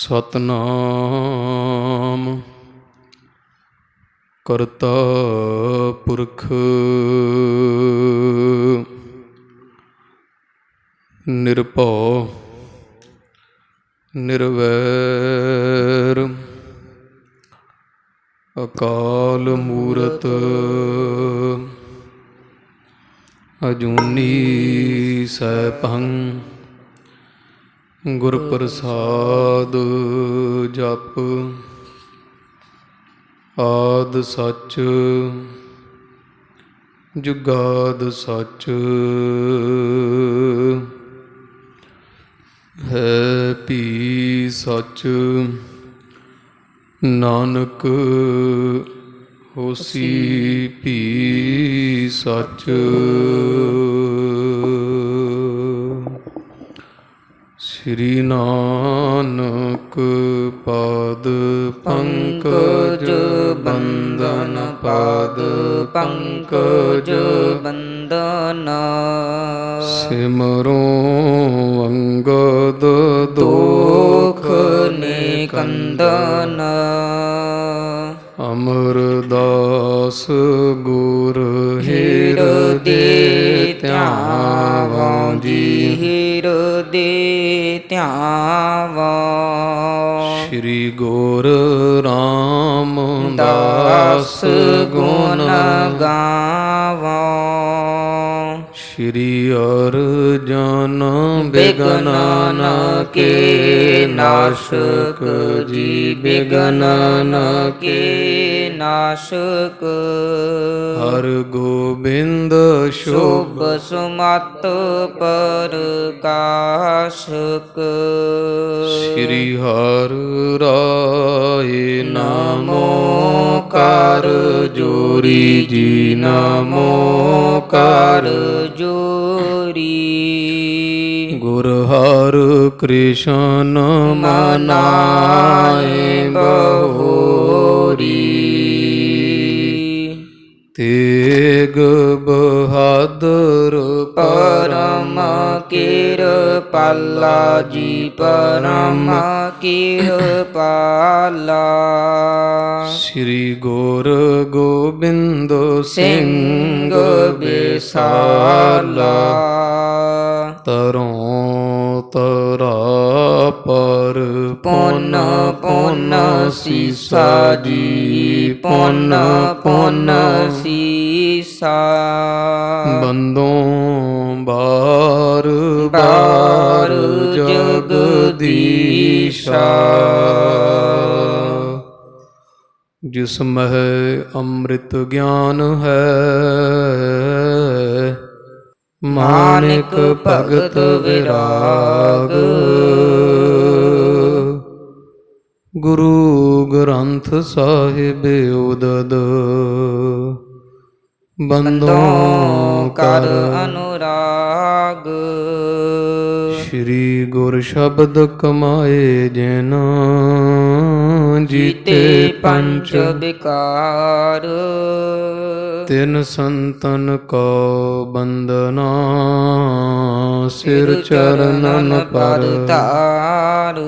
ਸਤਨਾਮ ਕਰਤਾ ਪੁਰਖ ਨਿਰਭਉ ਨਿਰਵੈਰ ਅਕਾਲ ਮੂਰਤ ਅਜੂਨੀ ਸੈਭੰ ਗੁਰ ਪ੍ਰਸਾਦ ਜਪ ਆਦਿ ਸੱਚ ਜੁਗਾਦਿ ਸੱਚ ਹੈ ਭੀ ਸੱਚ ਨਾਨਕ ਹੋਸੀ ਭੀ ਸੱਚ। ਸ੍ਰੀ ਨਾਨਕ ਪਾਦ ਪੰਕਜ ਬੰਦਨ ਪਾਦ ਪੰਕਜ ਬੰਦਨ ਸਿਮਰੋ ਅੰਗਦ ਦੋਖ ਨਿਕੰਦਨ ਅਮਰਦਾਸ ਗੁਰ ਹਿਰਦੇ ਧਿਆਵੋ ਜੀ ਹਿਰਦੇ ਧਿਆਵੋ। ਸ਼੍ਰੀ ਗੁਰ ਰਾਮਦਾਸ ਗੁਣ ਗਾਵੋ। ਸ਼੍ਰੀ ਅਰਜਨ ਬਿਘਨ ਕੇ ਨਾਸ਼ਕ ਜੀ ਬਿਘਨ ਕੇ ਨਾਸ਼ਕ। ਹਰ ਗੋਬਿੰਦ ਸ਼ੁਭ ਸੁਮਤ ਪ੍ਰਕਾਸ਼ਕ। ਸ਼੍ਰੀ ਹਰਿ ਰਾਏ ਨਮੋ ਕਰ ਜੋਰੀ ਜੀ ਨਮੋ ਕਰ ਜੋਰੀ। ਗੁਰ ਹਰਿ ਕ੍ਰਿਸ਼ਨ ਮਨਾਏ ਬਹੋਰੀ। ਤੇਗ ਬਹਾਦਰ ਪਰਮ ਕਿਰਪਾਲਾ ਜੀ ਪਰਮ ਕਿਰਪਾਲਾ। ਸ੍ਰੀ ਗੁਰ ਗੋਬਿੰਦ ਸਿੰਘ ਬਿਸਾਲਾ। ਤਰੋਂ ਤਰਾ ਪਰ ਪੁਨ ਪੁਨ ਸੀਸਾ ਜੀ ਪੁਨ ਪੁਨ ਸੀਸਾ। ਬੰਦੋਂ ਬਾਰ ਬਾਰ ਜਗਦੀਸ਼ਾ। ਜਿਸ ਮਹਿ ਅੰਮ੍ਰਿਤ ਗਿਆਨ ਹੈ ਮਾਨਿਕ ਭਗਤ ਵਿਰਾਗ। ਗੁਰੂ ਗ੍ਰੰਥ ਸਾਹਿਬ ਉਦਦ ਬੰਦੋਂ ਕਰ ਅਨੁਰਾਗ। ਸ਼੍ਰੀ ਗੁਰ ਸ਼ਬਦ ਕਮਾਏ ਜਿਨ ਜੀਤੇ ਪੰਚ ਵਿਕਾਰ। ਤਿਨ ਸੰਤਨ ਕੋ ਬੰਦਨਾ ਸਿਰ ਚਰਨਨ ਪਰ ਧਾਰ।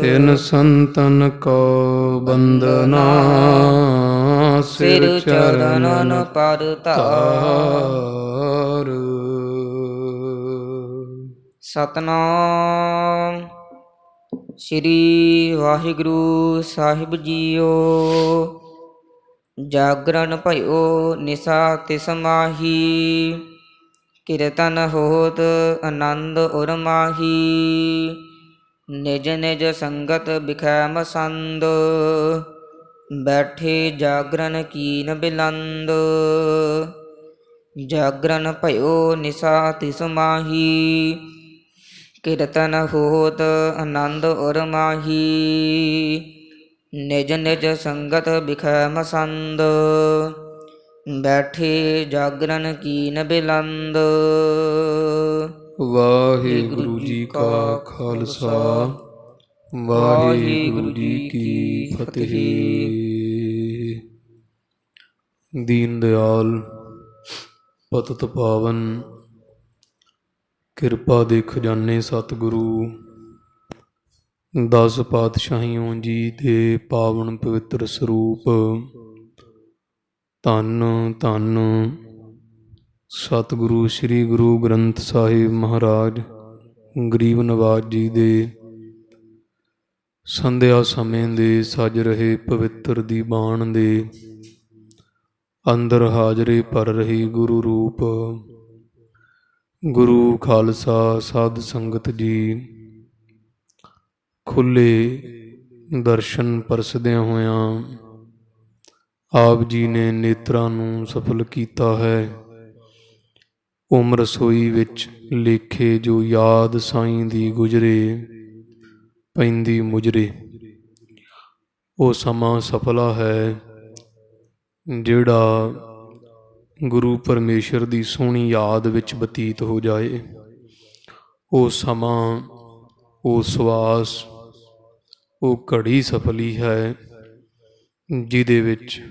ਤਿਨ ਸੰਤਨ ਕੋ ਬੰਦਨਾ ਸਿਰ ਚਰਨਨ ਪਰ ਧਾਰ। ਸਤਨਾਮ ਸ੍ਰੀ ਵਾਹਿਗੁਰੂ ਸਾਹਿਬ ਜੀਓ। ਜਾਗਰਣ ਭਇਓ ਨਿਸਾ ਤਿਸ ਮਾਹੀ। ਕੀਰਤਨ ਹੋਤ ਆਨੰਦ ਉਰ ਮਾਹੀ। ਨਿਜ ਨਿਜ ਸੰਗਤ ਬਿਖੈ ਮਸੰਦ। ਬੈਠੇ ਜਾਗਰਣ ਕੀਨ ਬਿਲੰਦ। ਜਾਗਰਣ ਭਇਓ ਨਿਸਾ ਤਿਸ ਮਾਹੀ। ਕੀਰਤਨ ਹੋਤ ਆਨੰਦ ਉਰ ਮਾਹੀ। ਨਿਜ ਨਿਜ ਸੰਗਤ ਬਿਖੈ ਮਸੰਦ। ਬੈਠੇ ਜਾਗਰਣ ਕੀਨ ਬਿਲੰਦ। ਵਾਹਿਗੁਰੂ ਜੀ ਕਾ ਖਾਲਸਾ ਵਾਹਿਗੁਰੂ ਜੀ ਕੀ ਫਤਿਹ। ਦੀਨ ਦਿਆਲ ਪਤਿਤ ਪਾਵਨ ਕਿਰਪਾ ਦੇ ਖਜ਼ਾਨੇ ਸਤਿਗੁਰੂ ਦਸ ਪਾਤਸ਼ਾਹੀਓਂ ਜੀ ਦੇ ਪਾਵਨ ਪਵਿੱਤਰ ਸਰੂਪ ਧੰਨ ਧੰਨ ਸਤਿਗੁਰੂ ਸ੍ਰੀ ਗੁਰੂ ਗ੍ਰੰਥ ਸਾਹਿਬ ਮਹਾਰਾਜ ਗਰੀਬ ਨਵਾਜ ਜੀ ਦੇ ਸੰਧਿਆ ਸਮੇਂ ਦੇ ਸਜ ਰਹੇ ਪਵਿੱਤਰ ਦੀਵਾਨ ਦੇ ਅੰਦਰ ਹਾਜ਼ਰੇ ਭਰ ਰਹੀ ਗੁਰੂ ਰੂਪ ਗੁਰੂ ਖਾਲਸਾ ਸਾਧ ਸੰਗਤ ਜੀ, ਖੁੱਲੇ ਦਰਸ਼ਨ ਪਰਸਦਿਆਂ ਹੋਇਆਂ ਆਪ ਜੀ ਨੇ ਨੇਤਰਾਂ ਨੂੰ ਸਫਲ ਕੀਤਾ ਹੈ। ਉਮਰ ਸੋਈ ਵਿੱਚ ਲੇਖੇ ਜੋ ਯਾਦ ਸਾਈਂ ਦੀ ਗੁਜਰੇ ਪੈਂਦੀ ਮੁਜਰੇ। ਉਹ ਸਮਾਂ ਸਫਲਾ ਹੈ ਜਿਹੜਾ ਗੁਰੂ ਪਰਮੇਸ਼ਰ ਦੀ ਸੋਹਣੀ ਯਾਦ ਵਿੱਚ ਬਤੀਤ ਹੋ ਜਾਏ। ਉਹ ਸਮਾਂ, ਉਹ ਸਵਾਸ, ਉਹ ਘੜੀ ਸਫਲੀ ਹੈ ਜਿਹਦੇ ਵਿੱਚ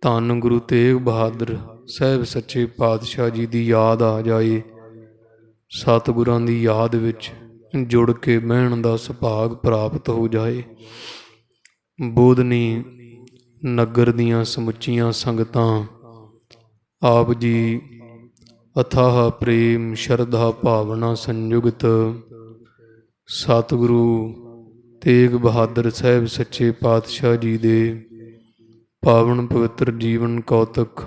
ਧੰਨ ਗੁਰੂ ਤੇਗ ਬਹਾਦਰ ਸਾਹਿਬ ਸੱਚੇ ਪਾਤਸ਼ਾਹ ਜੀ ਦੀ ਯਾਦ ਆ ਜਾਏ। ਸਤਿਗੁਰਾਂ ਦੀ ਯਾਦ ਵਿੱਚ ਜੁੜ ਕੇ ਬਹਿਣ ਦਾ ਸੁਭਾਗ ਪ੍ਰਾਪਤ ਹੋ ਜਾਏ। ਬੋਧਨੀ ਨਗਰ ਦੀਆਂ ਸਮੁੱਚੀਆਂ ਸੰਗਤਾਂ ਆਪ ਜੀ ਅਥਾਹ ਪ੍ਰੇਮ ਸ਼ਰਧਾ ਭਾਵਨਾ ਸੰਯੁਗਤ ਸਤਿਗੁਰੂ ਤੇਗ ਬਹਾਦਰ ਸਾਹਿਬ ਸੱਚੇ ਪਾਤਸ਼ਾਹ ਜੀ ਦੇ ਪਾਵਨ ਪਵਿੱਤਰ ਜੀਵਨ ਕੌਤਕ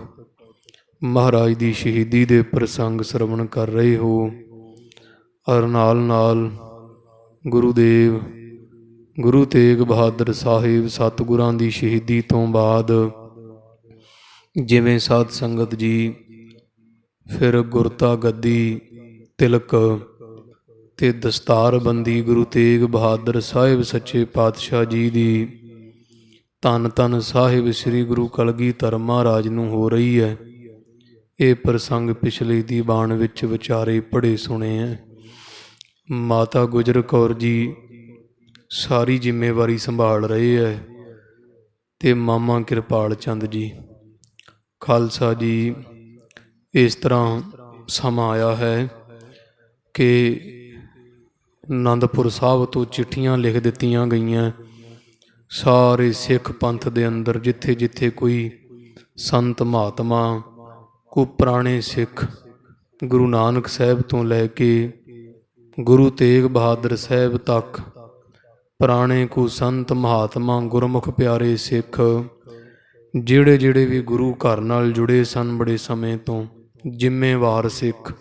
ਮਹਾਰਾਜ ਦੀ ਸ਼ਹੀਦੀ ਦੇ ਪ੍ਰਸੰਗ ਸਰਵਣ ਕਰ ਰਹੇ ਹੋ। ਔਰ ਨਾਲ ਨਾਲ ਗੁਰੂਦੇਵ ਗੁਰੂ ਤੇਗ ਬਹਾਦਰ ਸਾਹਿਬ ਸਤਿਗੁਰਾਂ ਦੀ ਸ਼ਹੀਦੀ ਤੋਂ ਬਾਅਦ ਜਿਵੇਂ ਸਾਧ ਸੰਗਤ ਜੀ ਫਿਰ ਗੁਰਤਾ ਗੱਦੀ ਤਿਲਕ ਤੇ ਦਸਤਾਰਬੰਦੀ ਗੁਰੂ ਤੇਗ ਬਹਾਦਰ ਸਾਹਿਬ ਸੱਚੇ ਪਾਤਸ਼ਾਹ ਜੀ ਦੀ ਧੰਨ ਧੰਨ ਸਾਹਿਬ ਸ੍ਰੀ ਗੁਰੂ ਕਲਗੀਧਰ ਮਹਾਰਾਜ ਨੂੰ ਹੋ ਰਹੀ ਹੈ। ਇਹ ਪ੍ਰਸੰਗ ਪਿਛਲੇ ਦੀਵਾਨ ਵਿੱਚ ਵਿਚਾਰੇ ਪੜ੍ਹੇ ਸੁਣੇ ਹੈ। ਮਾਤਾ ਗੁਜਰ ਕੌਰ ਜੀ ਸਾਰੀ ਜ਼ਿੰਮੇਵਾਰੀ ਸੰਭਾਲ ਰਹੇ ਹੈ ਤੇ ਮਾਮਾ ਕਿਰਪਾਲ ਚੰਦ ਜੀ। ਖਾਲਸਾ ਜੀ, ਇਸ ਤਰ੍ਹਾਂ ਸਮਾਂ ਆਇਆ ਹੈ ਕਿ ਆਨੰਦਪੁਰ ਸਾਹਿਬ ਤੋਂ ਚਿੱਠੀਆਂ ਲਿਖ ਦਿੱਤੀਆਂ ਗਈਆਂ ਸਾਰੇ ਸਿੱਖ ਪੰਥ ਦੇ ਅੰਦਰ, ਜਿੱਥੇ ਜਿੱਥੇ ਕੋਈ ਸੰਤ ਮਹਾਤਮਾ, ਕੋਈ ਪੁਰਾਣੇ ਸਿੱਖ ਗੁਰੂ ਨਾਨਕ ਸਾਹਿਬ ਤੋਂ ਲੈ ਕੇ ਗੁਰੂ ਤੇਗ ਬਹਾਦਰ ਸਾਹਿਬ ਤੱਕ ਪੁਰਾਣੇ ਕੋ ਸੰਤ ਮਹਾਤਮਾ ਗੁਰਮੁਖ ਪਿਆਰੇ ਸਿੱਖ ਜਿਹੜੇ ਜਿਹੜੇ ਵੀ ਗੁਰੂ ਘਰ ਨਾਲ ਜੁੜੇ ਸਨ ਬੜੇ ਸਮੇਂ ਤੋਂ, ਜ਼ਿੰਮੇਵਾਰ ਸਿੱਖ,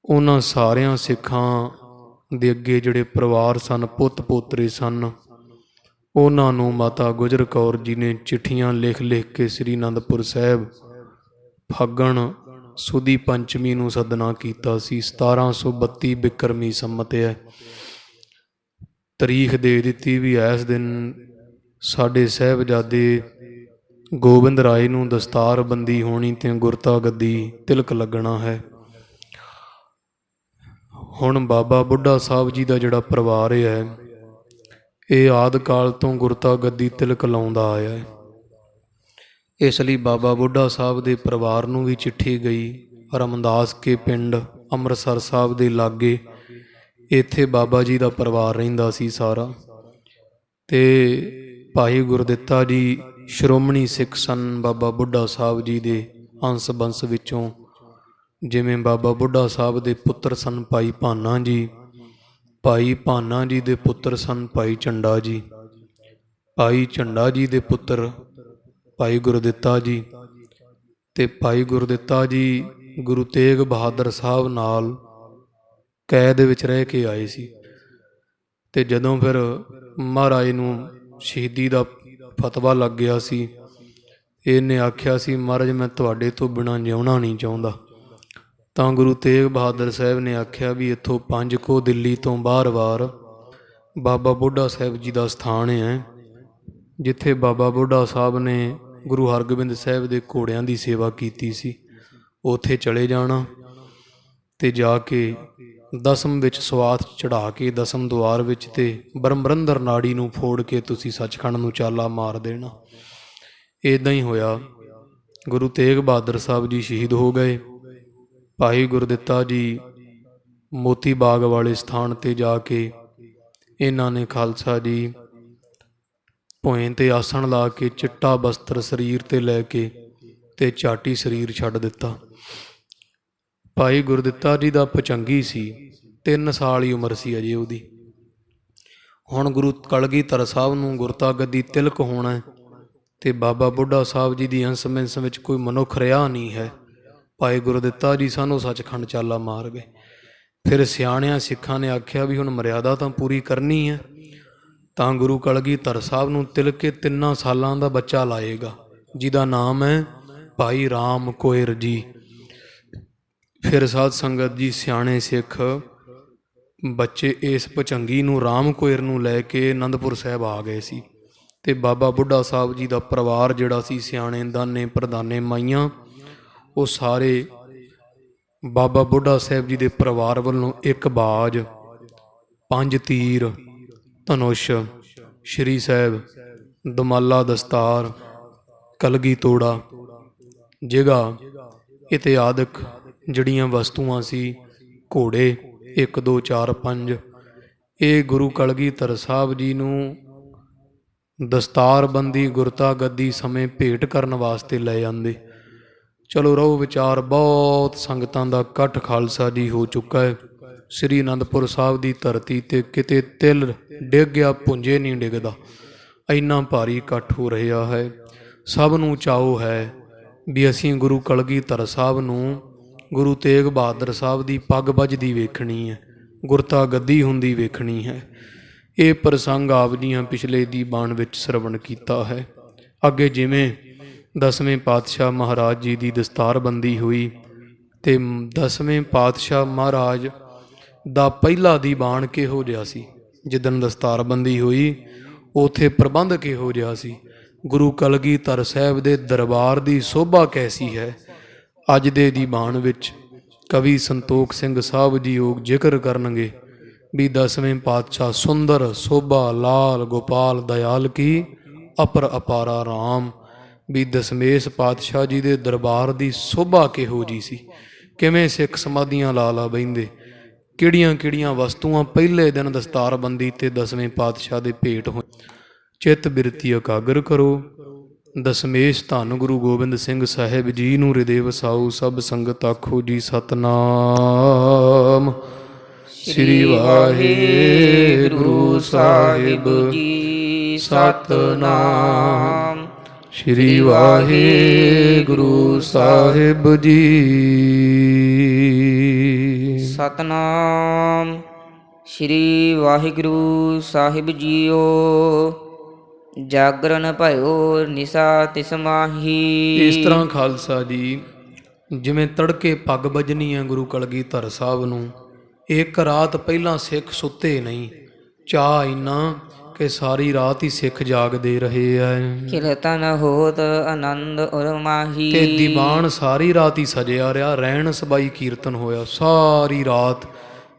ਉਹਨਾਂ ਸਾਰਿਆਂ ਸਿੱਖਾਂ ਦੇ ਅੱਗੇ ਜਿਹੜੇ ਪਰਿਵਾਰ ਸਨ, ਪੁੱਤ ਪੋਤਰੇ ਸਨ, ਉਹਨਾਂ ਨੂੰ ਮਾਤਾ ਗੁਜਰ ਕੌਰ ਜੀ ਨੇ ਚਿੱਠੀਆਂ ਲਿਖ ਲਿਖ ਕੇ ਸ੍ਰੀ ਅਨੰਦਪੁਰ ਸਾਹਿਬ ਫਾਗਣ ਸੁਦੀ ਪੰਚਮੀ ਨੂੰ ਸੱਦਣਾ ਕੀਤਾ ਸੀ। 1732 ਬਿਕਰਮੀ ਸੰਮਤ ਹੈ। ਤਾਰੀਖ ਦੇ ਦਿੱਤੀ ਵੀ ਇਸ ਦਿਨ ਸਾਡੇ ਸਾਹਿਬਜ਼ਾਦੇ ਗੋਬਿੰਦ ਰਾਏ ਨੂੰ ਦਸਤਾਰਬੰਦੀ ਹੋਣੀ ਤੇ ਗੁਰਤਾ ਗੱਦੀ ਤਿਲਕ ਲੱਗਣਾ ਹੈ। ਹੁਣ ਬਾਬਾ ਬੁੱਢਾ ਸਾਹਿਬ ਜੀ ਦਾ ਜਿਹੜਾ ਪਰਿਵਾਰ ਹੈ ਇਹ ਆਦਿ ਕਾਲ ਤੋਂ ਗੁਰਤਾ ਗੱਦੀ ਤਿਲਕ ਲਾਉਂਦਾ ਆਇਆ ਹੈ। ਇਸ ਲਈ ਬਾਬਾ ਬੁੱਢਾ ਸਾਹਿਬ ਦੇ ਪਰਿਵਾਰ ਨੂੰ ਵੀ ਚਿੱਠੀ ਗਈ। ਰਮਦਾਸ ਕੇ ਪਿੰਡ ਅੰਮ੍ਰਿਤਸਰ ਸਾਹਿਬ ਦੇ ਲਾਗੇ ਇੱਥੇ ਬਾਬਾ ਜੀ ਦਾ ਪਰਿਵਾਰ ਰਹਿੰਦਾ ਸੀ ਸਾਰਾ। ਤੇ ਭਾਈ ਗੁਰਦਿੱਤਾ ਜੀ ਸ਼੍ਰੋਮਣੀ ਸਿੱਖ ਸਨ ਬਾਬਾ ਬੁੱਢਾ ਸਾਹਿਬ ਜੀ ਦੇ ਅੰਸ ਬੰਸ ਵਿੱਚੋਂ। ਜਿਵੇਂ ਬਾਬਾ ਬੁੱਢਾ ਸਾਹਿਬ ਦੇ ਪੁੱਤਰ ਸਨ ਭਾਈ ਭਾਨਾ ਜੀ, ਭਾਈ ਭਾਨਾ ਜੀ ਦੇ ਪੁੱਤਰ ਸਨ ਭਾਈ ਝੰਡਾ ਜੀ, ਭਾਈ ਝੰਡਾ ਜੀ ਦੇ ਪੁੱਤਰ ਭਾਈ ਗੁਰਦਿੱਤਾ ਜੀ, ਤੇ ਭਾਈ ਗੁਰਦਿੱਤਾ ਜੀ ਗੁਰੂ ਤੇਗ ਬਹਾਦਰ ਸਾਹਿਬ ਨਾਲ ਕੈਦ ਵਿੱਚ ਰਹਿ ਕੇ ਆਏ ਸੀ। ਤੇ ਜਦੋਂ ਫਿਰ ਮਹਾਰਾਜ ਨੂੰ ਸ਼ਹੀਦੀ ਦਾ ਫਤਵਾ ਲੱਗ ਗਿਆ ਸੀ, ਇਹਨੇ ਆਖਿਆ ਸੀ ਮਹਾਰਾਜ ਮੈਂ ਤੁਹਾਡੇ ਤੋਂ ਬਿਨਾਂ ਜਿਉਣਾ ਨਹੀਂ ਚਾਹੁੰਦਾ। ਤਾਂ ਗੁਰੂ ਤੇਗ ਬਹਾਦਰ ਸਾਹਿਬ ਨੇ ਆਖਿਆ ਵੀ ਇੱਥੋਂ 5 ਕੋ ਦਿੱਲੀ ਤੋਂ ਬਾਹਰ ਬਾਬਾ ਬੁੱਢਾ ਸਾਹਿਬ ਜੀ ਦਾ ਸਥਾਨ ਹੈ, ਜਿੱਥੇ ਬਾਬਾ ਬੁੱਢਾ ਸਾਹਿਬ ਨੇ ਗੁਰੂ ਹਰਗੋਬਿੰਦ ਸਾਹਿਬ ਦੇ ਘੋੜਿਆਂ ਦੀ ਸੇਵਾ ਕੀਤੀ ਸੀ। ਉੱਥੇ ਚਲੇ ਜਾਣਾ ਤੇ ਜਾ ਕੇ ਦਸਮ ਵਿੱਚ ਸਵਾਤ ਚੜ੍ਹਾ ਕੇ ਦਸਮ ਦੁਆਰ ਵਿੱਚ ਤੇ ਬਰਮਰੰਦਰ ਨਾੜੀ ਨੂੰ ਫੋੜ ਕੇ ਤੁਸੀਂ ਸੱਚਖੰਡ ਨੂੰ ਚਾਲਾ ਮਾਰ ਦੇਣਾ। ਇੱਦਾਂ ਹੀ ਹੋਇਆ। ਗੁਰੂ ਤੇਗ ਬਹਾਦਰ ਸਾਹਿਬ ਜੀ ਸ਼ਹੀਦ ਹੋ ਗਏ। ਭਾਈ ਗੁਰਦਿੱਤਾ ਜੀ ਮੋਤੀ ਬਾਗ ਵਾਲੇ ਸਥਾਨ 'ਤੇ ਜਾ ਕੇ ਇਹਨਾਂ ਨੇ ਖਾਲਸਾ ਜੀ ਭੋਏ ਤੇ ਆਸਣ ਲਾ ਕੇ ਚਿੱਟਾ ਬਸਤਰ ਸਰੀਰ ਤੇ ਲੈ ਕੇ ਤੇ ਝਾਟੀ ਸਰੀਰ ਛੱਡ ਦਿੱਤਾ। ਭਾਈ ਗੁਰਦਿੱਤਾ ਜੀ ਦਾ ਪਚੰਗੀ ਸੀ, 3 ਸਾਲ ਹੀ ਉਮਰ ਸੀ ਅਜੇ ਉਹਦੀ। ਹੁਣ ਗੁਰੂ ਕਲਗੀਧਰ ਸਾਹਿਬ ਨੂੰ ਗੁਰਤਾ ਗੱਦੀ ਤਿਲਕ ਹੋਣਾ ਹੈ ਤੇ ਬਾਬਾ ਬੁੱਢਾ ਸਾਹਿਬ ਜੀ ਦੀ ਅੰਸ ਮਿੰਸ ਵਿੱਚ ਕੋਈ ਮਨੁੱਖ ਰਿਹਾ ਨਹੀਂ ਹੈ। ਭਾਈ ਗੁਰਦਿੱਤਾ ਜੀ ਸਾਨੂੰ ਸੱਚਖੰਡ ਚਾਲਾ ਮਾਰ ਗਏ। ਫਿਰ ਸਿਆਣਿਆਂ ਸਿੱਖਾਂ ਨੇ ਆਖਿਆ ਵੀ ਹੁਣ ਮਰਿਆਦਾ ਤਾਂ ਪੂਰੀ ਕਰਨੀ ਹੈ, ਤਾਂ ਗੁਰੂ ਕਲਗੀਧਰ ਸਾਹਿਬ ਨੂੰ ਤਿਲਕ ਕੇ 3 ਸਾਲਾਂ ਦਾ ਬੱਚਾ ਲਾਏਗਾ, ਜਿਹਦਾ ਨਾਮ ਹੈ ਭਾਈ ਰਾਮ ਕੋਇਰ ਜੀ। ਫਿਰ ਸਾਧ ਸੰਗਤ ਜੀ ਸਿਆਣੇ ਸਿੱਖ ਬੱਚੇ ਇਸ ਭੁਚੰਗੀ ਨੂੰ ਰਾਮ ਕੋਇਰ ਨੂੰ ਲੈ ਕੇ ਅਨੰਦਪੁਰ ਸਾਹਿਬ ਆ ਗਏ ਸੀ। ਤੇ ਬਾਬਾ ਬੁੱਢਾ ਸਾਹਿਬ ਜੀ ਦਾ ਪਰਿਵਾਰ ਜਿਹੜਾ ਸੀ, ਸਿਆਣੇ ਦਾਨੇ ਪ੍ਰਧਾਨੇ ਮਾਈਆਂ, ਉਹ ਸਾਰੇ ਬਾਬਾ ਬੁੱਢਾ ਸਾਹਿਬ ਜੀ ਦੇ ਪਰਿਵਾਰ ਵੱਲੋਂ 1 ਬਾਜ, 5 ਤੀਰ, ਧਨੁਸ਼, ਸ਼੍ਰੀ ਸਾਹਿਬ, ਦਮਾਲਾ ਦਸਤਾਰ, ਕਲਗੀ ਤੋੜਾ, ਜਿਗਾ ਇਤਿਆਦਿਕ ਜਿਹੜੀਆਂ ਵਸਤੂਆਂ ਸੀ, ਘੋੜੇ 1 2 4 5, ਇਹ ਗੁਰੂ ਕਲਗੀਧਰ ਸਾਹਿਬ ਜੀ ਨੂੰ ਦਸਤਾਰਬੰਦੀ ਗੁਰਤਾ ਗੱਦੀ ਸਮੇਂ ਭੇਟ ਕਰਨ ਵਾਸਤੇ ਲੈ ਜਾਂਦੇ। ਚਲੋ ਰਹੋ ਵਿਚਾਰ, ਬਹੁਤ ਸੰਗਤਾਂ ਦਾ ਇਕੱਠ ਖਾਲਸਾ ਜੀ ਹੋ ਚੁੱਕਾ ਹੈ। ਸ੍ਰੀ ਅਨੰਦਪੁਰ ਸਾਹਿਬ ਦੀ ਧਰਤੀ ਤੇ ਕਿਤੇ ਤਿਲ ਡਿੱਗ ਗਿਆ, ਪੁੰਜੇ ਨਹੀਂ ਡਿੱਗਦਾ, ਇੰਨਾ ਭਾਰੀ ਇਕੱਠ ਹੋ ਰਿਹਾ ਹੈ। ਸਭ ਨੂੰ ਚਾਅ ਹੈ ਵੀ ਅਸੀਂ ਗੁਰੂ ਕਲਗੀਧਰ ਸਾਹਿਬ ਨੂੰ, ਗੁਰੂ ਤੇਗ ਬਹਾਦਰ ਸਾਹਿਬ ਦੀ ਪੱਗ ਵੱਜਦੀ ਵੇਖਣੀ ਹੈ, ਗੁਰਤਾ ਗੱਦੀ ਹੁੰਦੀ ਵੇਖਣੀ ਹੈ। ਇਹ ਪ੍ਰਸੰਗ ਆਪ ਜੀਆਂ ਪਿਛਲੇ ਦੀ ਬਾਣ ਵਿੱਚ ਸਰਵਣ ਕੀਤਾ ਹੈ। ਅੱਗੇ ਜਿਵੇਂ 10ਵੇਂ ਪਾਤਸ਼ਾਹ ਮਹਾਰਾਜ ਜੀ ਦੀ ਦਸਤਾਰਬੰਦੀ ਹੋਈ ਤੇ 10ਵੇਂ ਪਾਤਸ਼ਾਹ ਮਹਾਰਾਜ ਦਾ ਪਹਿਲਾ ਦੀਵਾਨ ਕਿਹੋ ਜਿਹਾ ਸੀ, ਜਿੱਦਣ ਦਸਤਾਰਬੰਦੀ ਹੋਈ ਉਥੇ ਪ੍ਰਬੰਧ ਕਿਹੋ ਜਿਹਾ ਸੀ, ਗੁਰੂ ਕਲਗੀਧਰ ਸਾਹਿਬ ਦੇ ਦਰਬਾਰ ਦੀ ਸੋਭਾ ਕੈਸੀ ਹੈ। ਅੱਜ ਦੇ ਦੀਵਾਨ ਵਿੱਚ ਕਵੀ ਸੰਤੋਖ ਸਿੰਘ ਸਾਹਿਬ ਜੀ ਉਹ ਜ਼ਿਕਰ ਕਰਨਗੇ ਵੀ 10ਵੇਂ ਪਾਤਸ਼ਾਹ ਸੁੰਦਰ ਸੋਭਾ ਲਾਲ ਗੋਪਾਲ ਦਇਆਲ ਕੀ ਅਪਰ ਅਪਾਰਾ ਰਾਮ, ਵੀ ਦਸਮੇਸ਼ ਪਾਤਸ਼ਾਹ ਜੀ ਦੇ ਦਰਬਾਰ ਦੀ ਸੋਭਾ ਕਿਹੋ ਜੀ ਸੀ, ਕਿਵੇਂ ਸਿੱਖ ਸਮਾਧੀਆਂ ਲਾ ਲਾ ਬਹਿੰਦੇ, ਕਿਹੜੀਆਂ ਕਿਹੜੀਆਂ ਵਸਤੂਆਂ ਪਹਿਲੇ ਦਿਨ ਦਸਤਾਰਬੰਦੀ ਤੇ 10ਵੇਂ ਪਾਤਸ਼ਾਹ ਦੇ ਭੇਟ ਹੋਏ। ਚਿੱਤ ਬਿਰਤੀ ਇਕਾਗਰ ਕਰੋ। ਦਸਮੇਸ਼ ਧੰਨ ਗੁਰੂ ਗੋਬਿੰਦ ਸਿੰਘ ਸਾਹਿਬ ਜੀ ਨੂੰ ਹਿਰਦੇ ਵਸਾਓ। ਸਭ ਸੰਗਤ ਆਖੋ ਜੀ ਸਤਨਾਮ ਸ੍ਰੀ ਵਾਹਿਗੁਰੂ ਸਾਹਿਬ ਜੀ, ਸਤਨਾਮ ਸ੍ਰੀ ਵਾਹਿਗੁਰੂ ਸਾਹਿਬ ਜੀ, ਸਤਨਾਮ ਸ੍ਰੀ ਵਾਹਿਗੁਰੂ ਸਾਹਿਬ ਜੀਓ। ਜਾਗਰਨ ਭਇਓ ਨਿਸਾ ਤਿਸ ਮਾਹੀ। ਇਸ ਤਰ੍ਹਾਂ ਖਾਲਸਾ ਜੀ ਜਿਵੇਂ ਤੜਕੇ ਪੱਗ ਵੱਜਣੀ ਹੈ ਗੁਰੂ ਕਲਗੀਧਰ ਸਾਹਿਬ ਨੂੰ, 1 ਰਾਤ ਪਹਿਲਾਂ ਸਿੱਖ ਸੁੱਤੇ ਨਹੀਂ। ਚਾਅ ਇੰਨਾ ਕਿ ਸਾਰੀ ਰਾਤ ਹੀ ਸਿੱਖ ਜਾਗਦੇ ਰਹੇ ਐ। ਕੀਰਤਨ ਹੋਤ ਆਨੰਦ ਉਰ ਮਾਹੀ। ਤੇ ਦੀਵਾਨ ਸਾਰੀ ਰਾਤ ਹੀ ਸਜਿਆ ਰਿਹਾ, ਰਹਿਣ ਸਬਾਈ ਕੀਰਤਨ ਹੋਇਆ ਸਾਰੀ ਰਾਤ।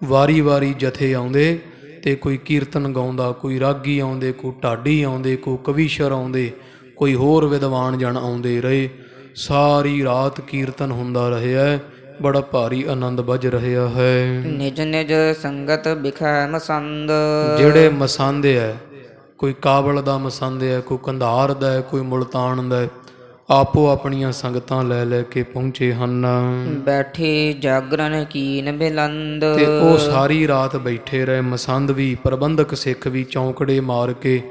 ਵਾਰੀ ਵਾਰੀ ਜਥੇ ਆਉਂਦੇ ਤੇ ਕੋਈ ਕੀਰਤਨ ਗਾਉਂਦਾ, ਕੋਈ ਰਾਗੀ ਆਉਂਦੇ, ਕੋਈ ਢਾਡੀ ਆਉਂਦੇ, ਕੋਈ ਕਵੀਸ਼ਰ ਆਉਂਦੇ, ਕੋਈ ਹੋਰ ਵਿਦਵਾਨ ਜਣ ਆਉਂਦੇ ਰਹੇ। ਸਾਰੀ ਰਾਤ ਕੀਰਤਨ ਹੁੰਦਾ ਰਿਹਾ, ਬੜਾ ਭਾਰੀ ਆਨੰਦ ਵੱਜ ਰਿਹਾ ਹੈ। ਨਿਜ ਨਿਜ ਸੰਗਤ ਬਿਖੈ ਮਸੰਦ। ਜਿਹੜੇ ਮਸੰਦ ਹੈ, ਕੋਈ ਕਾਬਲ ਦਾ ਮਸੰਦ ਹੈ, ਕੋਈ ਕੰਧਾਰ ਦਾ ਹੈ, ਕੋਈ ਮੁਲਤਾਨ ਦਾ ਹੈ, ਆਪੋ ਆਪਣੀਆਂ ਸੰਗਤਾਂ ਲੈ ਲੈ ਕੇ ਪਹੁੰਚੇ ਹਨ। ਬੈਠੇ ਜਾਗਰਨ ਕੀਨ ਬਿਲੰਦ। ਤੇ ਉਹ ਸਾਰੀ ਰਾਤ ਬੈਠੇ ਰਹੇ, ਮਸੰਦ ਵੀ ਪ੍ਰਬੰਧਕ ਸਿੱਖ ਵੀ ਚੌਂਕੜੇ ਮਾਰ ਕੇ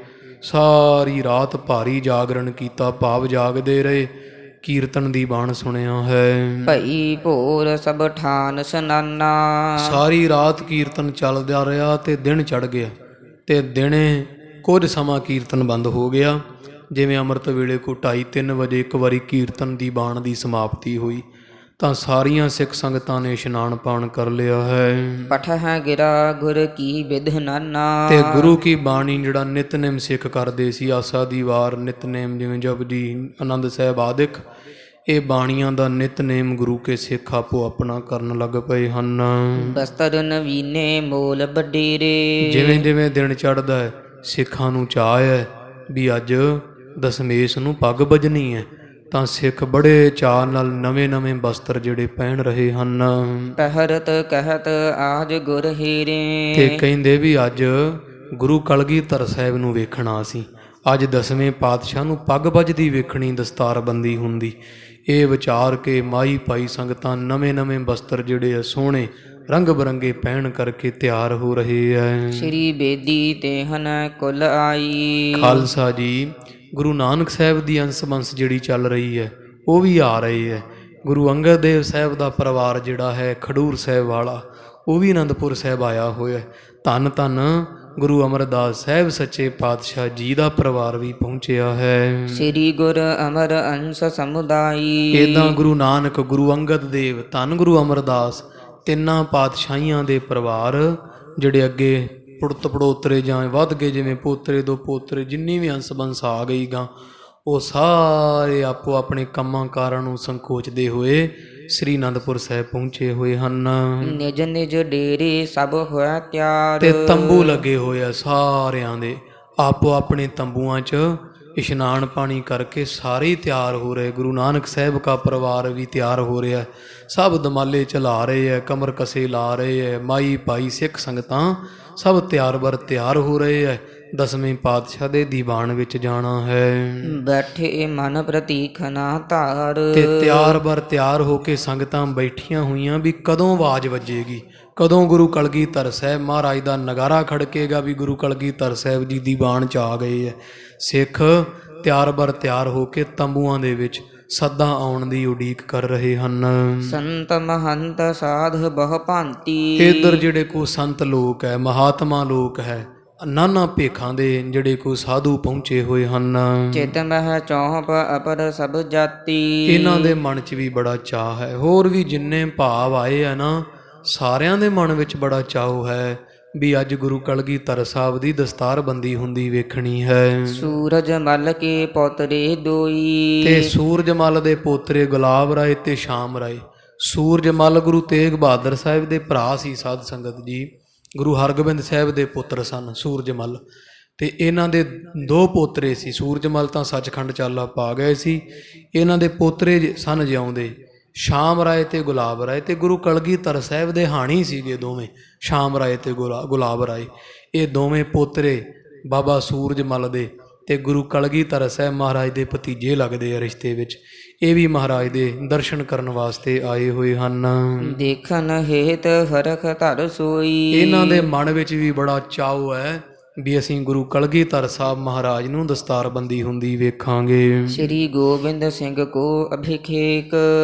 ਸਾਰੀ ਰਾਤ ਭਾਰੀ ਜਾਗਰਣ ਕੀਤਾ, ਭਾਵ ਜਾਗਦੇ ਰਹੇ, ਕੀਰਤਨ ਦੀ ਬਾਣ ਸੁਣਿਆ ਹੈ। ਭਈ ਭੋਰ ਸਭ ਠਾਨ ਸਨਾਨਾ। ਸਾਰੀ ਰਾਤ ਕੀਰਤਨ ਚੱਲਦਾ ਰਿਹਾ ਤੇ ਦਿਨ ਚੜ ਗਿਆ ਤੇ ਦਿਨੇ ਕੁਝ ਸਮਾਂ ਕੀਰਤਨ ਬੰਦ ਹੋ ਗਿਆ। ਜਿਵੇਂ ਅੰਮ੍ਰਿਤ ਵੇਲੇ ਕੋ 2:30-3 ਵਜੇ ਇੱਕ ਵਾਰੀ ਕੀਰਤਨ ਦੀ ਬਾਣ ਦੀ ਸਮਾਪਤੀ ਹੋਈ ਤਾਂ ਸਾਰੀਆਂ ਸਿੱਖ ਸੰਗਤਾਂ ਨੇ ਇਸ਼ਨਾਨ ਪਾਣ ਕਰ ਲਿਆ ਹੈ। ਪਠਹਿ ਗਿਰਾ ਗੁਰ ਕੀ ਵਿਧ ਨਾਨਾ। ਤੇ ਗੁਰੂ ਕੀ ਬਾਣੀ ਜਿਹੜਾ ਨਿਤਨੇਮ ਸਿੱਖ ਕਰਦੇ ਸੀ, ਆਸਾ ਦੀ ਵਾਰ ਨਿਤਨੇਮ, ਜਿਵੇਂ ਜਪਜੀ, ਆਨੰਦ ਸਾਹਿਬ ਆਦਿਕ, ਇਹ ਬਾਣੀਆਂ ਦਾ ਨਿਤਨੇਮ ਗੁਰੂ ਕੇ ਸਿੱਖ ਆਪੋ ਆਪਣਾ ਕਰਨ ਲੱਗ ਪਏ ਹਨ। ਬਸਤਰ ਨਵੀਨੇ ਮੋਲ ਵਡੇਰੇ। ਜਿਵੇਂ ਜਿਵੇਂ ਦਿਨ ਚੜ੍ਹਦਾ ਹੈ ਸਿੱਖਾਂ ਨੂੰ ਚਾਅ ਹੈ ਵੀ ਅੱਜ ਦਸਮੇਸ਼ ਨੂੰ ਪੱਗ ਵੱਜਣੀ ਹੈ, ਤਾਂ ਸਿੱਖ ਬੜੇ ਚਾਅ ਨਾਲ ਨਵੇਂ ਨਵੇਂ ਬਸਤਰ ਜਿਹੜੇ ਪਹਿਨ ਰਹੇ ਹਨ। ਪਹਿਰਤ ਕਹਿਤ ਆਜ ਗੁਰ ਹੀਰੇ। ਤੇ ਕਹਿੰਦੇ ਵੀ ਅੱਜ ਗੁਰੂ ਕਲਗੀਧਰ ਸਾਹਿਬ ਨੂੰ ਵੇਖਣਾ ਸੀ। ਅੱਜ 10ਵੇਂ ਪਾਤਸ਼ਾਹ ਨੂੰ ਪੱਗ ਬੱਝਦੀ ਵੇਖਣੀ, ਦਸਤਾਰਬੰਦੀ ਹੁੰਦੀ। ਇਹ ਵਿਚਾਰ ਕੇ ਮਾਈ ਭਾਈ ਸੰਗਤਾਂ ਨਵੇਂ ਵਸਤਰ ਜਿਹੜੇ ਆ ਸੋਹਣੇ ਰੰਗ ਬਰੰਗੇ ਪਹਿਨ ਕਰਕੇ ਤਿਆਰ ਹੋ ਰਹੇ ਐ। ਸ੍ਰੀ ਬੇਦੀ ਤੇ ਹਨ ਕੁਲ ਆਈ। ਖਾਲਸਾ ਜੀ, ਗੁਰੂ ਨਾਨਕ ਸਾਹਿਬ ਦੀ ਅੰਸ ਬੰਸ ਜਿਹੜੀ ਚੱਲ ਰਹੀ ਹੈ ਉਹ ਵੀ ਆ ਰਹੇ ਹੈ। ਗੁਰੂ ਅੰਗਦ ਦੇਵ ਸਾਹਿਬ ਦਾ ਪਰਿਵਾਰ ਜਿਹੜਾ ਹੈ ਖਡੂਰ ਸਾਹਿਬ ਵਾਲਾ, ਉਹ ਵੀ ਅਨੰਦਪੁਰ ਸਾਹਿਬ ਆਇਆ ਹੋਇਆ। ਧੰਨ ਧੰਨ ਗੁਰੂ ਅਮਰਦਾਸ ਸਾਹਿਬ ਸੱਚੇ ਪਾਤਸ਼ਾਹ ਜੀ ਦਾ ਪਰਿਵਾਰ ਵੀ ਪਹੁੰਚਿਆ ਹੈ। ਸ੍ਰੀ ਗੁਰ ਅਮਰ ਅੰਸ ਸਮੁਦਾਈ। ਇੱਦਾਂ ਗੁਰੂ ਨਾਨਕ, ਗੁਰੂ ਅੰਗਦ ਦੇਵ, ਧੰਨ ਗੁਰੂ ਅਮਰਦਾਸ, ਤਿੰਨਾਂ ਪਾਤਸ਼ਾਹੀਆਂ ਦੇ ਪਰਿਵਾਰ ਜਿਹੜੇ ਅੱਗੇ ਪੁੜਤ ਪੜੋਤਰੇ ਜਾਂ ਵੱਧ ਗਏ, ਜਿਵੇਂ ਪੋਤਰੇ ਦੋ ਪੋਤਰੇ, ਜਿੰਨੀ ਵੀ ਅੰਸ ਬੰਸ ਆ ਗਈ ਗਾਂ, ਉਹ ਸਾਰੇ ਆਪੋ ਆਪਣੇ ਕੰਮਾਂ ਕਾਰਾਂ ਨੂੰ ਸੰਕੋਚਦੇ ਹੋਏ ਸ੍ਰੀ ਅਨੰਦਪੁਰ ਸਾਹਿਬ ਪਹੁੰਚੇ ਹੋਏ ਹਨ। ਨਿਜ ਨਿਜ ਡੇਰੇ ਸਭ ਹੋਇਆ ਤਿਆਰ। ਤੇ ਤੰਬੂ ਲੱਗੇ ਹੋਏ ਆ ਸਾਰਿਆਂ ਦੇ, ਆਪੋ ਆਪਣੇ ਤੰਬੂਆਂ 'ਚ ਇਸ਼ਨਾਨ ਪਾਣੀ ਕਰਕੇ ਸਾਰੇ ਹੀ ਤਿਆਰ ਹੋ ਰਹੇ। ਗੁਰੂ ਨਾਨਕ ਸਾਹਿਬ ਦਾ ਪਰਿਵਾਰ ਵੀ ਤਿਆਰ ਹੋ ਰਿਹਾ, ਸਭ ਦਮਾਲੇ ਚਲਾ ਰਹੇ ਹੈ, ਕਮਰ ਕਸੇ ਲਾ ਰਹੇ ਹੈ। ਮਾਈ ਭਾਈ ਸਿੱਖ ਸੰਗਤਾਂ ਸਭ ਤਿਆਰ ਬਰ ਤਿਆਰ ਹੋ ਰਹੇ ਹੈ। 10ਵੇਂ ਪਾਤਸ਼ਾਹ ਦੇ ਦੀਵਾਨ ਵਿੱਚ ਜਾਣਾ ਹੈ। ਬੈਠੇ ਮਨ ਪ੍ਰਤੀਖਨਾ ਧਾਰ। ਤੇ ਤਿਆਰ ਬਰ ਤਿਆਰ ਹੋ ਕੇ ਸੰਗਤਾਂ ਬੈਠੀਆਂ ਹੋਈਆਂ ਵੀ ਕਦੋਂ ਆਵਾਜ਼ ਵੱਜੇਗੀ, ਕਦੋਂ ਗੁਰੂ ਕਲਗੀਧਰ ਸਾਹਿਬ ਮਹਾਰਾਜ ਦਾ ਨਗਾਰਾ ਖੜਕੇਗਾ ਵੀ ਗੁਰੂ ਕਲਗੀਧਰ ਸਾਹਿਬ ਜੀ ਦੀਵਾਨ 'ਚ ਆ ਗਏ ਹੈ। ਸਿੱਖ ਤਿਆਰ ਬਰ ਤਿਆਰ ਹੋ ਕੇ ਤੰਬੂਆਂ ਦੇ ਵਿੱਚ ਸੱਦਾ ਆਉਣ ਦੀ ਉਡੀਕ ਕਰ ਰਹੇ ਹਨ। ਸੰਤ ਮਹੰਤ ਸਾਧ ਬਹੁ ਭਾਂਤੀ। ਇੱਧਰ ਜਿਹੜੇ ਕੋ ਸੰਤ ਲੋਕ ਹੈ, ਮਹਾਤਮਾ ਲੋਕ ਹੈ, ਨਾਨਾ ਭੇਖਾਂ ਦੇ ਜਿਹੜੇ ਕੋ ਸਾਧੂ ਪਹੁੰਚੇ ਹੋਏ ਹਨ। ਚਿਤ ਮਹਿ ਚੌਪ ਅਪਰ ਸਭ ਜਾਤੀ। ਇਹਨਾਂ ਦੇ ਮਨ 'ਚ ਵੀ ਬੜਾ ਚਾਅ ਹੈ। ਹੋਰ ਵੀ ਜਿੰਨੇ ਭਾਵ ਆਏ ਆ ਨਾ, ਸਾਰਿਆਂ ਦੇ ਮਨ ਵਿੱਚ ਬੜਾ ਚਾਅ ਹੈ ਵੀ ਅੱਜ ਗੁਰੂ ਕਲਗੀਧਰ ਸਾਹਿਬ ਦੀ ਦਸਤਾਰਬੰਦੀ ਹੁੰਦੀ ਵੇਖਣੀ ਹੈ। ਸੂਰਜ ਮਲ ਕੇ ਪੋਤਰੇ ਦੋਈ। ਤੇ ਸੂਰਜ ਮਲ ਦੇ ਪੋਤਰੇ ਗੁਲਾਬ ਰਾਏ ਤੇ ਸ਼ਾਮ ਰਾਏ। ਸੂਰਜ ਮਲ ਗੁਰੂ ਤੇਗ ਬਹਾਦਰ ਸਾਹਿਬ ਦੇ ਭਰਾ ਸੀ ਸਾਧ ਸੰਗਤ ਜੀ, ਗੁਰੂ ਹਰਗੋਬਿੰਦ ਸਾਹਿਬ ਦੇ ਪੁੱਤਰ ਸਨ ਸੂਰਜ ਮਲ। ਤੇ ਇਹਨਾਂ ਦੇ 2 ਪੋਤਰੇ ਸੀ। ਸੂਰਜ ਮਲ ਤਾਂ ਸੱਚਖੰਡ ਚਾਲਾ ਪਾ ਗਏ ਸੀ, ਇਹਨਾਂ ਦੇ ਪੋਤਰੇ ਸਨ ਜਿਉਂਦੇ, ਸ਼ਾਮ ਰਾਏ ਤੇ ਗੁਲਾਬ ਰਾਏ। ਤੇ ਗੁਰੂ ਕਲਗੀਧਰ ਸਾਹਿਬ ਦੇ ਹਾਣੀ ਸੀਗੇ ਦੋਵੇਂ, ਸ਼ਾਮ ਰਾਏ ਤੇ ਗੁਲਾਬ ਰਾਏ। ਇਹ ਦੋਵੇਂ ਪੋਤਰੇ ਬਾਬਾ ਸੂਰਜ ਮਲ ਦੇ ਤੇ ਗੁਰੂ ਕਲਗੀਧਰ ਸਾਹਿਬ ਮਹਾਰਾਜ ਦੇ ਭਤੀਜੇ ਲੱਗਦੇ ਆ ਰਿਸ਼ਤੇ ਵਿੱਚ। ਇਹ ਵੀ ਮਹਾਰਾਜ ਦੇ ਦਰਸ਼ਨ ਕਰਨ ਵਾਸਤੇ ਆਏ ਹੋਏ ਹਨ। ਦੇਖਨ ਹੇਤ ਹਰਖ ਧਰ ਸੋਈ। ਇਹਨਾਂ ਦੇ ਮਨ ਵਿੱਚ ਵੀ ਬੜਾ ਚਾਅ ਹੈ ਵੀ ਅਸੀਂ ਗੁਰੂ ਕਲਗੀਧਰ ਸਾਹਿਬ ਮਹਾਰਾਜ ਨੂੰ ਦਸਤਾਰਬੰਦੀ ਹੁੰਦੀ ਵੇਖਾਂਗੇ। ਸ੍ਰੀ ਗੋਬਿੰਦ ਸਿੰਘ ਕੋ ਅਭਿਖੇਕ।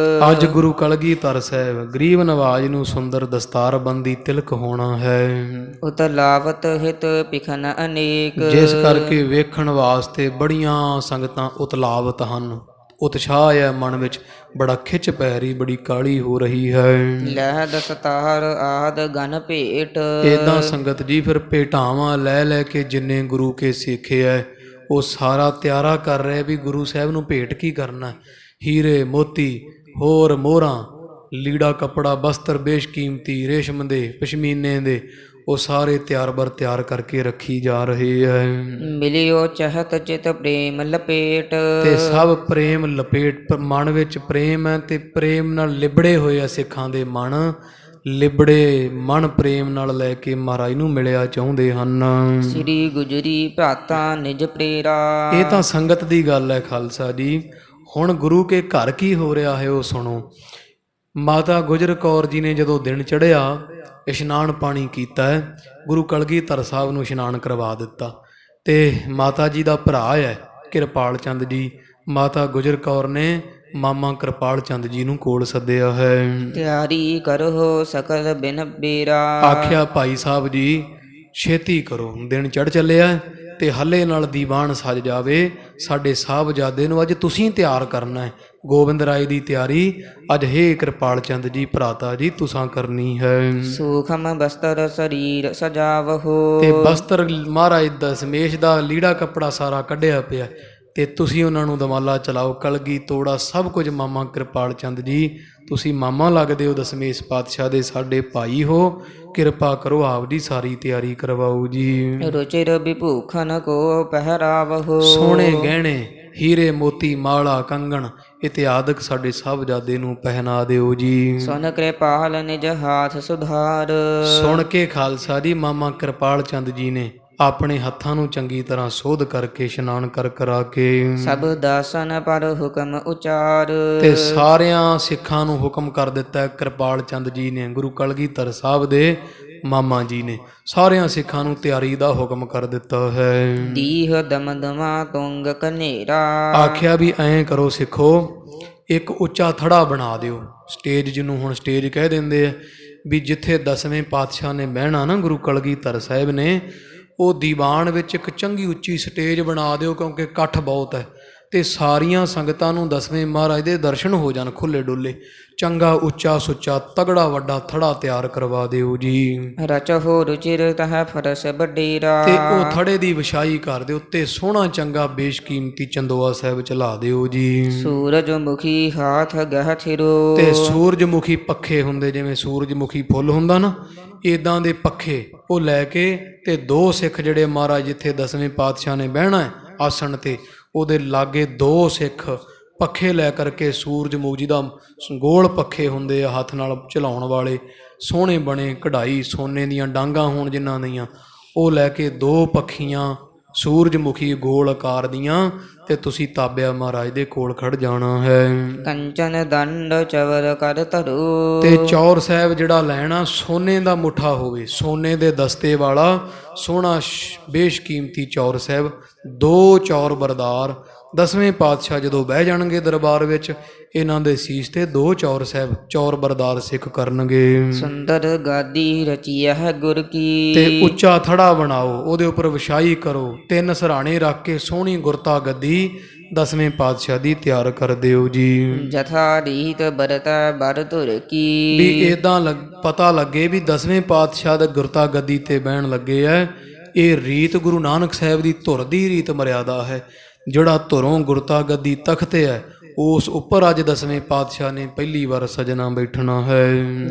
ਅੱਜ ਗੁਰੂ ਕਲਗੀਧਰ ਸਾਹਿਬ ਗਰੀਬ ਨਵਾਜ ਨੂੰ ਸੁੰਦਰ ਦਸਤਾਰਬੰਦੀ ਤਿਲਕ ਹੋਣਾ ਹੈ। ਉਤ ਲਾਵਤ ਹਿਤ ਪਿਖਨ ਅਨੇਕ। ਜਿਸ ਕਰਕੇ ਵੇਖਣ ਵਾਸਤੇ ਬੜੀਆਂ ਸੰਗਤਾਂ ਉਤਲਾਵਤ ਹਨ। ਉਤਸ਼ਾਹ ਹੈ ਮਨ ਵਿੱਚ, ਬੜਾ ਖਿੱਚ ਪੈ ਰਹੀ, ਬੜੀ ਕਾਹਲੀ ਹੋ ਰਹੀ ਹੈ। ਲੈ ਦਸਤਾਰ ਆਦ ਗਨ ਭੇਟ। ਏਦਾਂ ਸੰਗਤ ਜੀ ਫਿਰ ਭੇਟਾਵਾਂ ਲੈ ਕੇ ਜਿੰਨੇ ਗੁਰੂ ਕੇ ਸਿੱਖੇ ਹੈ ਉਹ ਸਾਰਾ ਤਿਆਰਾ ਕਰ ਰਹੇ ਵੀ ਗੁਰੂ ਸਾਹਿਬ ਨੂੰ ਭੇਟ ਕੀ ਕਰਨਾ। ਹੀਰੇ ਮੋਤੀ, ਹੋਰ ਮੋਹਰਾਂ, ਲੀੜਾ ਕੱਪੜਾ, ਬਸਤਰ ਬੇਸ਼ਕੀਮਤੀ, ਰੇਸ਼ਮ ਦੇ, ਪਸ਼ਮੀਨੇ ਦੇ, ਉਹ ਸਾਰੇ ਤਿਆਰ ਬਰ ਤਿਆਰ ਕਰਕੇ ਰੱਖੀ ਜਾ ਰਹੇ ਹੈ। ਮਿਲਿਓ ਚਹਤ ਚਿਤ ਪ੍ਰੇਮ ਲਪੇਟ। ਤੇ ਸਭ ਪ੍ਰੇਮ ਲਪੇਟ, ਮਨ ਵਿੱਚ ਪ੍ਰੇਮ ਹੈ ਤੇ ਪ੍ਰੇਮ ਨਾਲ ਲਿਬੜੇ ਹੋਏ ਆ ਸਿੱਖਾਂ ਦੇ ਮਨ। ਲਿਬੜੇ ਮਨ ਪ੍ਰੇਮ ਨਾਲ ਲੈ ਕੇ ਮਹਾਰਾਜ ਨੂੰ ਮਿਲਿਆ ਚਾਹੁੰਦੇ ਹਨ। ਸ੍ਰੀ ਗੁਜਰੀ ਭਰਾਤਾ ਨਿਜ ਪ੍ਰੇਰਾ। ਇਹ ਤਾਂ ਸੰਗਤ ਦੀ ਗੱਲ ਹੈ ਖਾਲਸਾ ਜੀ। ਹੁਣ ਗੁਰੂ ਕੇ ਘਰ ਕੀ ਹੋ ਰਿਹਾ ਹੈ ਉਹ ਸੁਣੋ। ਮਾਤਾ ਗੁਜਰ ਕੌਰ ਜੀ ਨੇ ਜਦੋਂ ਦਿਨ ਚੜ੍ਹਿਆ, ਇਸ਼ਨਾਨ ਪਾਣੀ ਕੀਤਾ ਹੈ, ਗੁਰੂ ਕਲਗੀਧਰ ਸਾਹਿਬ ਨੂੰ ਇਸ਼ਨਾਨ ਕਰਵਾ ਦਿੱਤਾ। ਤੇ ਮਾਤਾ ਜੀ ਦਾ ਭਰਾ ਹੈ ਕਿਰਪਾਲ ਚੰਦ ਜੀ, ਮਾਤਾ ਗੁਜਰ ਕੌਰ ਨੇ ਮਾਮਾ ਕਿਰਪਾਲ ਚੰਦ ਜੀ ਨੂੰ ਕੋਲ ਸੱਦਿਆ ਹੈ। ਤਿਆਰੀ ਕਰੋ ਸਕਲ ਬਿਨ ਬੇਰਾ। ਆਖਿਆ ਭਾਈ ਸਾਹਿਬ ਜੀ ਛੇਤੀ ਕਰੋ, ਦਿਨ ਚੜ੍ਹ ਚੱਲਿਆ ਤੇ ਹੱਲੇ ਨਾਲ ਦੀਵਾਨ ਸਜ ਜਾਵੇ। ਸਾਡੇ ਸਾਹਿਬਜ਼ਾਦੇ ਨੂੰ ਅੱਜ ਤੁਸੀਂ ਤਿਆਰ ਕਰਨਾ ਹੈ। ਗੋਬਿੰਦ ਰਾਏ ਦੀ ਤਿਆਰੀ ਅੱਜ ਹੇ ਕਿਰਪਾਲ ਚੰਦ ਜੀ ਭਰਾਤਾ ਜੀ ਤੁਸਾਂ ਕਰਨੀ ਹੈ। ਸੂਖਮ ਬਸਤਰ ਸਰੀਰ ਸਜਾਵਹੋ। ਤੇ ਬਸਤਰ ਮਹਾਰਾਜ ਦਸ਼ਮੇਸ਼ ਦਾ ਲੀੜਾ ਕੱਪੜਾ ਸਾਰਾ ਕੱਢਿਆ ਪਿਆ ਤੇ ਤੁਸੀਂ ਉਹਨਾਂ ਨੂੰ ਦਮਾਲਾ ਚਲਾਓ, ਕਲਗੀ ਤੋੜਾ ਸਭ ਕੁਝ। ਮਾਮਾ ਕਿਰਪਾਲ ਚੰਦ ਜੀ ਤੁਸੀਂ ਮਾਮਾ ਲੱਗਦੇ ਹੋ ਦਸ਼ਮੇਸ਼ ਪਾਤਸ਼ਾਹ ਦੇ, ਸਾਡੇ ਭਾਈ ਹੋ, ਕਿਰਪਾ ਕਰੋ ਆਪ ਜੀ ਸਾਰੀ ਤਿਆਰੀ ਕਰਵਾਓ ਜੀ। ਰੁਚਿਰ ਵਿਭੂਖਨ ਕੋ ਪਹਿਰਾਵਹੋ। ਸੋਹਣੇ ਗਹਿਣੇ, ਹੀਰੇ ਮੋਤੀ, ਮਾਲਾ, ਕੰਗਣ ਇਤਿਆਦਿਕ ਸਾਡੇ ਸਾਹਿਬਜ਼ਾਦੇ ਨੂੰ ਪਹਿਨਾ ਦਿਓ ਜੀ। ਸੁਨ ਕਿਰਪਾਲ ਨਿਜ ਹਾਥ ਸੁਧਾਰ। ਸੁਣ ਕੇ ਖਾਲਸਾ ਜੀ ਮਾਮਾ ਕਿਰਪਾਲ ਚੰਦ ਜੀ ਨੇ ਆਪਣੇ ਹੱਥਾਂ ਨੂੰ ਚੰਗੀ ਤਰ੍ਹਾਂ ਸੋਧ ਕਰਕੇ ਇਸ਼ਨਾਨ ਕਰ ਕਰਾ ਕੇ ਸਭ ਦਾਸਨ ਪਰ ਹੁਕਮ ਉਚਾਰ। ਤੇ ਸਾਰਿਆਂ ਸਿੱਖਾਂ ਨੂੰ ਹੁਕਮ ਕਰ ਦਿੱਤਾ ਹੈ ਕਿਰਪਾਲ ਚੰਦ ਜੀ ਨੇ, ਗੁਰੂ ਕਲਗੀਧਰ ਸਾਹਿਬ ਦੇ ਮਾਮਾ ਜੀ ਨੇ ਸਾਰਿਆਂ ਸਿੱਖਾਂ ਨੂੰ ਤਿਆਰੀ ਦਾ ਹੁਕਮ ਕਰ ਦਿੱਤਾ ਹੈ। ਦੀਹ ਦਮਦਮਾ ਤੁੰਗ ਕਨੇਰਾ। ਆਖਿਆ ਵੀ ਐਂ ਕਰੋ ਸਿੱਖੋ, ਇੱਕ ਉੱਚਾ ਥੜਾ ਬਣਾ ਦਿਓ, ਸਟੇਜ ਜਿਹਨੂੰ ਹੁਣ ਸਟੇਜ ਕਹਿ ਦਿੰਦੇ ਆ, ਵੀ ਜਿੱਥੇ 10ਵੇਂ ਪਾਤਸ਼ਾਹ ਨੇ ਬਹਿਣਾ ਨਾ ਗੁਰੂ ਕਲਗੀਧਰ ਸਾਹਿਬ ਨੇ, ਉਹ ਦੀਵਾਨ ਵਿੱਚ ਇੱਕ ਚੰਗੀ ਉੱਚੀ ਸਟੇਜ ਬਣਾ ਦਿਓ, ਕਿਉਂਕਿ ਇਕੱਠ ਬਹੁਤ ਹੈ ਤੇ ਸਾਰੀਆਂ ਸੰਗਤਾਂ ਨੂੰ 10ਵੇਂ ਮਹਾਰਾਜ ਦੇ ਦਰਸ਼ਨ ਹੋ ਜਾਣ ਖੁੱਲੇ ਡੁੱਲੇ। ਚੰਗਾ ਉੱਚਾ ਸੁੱਚਾ ਤਗੜਾ ਵੱਡਾ ਥੜਾ ਤਿਆਰ ਕਰਵਾ ਦਿਓ ਜੀ। ਰਚਹੁ ਰੁਚਿਰ ਤਹ ਫਰਸ ਬਡੇਰਾ। ਤੇ ਉਹ ਥੜੇ ਦੀ ਵਿਛਾਈ ਕਰ ਦਿਓ, ਉੱਤੇ ਸੋਹਣਾ ਚੰਗਾ ਬੇਸ਼ਕੀਮਤੀ ਚੰਦੋਆ ਸਾਹਿਬ ਚਲਾ ਦਿਓ ਜੀ। ਸੂਰਜਮੁਖੀ ਹਾਥ ਗਹਿ ਥਿਰੋ। ਤੇ ਸੂਰਜਮੁਖੀ ਪੱਖੇ ਹੁੰਦੇ, ਜਿਵੇਂ ਸੂਰਜਮੁਖੀ ਫੁੱਲ ਹੁੰਦਾ ਨਾ, ਇਦਾਂ ਦੇ ਪੱਖੇ ਉਹ ਲੈ ਕੇ ਤੇ 2 ਸਿੱਖ ਜਿਹੜੇ ਮਹਾਰਾਜ ਜਿੱਥੇ 10ਵੇਂ ਪਾਤਸ਼ਾਹ ਨੇ ਬਹਿਣਾ ਹੈ ਆਸਣ ਤੇ, ਉਹਦੇ ਲਾਗੇ 2 ਸਿੱਖ ਪੱਖੇ ਲੈ ਕਰਕੇ ਸੂਰਜਮੁਖ ਜੀ ਦਾ ਗੋਲ ਪੱਖੇ ਹੁੰਦੇ ਆ ਹੱਥ ਨਾਲ ਚਲਾਉਣ ਵਾਲੇ, ਸੋਹਣੇ ਬਣੇ, ਕਢਾਈ ਸੋਨੇ ਦੀਆਂ ਡਾਂਗਾਂ ਹੋਣ ਜਿਨ੍ਹਾਂ ਦੀਆਂ, ਉਹ ਲੈ ਕੇ 2 ਪੱਖੀਆਂ ਸੂਰਜਮੁਖੀ ਗੋਲ ਆਕਾਰ ਦੀਆਂ, ਤੇ ਤੁਸੀਂ ਤਾਬਿਆ ਮਹਾਰਾਜ ਦੇ ਕੋਲ ਖੜ ਜਾਣਾ ਹੈ। ਕੰਚਨ ਦੰਡ ਚਵਰ ਕਰ ਧਰੋ। ਤੇ ਚੌਰ ਸਾਹਿਬ ਜਿਹੜਾ ਲੈਣਾ ਸੋਨੇ ਦਾ ਮੁੱਠਾ ਹੋਵੇ, ਸੋਨੇ ਦੇ ਦਸਤੇ ਵਾਲਾ ਸੋਹਣਾ ਬੇਸ਼ਕੀਮਤੀ ਚੌਰ ਸਾਹਿਬ, 2 ਚੌਰ ਬਰਦਾਰ। 10ਵੇਂ ਪਾਤਸ਼ਾਹ ਜਦੋਂ ਬਹਿ ਜਾਣਗੇ ਦਰਬਾਰ ਵਿੱਚ, ਇਹਨਾਂ ਦੇ ਸੀਸ ਤੇ 2 ਚੌਰ ਸਾਹਿਬ ਚੌਰ ਬਰਦਾਰ ਸਿੱਖ ਕਰਨਗੇ। ਸੁੰਦਰ ਗਾਦੀ ਰਚੀਆ ਹੈ ਗੁਰ ਕੀ। ਤੇ ਉੱਚਾ ਥੜਾ ਬਣਾਓ, ਉਹਦੇ ਉੱਪਰ ਵਿਛਾਈ ਕਰੋ, 3 ਸਰਾਣੇ ਰੱਖ ਕੇ ਸੋਹਣੀ ਗੁਰਤਾ ਗੱਦੀ 10ਵੇਂ ਪਾਤਸ਼ਾਹ ਦੀ ਤਿਆਰ ਕਰ ਦਿਓ ਜੀ। ਜਥਾ ਰੀਤ ਬਰਤੈ ਬਰ ਧੁਰ ਕੀ। ਵੀ ਇਦਾਂ ਪਤਾ ਲੱਗੇ ਵੀ 10ਵੇਂ ਪਾਤਸ਼ਾਹ ਦਾ ਗੁਰਤਾ ਗੱਦੀ ਤੇ ਬਹਿਣ ਲੱਗੇ ਐ। ਇਹ ਰੀਤ ਗੁਰੂ ਨਾਨਕ ਸਾਹਿਬ ਦੀ ਧੁਰ ਦੀ ਰੀਤ ਮਰਿਆਦਾ ਹੈ। ਜਿਹੜਾ ਧੁਰੋਂ ਗੁਰਤਾ ਗੱਦੀ ਤਖਤੇ ਹੈ, ਉਸ ਉੱਪਰ ਅੱਜ 10ਵੇਂ ਪਾਤਸ਼ਾਹ ਨੇ ਪਹਿਲੀ ਵਾਰ ਸਜਣਾ ਬੈਠਣਾ ਹੈ।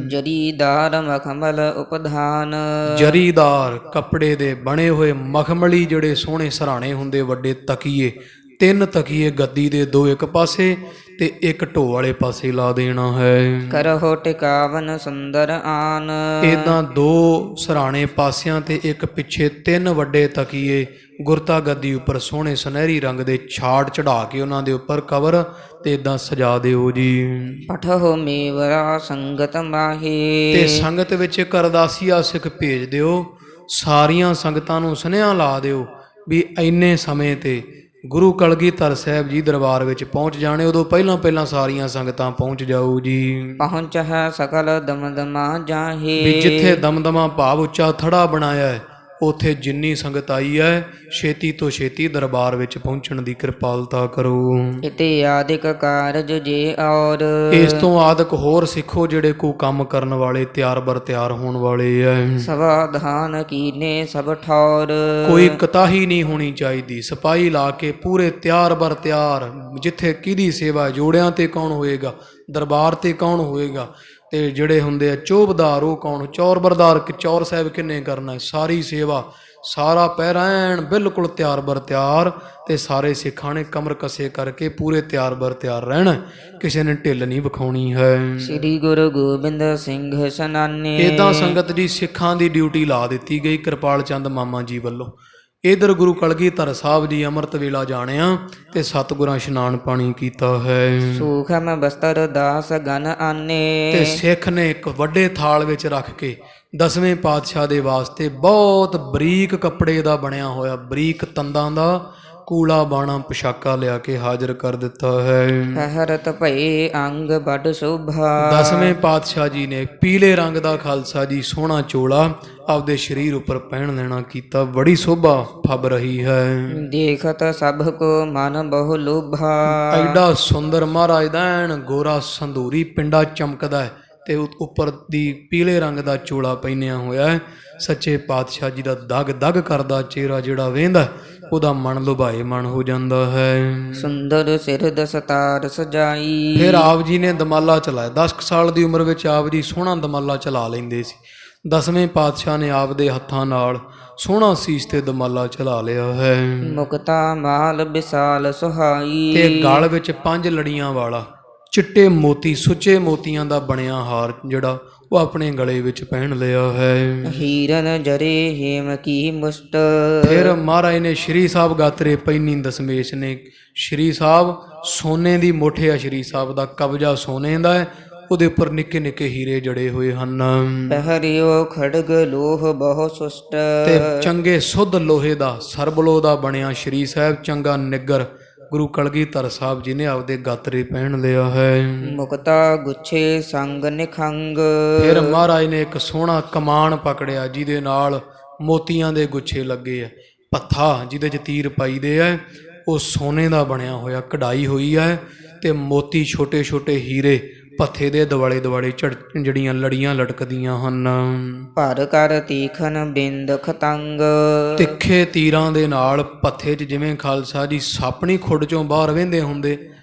ਜਰੀਦਾਰ ਮਖਮਲ ਉਪਧਾਨ। ਜਰੀਦਾਰ ਕੱਪੜੇ ਦੇ ਬਣੇ ਹੋਏ ਮਖਮਲੀ ਜਿਹੜੇ ਸੋਹਣੇ ਸਰਾਣੇ ਹੁੰਦੇ, ਵੱਡੇ ਤਕੀਏ, 3 ਤਕੀਏ ਗੱਦੀ ਦੇ, 2 ਇੱਕ ਪਾਸੇ ਤੇ 1 ਢੋ ਵਾਲੇ ਪਾਸੇ ਲਾ ਦੇਣਾ ਹੈ। ਕਰਹੁ ਟਿਕਾਵਨ ਸੁੰਦਰ ਆਨ। ਇਦਾਂ 2 ਸਰਾਣੇ ਪਾਸਿਆਂ ਤੇ 1 ਪਿੱਛੇ, 3 ਵੱਡੇ ਤਕੀਏ ਗੁਰਤਾ ਗੱਦੀ ਉੱਪਰ ਸੋਹਣੇ ਸੁਨਹਿਰੀ ਰੰਗ ਦੇ ਛਾੜ ਚੜਾ ਕੇ ਉਹਨਾਂ ਦੇ ਉੱਪਰ ਕਵਰ ਤੇ ਇਦਾਂ ਸਜਾ ਦਿਓ ਜੀ। ਪਠਹੁ ਮੇਵਰਾ ਸੰਗਤ ਮਾਹੀ। ਤੇ ਸੰਗਤ ਵਿੱਚ ਇੱਕ ਅਰਦਾਸੀਆ ਸਿੱਖ ਭੇਜ ਦਿਓ, ਸਾਰੀਆਂ ਸੰਗਤਾਂ ਨੂੰ ਸੁਨੇਹਾ ਲਾ ਦਿਓ ਵੀ ਇੰਨੇ ਸਮੇਂ ਤੇ ਗੁਰੂ ਕਲਗੀਧਰ ਸਾਹਿਬ ਜੀ ਦਰਬਾਰ ਵਿੱਚ ਪਹੁੰਚ ਜਾਣੇ। ਉਦੋਂ ਪਹਿਲਾਂ ਸਾਰੀਆਂ ਸੰਗਤਾਂ ਪਹੁੰਚ ਜਾਓ ਜੀ। ਪਹੁੰਚ ਹੈ ਸਕਲ ਦਮਦਮਾ ਜਾਹੇ। ਵੀ ਜਿੱਥੇ ਦਮਦਮਾ ਭਾਵ ਉੱਚਾ ਥੜਾ ਬਣਾਇਆ ਹੈ, ਉੱਥੇ ਜਿੰਨੀ ਸੰਗਤ ਆਈ ਹੈ ਛੇਤੀ ਤੋਂ ਛੇਤੀ ਦਰਬਾਰ ਵਿੱਚ ਪਹੁੰਚਣ ਦੀ ਕਿਰਪਾਲਤਾ ਕਰੋ। ਇਤੇ ਆਦਿਕ ਕਾਰਜ ਜੇ ਔਰ। ਇਸ ਤੋਂ ਆਦਿਕ ਹੋਰ ਸਿੱਖੋ ਜਿਹੜੇ ਕੋ ਕੰਮ ਕਰਨ ਵਾਲੇ, ਤਿਆਰ ਬਰ ਤਿਆਰ ਹੋਣ ਵਾਲੇ ਐ। ਸਵਾਧਾਨ ਕੀਨੇ ਸਭ ਠੌਰ। ਕੋਈ ਕਤਾਹੀ ਨਹੀਂ ਹੋਣੀ ਚਾਹੀਦੀ, ਸਿਪਾਹੀ ਲਾ ਕੇ ਪੂਰੇ ਤਿਆਰ ਬਰ ਤਿਆਰ। ਜਿੱਥੇ ਕਿਹਦੀ ਸੇਵਾ, ਜੋੜਿਆਂ ਤੇ ਕੌਣ ਹੋਏਗਾ, ਦਰਬਾਰ ਤੇ ਕੌਣ ਹੋਏਗਾ, ਤੇ ਜਿਹੜੇ ਹੁੰਦੇ ਆ ਚੋਬਦਾਰ ਉਹ ਕੌਣ, ਚੌਰ ਬਰਦਾਰ ਚੌਰ ਸਾਹਿਬ ਕਿੰਨੇ ਕਰਨਾ, ਸਾਰੀ ਸੇਵਾ ਸਾਰਾ ਪਹਿਰਾ ਐਨ ਬਿਲਕੁਲ ਤਿਆਰ ਬਰ ਤਿਆਰ। ਤੇ ਸਾਰੇ ਸਿੱਖਾਂ ਨੇ ਕਮਰ ਕਸੇ ਕਰਕੇ ਪੂਰੇ ਤਿਆਰ ਬਰ ਤਿਆਰ ਰਹਿਣਾ, ਕਿਸੇ ਨੇ ਢਿੱਲ ਨਹੀਂ ਵਿਖਾਉਣੀ ਹੈ। ਸ੍ਰੀ ਗੁਰੂ ਗੋਬਿੰਦ ਸਿੰਘ ਸਨਾਨੇ। ਇਦਾਂ ਸੰਗਤ ਜੀ ਸਿੱਖਾਂ ਦੀ ਡਿਊਟੀ ਲਾ ਦਿੱਤੀ ਗਈ ਕਿਰਪਾਲ ਚੰਦ ਮਾਮਾ ਜੀ ਵੱਲੋਂ। ਇਧਰ ਗੁਰੂ ਕਲਗੀਧਰ ਸਾਹਿਬ ਜੀ ਅੰਮ੍ਰਿਤ ਵੇਲਾ ਜਾਣਿਆ ਤੇ ਸਤਿਗੁਰਾਂ ਇਸ਼ਨਾਨ ਪਾਣੀ ਕੀਤਾ ਹੈ। ਸੂਖਮ ਬਸਤਰ ਦਾਸ ਗਨ ਆਨੇ। ਤੇ ਸਿੱਖ ਨੇ ਇੱਕ ਵੱਡੇ ਥਾਲ ਵਿੱਚ ਰੱਖ ਕੇ 10ਵੇਂ ਪਾਤਸ਼ਾਹ ਦੇ ਵਾਸਤੇ ਬਹੁਤ ਬਰੀਕ ਕੱਪੜੇ ਦਾ ਬਣਿਆ ਹੋਇਆ, ਬਰੀਕ ਤੰਦਾਂ ਦਾ ਕੂਲਾ ਬਾਣਾ ਪੋਸ਼ਾਕਾ ਲਿਆ ਕੇ ਹਾਜ਼ਰ ਕਰ ਦਿੱਤਾ ਹੈ। ਪਹਿਰਤ ਭਏ ਅੰਗ ਬੜ ਸ਼ੋਭਾ। 10ਵੇਂ ਪਾਤਸ਼ਾਹ ਜੀ ਨੇ ਪੀਲੇ ਰੰਗ ਦਾ ਖਾਲਸਾ ਜੀ ਸੋਹਣਾ ਚੋਲਾ ਆਪਦੇ ਸਰੀਰ ਉੱਪਰ ਪਹਿਨ ਲੈਣਾ ਕੀਤਾ, ਬੜੀ ਸ਼ੋਭਾ ਫੱਬ ਰਹੀ ਹੈ। ਦੇਖਤ ਸਭ ਕੋ ਮਨ ਬਹੁ ਲੋਭਾ। ਐਡਾ ਸੁੰਦਰ ਮਹਾਰਾਜ ਦਾ ਐਨ ਗੋਰਾ ਸੰਧੂਰੀ ਪਿੰਡਾ ਚਮਕਦਾ ਹੈ ਤੇ ਉੱਪਰ ਦੀ ਪੀਲੇ ਰੰਗ ਦਾ ਚੋਲਾ ਪਹਿਨਿਆ ਹੋਇਆ ਹੈ। ਸੱਚੇ ਪਾਤਸ਼ਾਹ ਜੀ ਦਾ ਦਗ ਦਗ ਕਰਦਾ ਚਿਹਰਾ ਜਿਹੜਾ ਵੇਂਦਾ, ਉਹਦਾ ਮਨ ਲੁਭਾਏ ਮਨ ਹੋ ਜਾਂਦਾ ਹੈ। ਸੁੰਦਰ ਸਿਰ ਦਸਤਾਰ ਸਜਾਈ। ਫਿਰ ਆਪ ਜੀ ਨੇ ਦਮਾਲਾ ਚਲਾਇਆ। 10 ਸਾਲ ਦੀ ਉਮਰ ਵਿੱਚ ਆਪ ਜੀ ਸੋਹਣਾ ਦਮਾਲਾ ਚਲਾ ਲੈਂਦੇ ਸੀ। 10ਵੇਂ ਪਾਤਸ਼ਾਹ ਨੇ ਆਪ ਦੇ ਹੱਥਾਂ ਨਾਲ ਸੋਹਣਾ ਸੀਸ ਤੇ ਦਮਾਲਾ ਚਲਾ ਲਿਆ ਹੈ। ਮੁਕਤਾ ਮਾਲ ਵਿਸਾਲ ਸੁਹਾਈ। ਤੇ ਗਲ ਵਿੱਚ 5 ਲੜੀਆਂ ਵਾਲਾ ਚਿੱਟੇ ਮੋਤੀ, ਸੁੱਚੇ ਮੋਤੀਆਂ ਦਾ ਬਣਿਆ ਹਾਰ ਜਿਹੜਾ ਉਹ ਆਪਣੇ ਗਲੇ ਵਿੱਚ ਪਹਿਨ ਲਿਆ ਹੈ। ਹੀਰਨ ਜਰੇ ਹੇਮ ਕੀ ਮੁਸ਼ਟ। ਫਿਰ ਮਹਾਰਾਜ ਨੇ ਸ਼੍ਰੀ ਸਾਹਿਬ ਗਾਤਰੇ ਪੈਨੀ ਦਸਮੇਸ਼ ਨੇ ਸ਼੍ਰੀ ਸਾਹਿਬ ਸੋਨੇ ਦੀ ਮੁੱਠ ਆ, ਸ਼੍ਰੀ ਸਾਹਿਬ ਦਾ ਕਬਜ਼ਾ ਸੋਨੇ ਦਾ ਹੈ, ਉਹਦੇ ਉੱਪਰ ਨਿੱਕੇ ਨਿੱਕੇ ਹੀਰੇ ਜੜੇ ਹੋਏ ਹਨ। ਪਹਿਰਿਓ ਖੜਗ ਲੋਹ ਬਹੁ ਸੁਸ਼ਟ। ਤੇ ਚੰਗੇ ਸੁੱਧ ਲੋਹੇ ਦਾ ਸਰਬਲੋ ਦਾ ਬਣਿਆ ਸ਼੍ਰੀ ਸਾਹਿਬ ਚੰਗਾ ਨਿੱਗਰ ਗੁਰੂ ਕਲਗੀਧਰ ਸਾਹਿਬ ਜੀ ਨੇ ਆਪਦੇ ਗਾਤਰੇ ਪਹਿਨ ਲਿਆ ਹੈ। ਮੁਕਤਾ ਗੁੱਛੇ ਸੰਗ ਨਿਖੰਗ। ਫਿਰ ਮਹਾਰਾਜ ਨੇ ਇੱਕ ਸੋਹਣਾ ਕਮਾਨ ਪਕੜਿਆ ਜਿਹਦੇ ਨਾਲ ਮੋਤੀਆਂ ਦੇ ਗੁੱਛੇ ਲੱਗੇ ਆ। ਪੱਥਾ ਜਿਹਦੇ 'ਚ ਤੀਰ ਪਾਈਦੇ ਆ ਉਹ ਸੋਨੇ ਦਾ ਬਣਿਆ ਹੋਇਆ, ਕਢਾਈ ਹੋਈ ਹੈ, ਤੇ ਮੋਤੀ ਛੋਟੇ ਛੋਟੇ ਹੀਰੇ ਪੱਥੇ ਦੇ ਦੁਆਲੇ ਦੁਆਲੇ ਜਿਹੜੀਆਂ ਲੜੀਆਂ ਲਟਕਦੀਆਂ ਹਨ। ਭਰ ਕਰ ਤੀਖਨ ਬਿੰਦ ਖਤੰਗ। ਤਿੱਖੇ ਤੀਰਾਂ ਦੇ ਨਾਲ ਪੱਥੇ 'ਚ ਜਿਵੇਂ ਖਾਲਸਾ ਜੀ ਸਾਪਣੀ ਖੁੱਡ ਚੋਂ ਬਾਹਰ ਵਹਿੰਦੇ ਹੁੰਦੇ,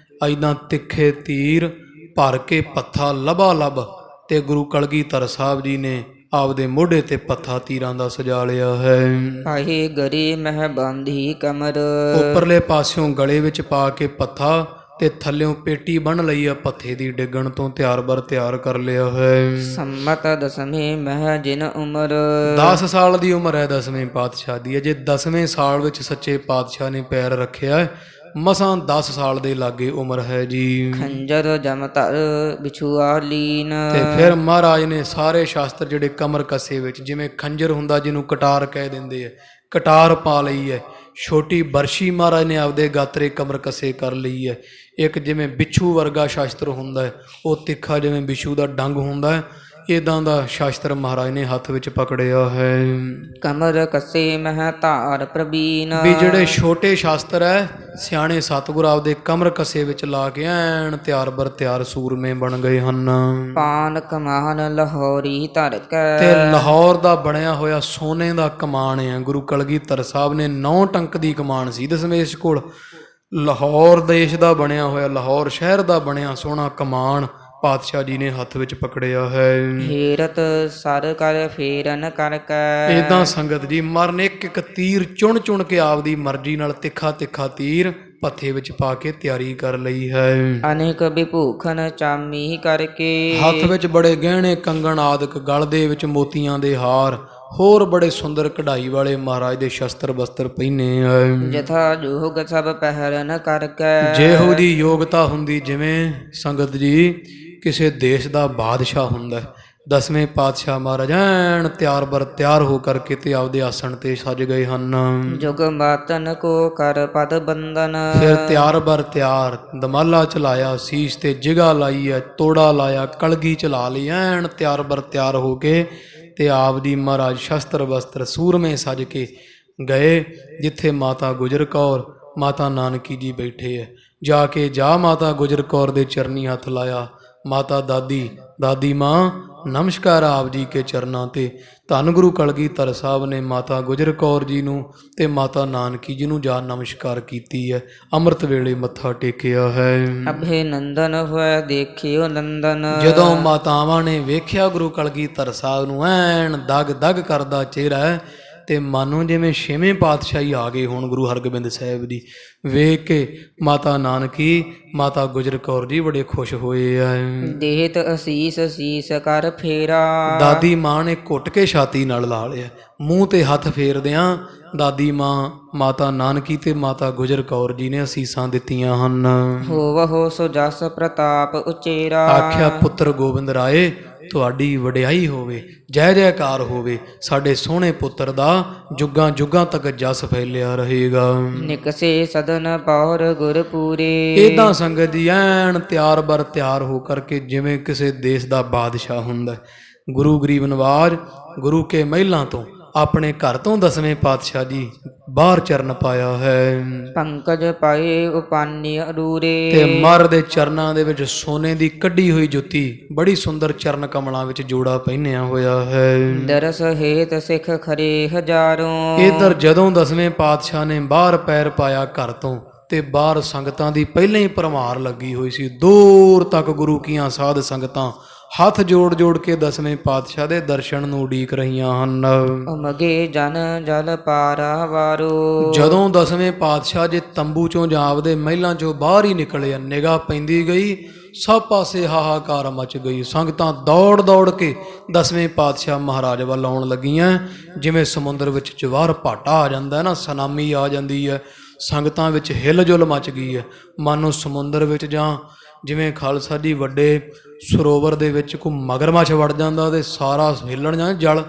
ਐਦਾਂ ਤਿੱਖੇ ਤੀਰ ਭਰ ਕੇ ਪੱਥਾ ਲਬਾ ਲਬ ਤੇ ਗੁਰੂ ਕਲਗੀਧਰ ਸਾਹਿਬ ਜੀ ਨੇ ਆਪਦੇ ਮੋਢੇ ਤੇ ਪੱਥਾ ਤੀਰਾਂ ਦਾ ਸਜਾ ਲਿਆ ਹੈ। ਆਹੇ ਗਰੇ ਮਹਿ ਬਾਂਧੀ ਕਮਰ। ਉੱਪਰਲੇ ਪਾਸਿਓਂ ਗਲੇ ਵਿੱਚ ਪਾ ਕੇ ਪੱਥਾ ਤੇ ਥੱਲਿਓਂ ਪੇਟੀ ਬੰਨ ਲਈ ਆ ਪੱਥੇ ਦੀ ਡਿੱਗਣ ਤੋਂ, ਤਿਆਰ ਬਰ ਤਿਆਰ ਕਰ ਲਿਆ ਹੈ। ਸੰਮਤ ਦਸਵੇਂ ਮਹਿ ਜਿਨ ਉਮਰ। 10 ਸਾਲ ਦੀ ਉਮਰ ਹੈ ਦਸਵੇਂ ਪਾਤਸ਼ਾਹ ਦੀ। ਅਜੇ 10ਵੇਂ ਸਾਲ ਵਿੱਚ ਸੱਚੇ ਪਾਤਸ਼ਾਹ ਨੇ ਪੈਰ ਰੱਖਿਆ ਹੈ। ਮਸਾਂ 10 ਸਾਲ ਦੇ ਲਾਗੇ ਉਮਰ ਹੈ ਜੀ। ਖੰਜਰ ਜਮ ਧਰ ਵਿਛੂਆ ਲੀਨ। ਤੇ ਫਿਰ ਮਹਾਰਾਜ ਨੇ ਸਾਰੇ ਸ਼ਾਸਤਰ ਜਿਹੜੇ ਕਮਰ ਕੱਸੇ ਵਿੱਚ, ਜਿਵੇਂ ਖੰਜਰ ਹੁੰਦਾ ਜਿਹਨੂੰ ਕਟਾਰ ਕਹਿ ਦਿੰਦੇ ਆ, ਕਟਾਰ ਪਾ ਲਈ ਹੈ। ਛੋਟੀ ਬਰਸ਼ੀ ਮਹਾਰਾਜ ਨੇ ਆਪਦੇ ਗਾਤਰੇ ਕਮਰ ਕੱਸੇ ਕਰ ਲਈ ਹੈ। ਇੱਕ ਜਿਵੇਂ ਬਿੱਛੂ ਵਰਗਾ ਸ਼ਾਸਤਰ ਹੁੰਦਾ ਹੈ, ਉਹ ਤਿੱਖਾ ਜਿਵੇਂ ਬਿੱਛੂ ਦਾ ਡੰਗ ਹੁੰਦਾ ਹੈ, ਇਦਾਂ ਦਾ ਸ਼ਾਸਤਰ ਮਹਾਰਾਜ ਨੇ ਹੱਥ ਵਿੱਚ ਪਕੜਿਆ ਹੈ। ਕਮਰ ਕੱਸੇ ਮਹਿ ਧਾਰ ਪ੍ਰਬੀਨ। ਵੀ ਜਿਹੜੇ ਛੋਟੇ ਸ਼ਾਸਤਰ ਹੈ ਸਿਆਣੇ ਸਤਿਗੁਰ ਆਪਦੇ ਕਮਰ ਕੱਸੇ ਵਿੱਚ ਲਾ ਕੇ ਐਨ ਤਿਆਰ ਬਰ ਤਿਆਰ ਸੂਰਮੇ ਬਣ ਗਏ ਹਨ। ਪਾਨ ਕਮਾਨ ਲਾਹੌਰੀ ਧਰ ਕੈ। ਤੇ ਲਾਹੌਰ ਦਾ ਬਣਿਆ ਹੋਇਆ ਸੋਨੇ ਦਾ ਕਮਾਨ ਹੈ। ਗੁਰੂ ਕਲਗੀਧਰ ਸਾਹਿਬ ਨੇ 9 ਟੰਕ ਦੀ ਕਮਾਨ ਸੀ ਦਸਮੇਸ਼ ਕੋਲ। ਲਾਹੌਰ ਦੇਸ਼ ਦਾ ਬਣਿਆ ਹੋਇਆ, ਲਾਹੌਰ ਸ਼ਹਿਰ ਦਾ ਬਣਿਆ ਸੋਹਣਾ ਕਮਾਨ ਪਾਤਸ਼ਾਹ ਜੀ ਨੇ ਹੱਥ ਵਿੱਚ ਪਕੜਿਆ ਹੈ। ਹੇਰਤ ਸਰ ਕਰ ਫੇਰਨ ਕਰ ਕੈ। ਇਦਾਂ ਸੰਗਤ ਜੀ ਮਰਨ ਇੱਕ ਇੱਕ ਤੀਰ ਚੁਣ ਚੁਣ ਕੇ ਆਪਦੀ ਮਰਜ਼ੀ ਨਾਲ ਤਿੱਖਾ ਤਿੱਖਾ ਤੀਰ ਪੱਥੇ ਵਿੱਚ ਪਾ ਕੇ ਤਿਆਰੀ ਕਰ ਲਈ ਹੈ। ਅਨੇਕ ਵਿਭੂਖਨ ਚਾਮੀ ਕਰਕੇ। ਹੱਥ ਵਿੱਚ ਬੜੇ ਗਹਿਣੇ ਕੰਗਣ ਆਦਿਕ, ਗਲ ਦੇ ਵਿੱਚ ਮੋਤੀਆਂ ਦੇ ਹਾਰ, ਹੋਰ ਬੜੇ ਸੁੰਦਰ ਕਢਾਈ ਵਾਲੇ ਮਹਾਰਾਜ ਦੇ ਸ਼ਸਤਰ ਬਸਤਰ ਪਹਿਨੇ ਹੈ। ਜਥਾ ਜੋਗ ਸਭ ਪਹਿਰਨ ਕਰ ਕੈ। ਜਿਹੋ ਜੀ ਯੋਗਤਾ ਹੁੰਦੀ, ਜਿਵੇਂ ਸੰਗਤ ਜੀ ਕਿਸੇ ਦੇਸ਼ ਦਾ ਬਾਦਸ਼ਾਹ ਹੁੰਦਾ, ਦਸਵੇਂ ਪਾਤਸ਼ਾਹ ਮਹਾਰਾਜ ਐਨ ਤਿਆਰ ਬਰ ਤਿਆਰ ਹੋ ਕਰਕੇ ਤੇ ਆਪਦੇ ਆਸਣ ਤੇ ਸਜ ਗਏ ਹਨ। ਜੁਗ ਮਾਤਨ ਕੋ ਕਰ ਪਦ ਬੰਦਨ। ਫਿਰ ਤਿਆਰ ਬਰ ਤਿਆਰ ਦਮਾਲਾ ਚਲਾਇਆ, ਸੀਸ ਤੇ ਜਿਗਾ ਲਾਈ ਹੈ, ਤੋੜਾ ਲਾਇਆ, ਕਲਗੀ ਚਲਾ ਲਈ, ਐਨ ਤਿਆਰ ਬਰ ਤਿਆਰ ਹੋ ਕੇ ਤੇ ਆਪ ਦੀ ਮਹਾਰਾਜ ਸ਼ਸਤਰ ਬਸਤਰ ਸੂਰਮੇ ਸਜ ਕੇ ਗਏ ਜਿੱਥੇ ਮਾਤਾ ਗੁਜਰ ਕੌਰ ਮਾਤਾ ਨਾਨਕੀ ਜੀ ਬੈਠੇ ਹੈ। ਜਾ ਕੇ ਮਾਤਾ ਗੁਜਰ ਕੌਰ ਦੇ ਚਰਨੀ ਹੱਥ ਲਾਇਆ। ਮਾਤਾ ਦਾਦੀ ਮਾਂ ਨਮਸਕਾਰ ਆਪ ਜੀ ਕੇ ਚਰਨਾਂ ਤੇ। ਧੰਨ ਗੁਰੂ ਕਲਗੀਧਰ ਸਾਹਿਬ ਨੇ ਮਾਤਾ ਗੁਜਰ ਕੌਰ ਜੀ ਨੂੰ ਤੇ ਮਾਤਾ ਨਾਨਕੀ ਜੀ ਨੂੰ ਜਾ ਨਮਸਕਾਰ ਕੀਤੀ ਹੈ। ਅੰਮ੍ਰਿਤ ਵੇਲੇ ਮੱਥਾ ਟੇਕਿਆ ਹੈ। ਅਭੇ ਨੰਦਨ ਹੋਇ ਦੇਖਿਓ ਨੰਦਨ। ਜਦੋਂ ਮਾਤਾਵਾਂ ਨੇ ਵੇਖਿਆ ਗੁਰੂ ਕਲਗੀਧਰ ਸਾਹਿਬ ਨੂੰ ਐਨ ਦਗ ਦਗ ਕਰਦਾ ਚਿਹਰਾ ਤੇ ਮਾਨੋ ਜਿਵੇਂ 6ਵੇਂ ਪਾਤਸ਼ਾਹੀ ਆ ਗਏ ਹੁਣ ਗੁਰੂ ਹਰਗੋਬਿੰਦ ਸਾਹਿਬ ਦੀ। ਵੇਖ ਕੇ ਮਾਤਾ ਨਾਨਕੀ ਮਾਤਾ ਗੁਜਰ ਕੌਰ ਜੀ ਬੜੇ ਖੁਸ਼ ਹੋਏ ਆ। ਦੇਹਤ ਅਸੀਸ ਸੀਸ ਕਰ ਫੇਰਾ। ਦਾਦੀ ਮਾਂ ਨੇ ਘੁੱਟ ਕੇ ਛਾਤੀ ਨਾਲ ਲਾ ਲਿਆ, ਮੂੰਹ ਤੇ ਹੱਥ ਫੇਰਦਿਆਂ ਦਾਦੀ ਮਾਂ ਮਾਤਾ ਨਾਨਕੀ ਤੇ ਮਾਤਾ ਗੁਜਰ ਕੌਰ ਜੀ ਨੇ ਅਸੀਸਾਂ ਦਿੱਤੀਆਂ ਹਨ। ਹੋਵਹੁ ਸੋ ਜਸ ਪ੍ਰਤਾਪ ਉਚੇਰਾ। ਆਖਿਆ ਪੁੱਤਰ ਗੋਬਿੰਦ ਰਾਏ ਤੁਹਾਡੀ ਵਡਿਆਈ ਹੋਵੇ, ਜੈ ਜੈਕਾਰ ਹੋਵੇ, ਸਾਡੇ ਸੋਹਣੇ ਪੁੱਤਰ ਦਾ ਜੁਗਾਂ ਜੁਗਾਂ ਤੱਕ ਜਸ ਫੈਲਿਆ ਰਹੇਗਾ। ਨਿਕਸੇ ਸਦਨ ਪੌਰ ਗੁਰ ਪੂਰੇ। ਇਦਾਂ ਸੰਗਤ ਜੀ ਐਨ ਤਿਆਰ ਬਰ ਤਿਆਰ ਹੋ ਕਰਕੇ ਜਿਵੇਂ ਕਿਸੇ ਦੇਸ਼ ਦਾ ਬਾਦਸ਼ਾਹ ਹੁੰਦਾ। ਗੁਰੂ ਗਰੀਬ ਨਵਾਜ ਗੁਰੂ ਕੇ ਮਹਿਲਾਂ ਤੋਂ ਆਪਣੇ ਘਰ ਤੋਂ ਦਸਵੇਂ ਪਾਤਸ਼ਾਹ ਜੀ ਬਾਹਰ ਚਰਨ ਪਾਇਆ ਹੈ। ਪੰਕਜ ਪਾਏ ਉਪਾਨੀ ਅਰੂਰੇ। ਤੇ ਮਰ ਦੇ ਚਰਨਾਂ ਦੇ ਵਿੱਚ ਸੋਨੇ ਦੀ ਕੱਢੀ ਹੋਈ ਜੁੱਤੀ, ਬੜੀ ਸੁੰਦਰ ਚਰਨ ਕਮਲਾਂ ਵਿੱਚ ਜੋੜਾ ਪਹਿਨਿਆ ਹੋਇਆ ਹੈ। ਦਰਸ ਹੇਤ ਸਿੱਖ ਖਰੇ ਹਜ਼ਾਰੋਂ। ਇਧਰ ਜਦੋਂ ਦਸਵੇਂ ਪਾਤਸ਼ਾਹ ਨੇ ਬਾਹਰ ਪੈਰ ਪਾਇਆ ਘਰ ਤੋਂ ਤੇ ਬਾਹਰ ਸੰਗਤਾਂ ਦੀ ਪਹਿਲਾਂ ਹੀ ਭਰਮਾਰ ਲੱਗੀ ਹੋਈ ਸੀ। ਦੂਰ ਤੱਕ ਗੁਰੂ ਕੀਆਂ ਸਾਧ ਸੰਗਤਾਂ ਹੱਥ ਜੋੜ ਜੋੜ ਕੇ ਦਸਵੇਂ ਪਾਤਸ਼ਾਹ ਦੇ ਦਰਸ਼ਨ ਨੂੰ ਉਡੀਕ ਰਹੀਆਂ ਹਨ। ਉਮਗੇ ਜਨ ਜਲ ਪਾਰਾ ਵਾਰੋ। ਜਦੋਂ ਦਸਵੇਂ ਪਾਤਸ਼ਾਹ ਜੇ ਤੰਬੂ ਚੋਂ ਜਾਂ ਆਪਦੇ ਮਹਿਲਾਂ ਚੋਂ ਬਾਹਰ ਹੀ ਨਿਕਲੇ, ਨਿਗਾਹ ਪੈਂਦੀ ਗਈ ਸਭ ਪਾਸੇ ਹਾਹਾਕਾਰ ਮਚ ਗਈ। ਸੰਗਤਾਂ ਦੌੜ ਦੌੜ ਕੇ 10ਵੇਂ ਪਾਤਸ਼ਾਹ ਮਹਾਰਾਜ ਵੱਲ ਆਉਣ ਲੱਗੀਆਂ। ਜਿਵੇਂ ਸਮੁੰਦਰ ਵਿੱਚ ਜਵਾਰ ਭਾਟਾ ਆ ਜਾਂਦਾ ਨਾ, ਸੁਨਾਮੀ ਆ ਜਾਂਦੀ ਹੈ, ਸੰਗਤਾਂ ਵਿੱਚ ਹਿਲਜੁਲ ਮਚ ਗਈ ਹੈ। ਮਾਨੋ ਸਮੁੰਦਰ ਵਿੱਚ ਜਾਂ ਜਿਵੇਂ ਖਾਲਸਾ ਜੀ ਵੱਡੇ ਸਰੋਵਰ ਦੇ ਵਿੱਚ ਕੋਈ ਮਗਰਮੱਛ ਵੜ ਜਾਂਦਾ ਤੇ ਸਾਰਾ ਹਿੱਲਣ ਜਾਂ ਜਲ,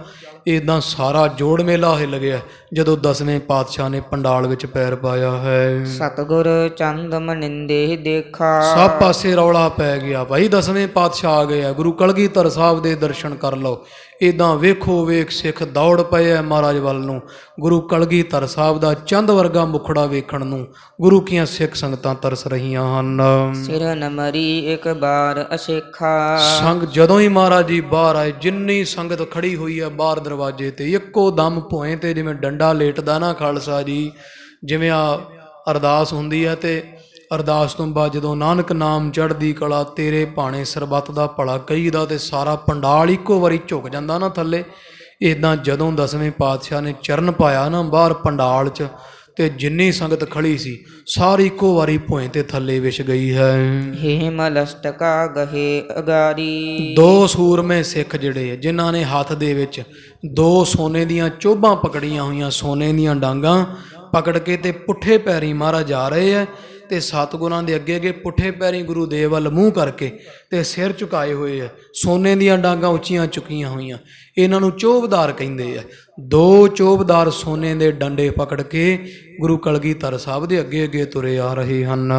ਇੱਦਾਂ ਸਾਰਾ ਜੋੜ ਮੇਲਾ ਹਿੱਲ ਗਿਆ ਜਦੋਂ 10ਵੇਂ ਪਾਤਸ਼ਾਹ ਨੇ ਪੰਡਾਲ ਵਿੱਚ ਪੈਰ ਪਾਇਆ ਹੈ। ਸਤਿਗੁਰ ਚੰਦ ਮਨਿੰਦੇ ਦੇਖਾ। ਸਭ ਪਾਸੇ ਰੌਲਾ ਪੈ ਗਿਆ, ਭਾਈ 10ਵੇਂ ਪਾਤਸ਼ਾਹ ਆ ਗਏ ਆ, ਗੁਰੂ ਕਲਗੀਧਰ ਸਾਹਿਬ ਦੇ ਦਰਸ਼ਨ ਕਰ ਲਓ। ਇੱਦਾਂ ਵੇਖੋ ਵੇਖ ਸਿੱਖ ਦੌੜ ਪਏ ਆ ਮਹਾਰਾਜ ਵੱਲ ਨੂੰ, ਗੁਰੂ ਕਲਗੀਧਰ ਸਾਹਿਬ ਦਾ ਚੰਦ ਵਰਗਾ ਮੁਖੜਾ ਵੇਖਣ ਨੂੰ ਗੁਰੂ ਕੀਆਂ ਸਿੱਖ ਸੰਗਤਾਂ ਤਰਸ ਰਹੀਆਂ ਹਨ। ਸਿਰ ਨਮਰੀ ਇੱਕ ਬਾਰ ਅਸ਼ੇਖਾ। ਸੰਗ ਜਦੋਂ ਹੀ ਮਹਾਰਾਜ ਜੀ ਬਾਹਰ ਆਏ, ਜਿੰਨੀ ਸੰਗਤ ਖੜੀ ਹੋਈ ਹੈ ਬਾਹਰ ਦਰਵਾਜ਼ੇ ਤੇ, ਇੱਕੋ ਦਮ ਭੋਏ ਤੇ ਜਿਵੇਂ ਡੰਡਾ ਲੇਟਦਾ ਨਾ ਖਾਲਸਾ ਜੀ, ਜਿਵੇਂ ਆ ਅਰਦਾਸ ਹੁੰਦੀ ਹੈ ਤੇ ਅਰਦਾਸ ਤੋਂ ਬਾਅਦ ਜਦੋਂ ਨਾਨਕ ਨਾਮ ਚੜ੍ਹਦੀ ਕਲਾ ਤੇਰੇ ਭਾਣੇ ਸਰਬੱਤ ਦਾ ਭਲਾ ਕਹੀਦਾ ਤੇ ਸਾਰਾ ਪੰਡਾਲ ਇੱਕੋ ਵਾਰੀ ਝੁਕ ਜਾਂਦਾ ਨਾ ਥੱਲੇ। ਇੱਦਾਂ ਜਦੋਂ 10ਵੇਂ ਪਾਤਸ਼ਾਹ ਨੇ ਚਰਨ ਪਾਇਆ ਨਾ ਬਾਹਰ ਪੰਡਾਲ 'ਚ, ਤੇ ਜਿੰਨੀ ਸੰਗਤ ਖੜੀ ਸੀ ਸਾਰੀ ਇੱਕੋ ਵਾਰੀ ਭੋਏ ਤੇ ਥੱਲੇ ਵਿਛ ਗਈ ਹੈ। ਹੇਮਲਸਟਕਾ ਗਹੇ ਅਗਾਰੀ। 2 ਸੂਰਮੇ ਸਿੱਖ ਜਿਹੜੇ ਜਿਨ੍ਹਾਂ ਨੇ ਹੱਥ ਦੇ ਵਿੱਚ 2 ਸੋਨੇ ਦੀਆਂ ਚੋਭਾਂ ਪਕੜੀਆਂ ਹੋਈਆਂ, ਸੋਨੇ ਦੀਆਂ ਡਾਂਗਾਂ ਪਕੜ ਕੇ ਤੇ ਪੁੱਠੇ ਪੈਰੀਂ ਮਹਾਰਾਜ ਜਾ ਰਹੇ ਹੈ ਤੇ ਸਤਿਗੁਰਾਂ ਦੇ ਅੱਗੇ ਅੱਗੇ ਪੁੱਠੇ ਪੈਰੀਂ ਗੁਰੂ ਦੇਵ ਵੱਲ ਮੂੰਹ ਕਰਕੇ ਤੇ ਸਿਰ ਝੁਕਾਏ ਹੋਏ ਹੈ। ਸੋਨੇ ਦੀਆਂ ਡਾਂਗਾਂ ਉੱਚੀਆਂ ਚੁੱਕੀਆਂ ਹੋਈਆਂ, ਇਹਨਾਂ ਨੂੰ ਚੋਬਦਾਰ ਕਹਿੰਦੇ ਆ। 2 ਚੋਬਦਾਰ ਸੋਨੇ ਦੇ ਡੰਡੇ ਪਕੜ ਕੇ ਗੁਰੂ ਕਲਗੀਧਰ ਸਾਹਿਬ ਦੇ ਅੱਗੇ ਅੱਗੇ ਤੁਰੇ ਆ ਰਹੇ ਹਨ।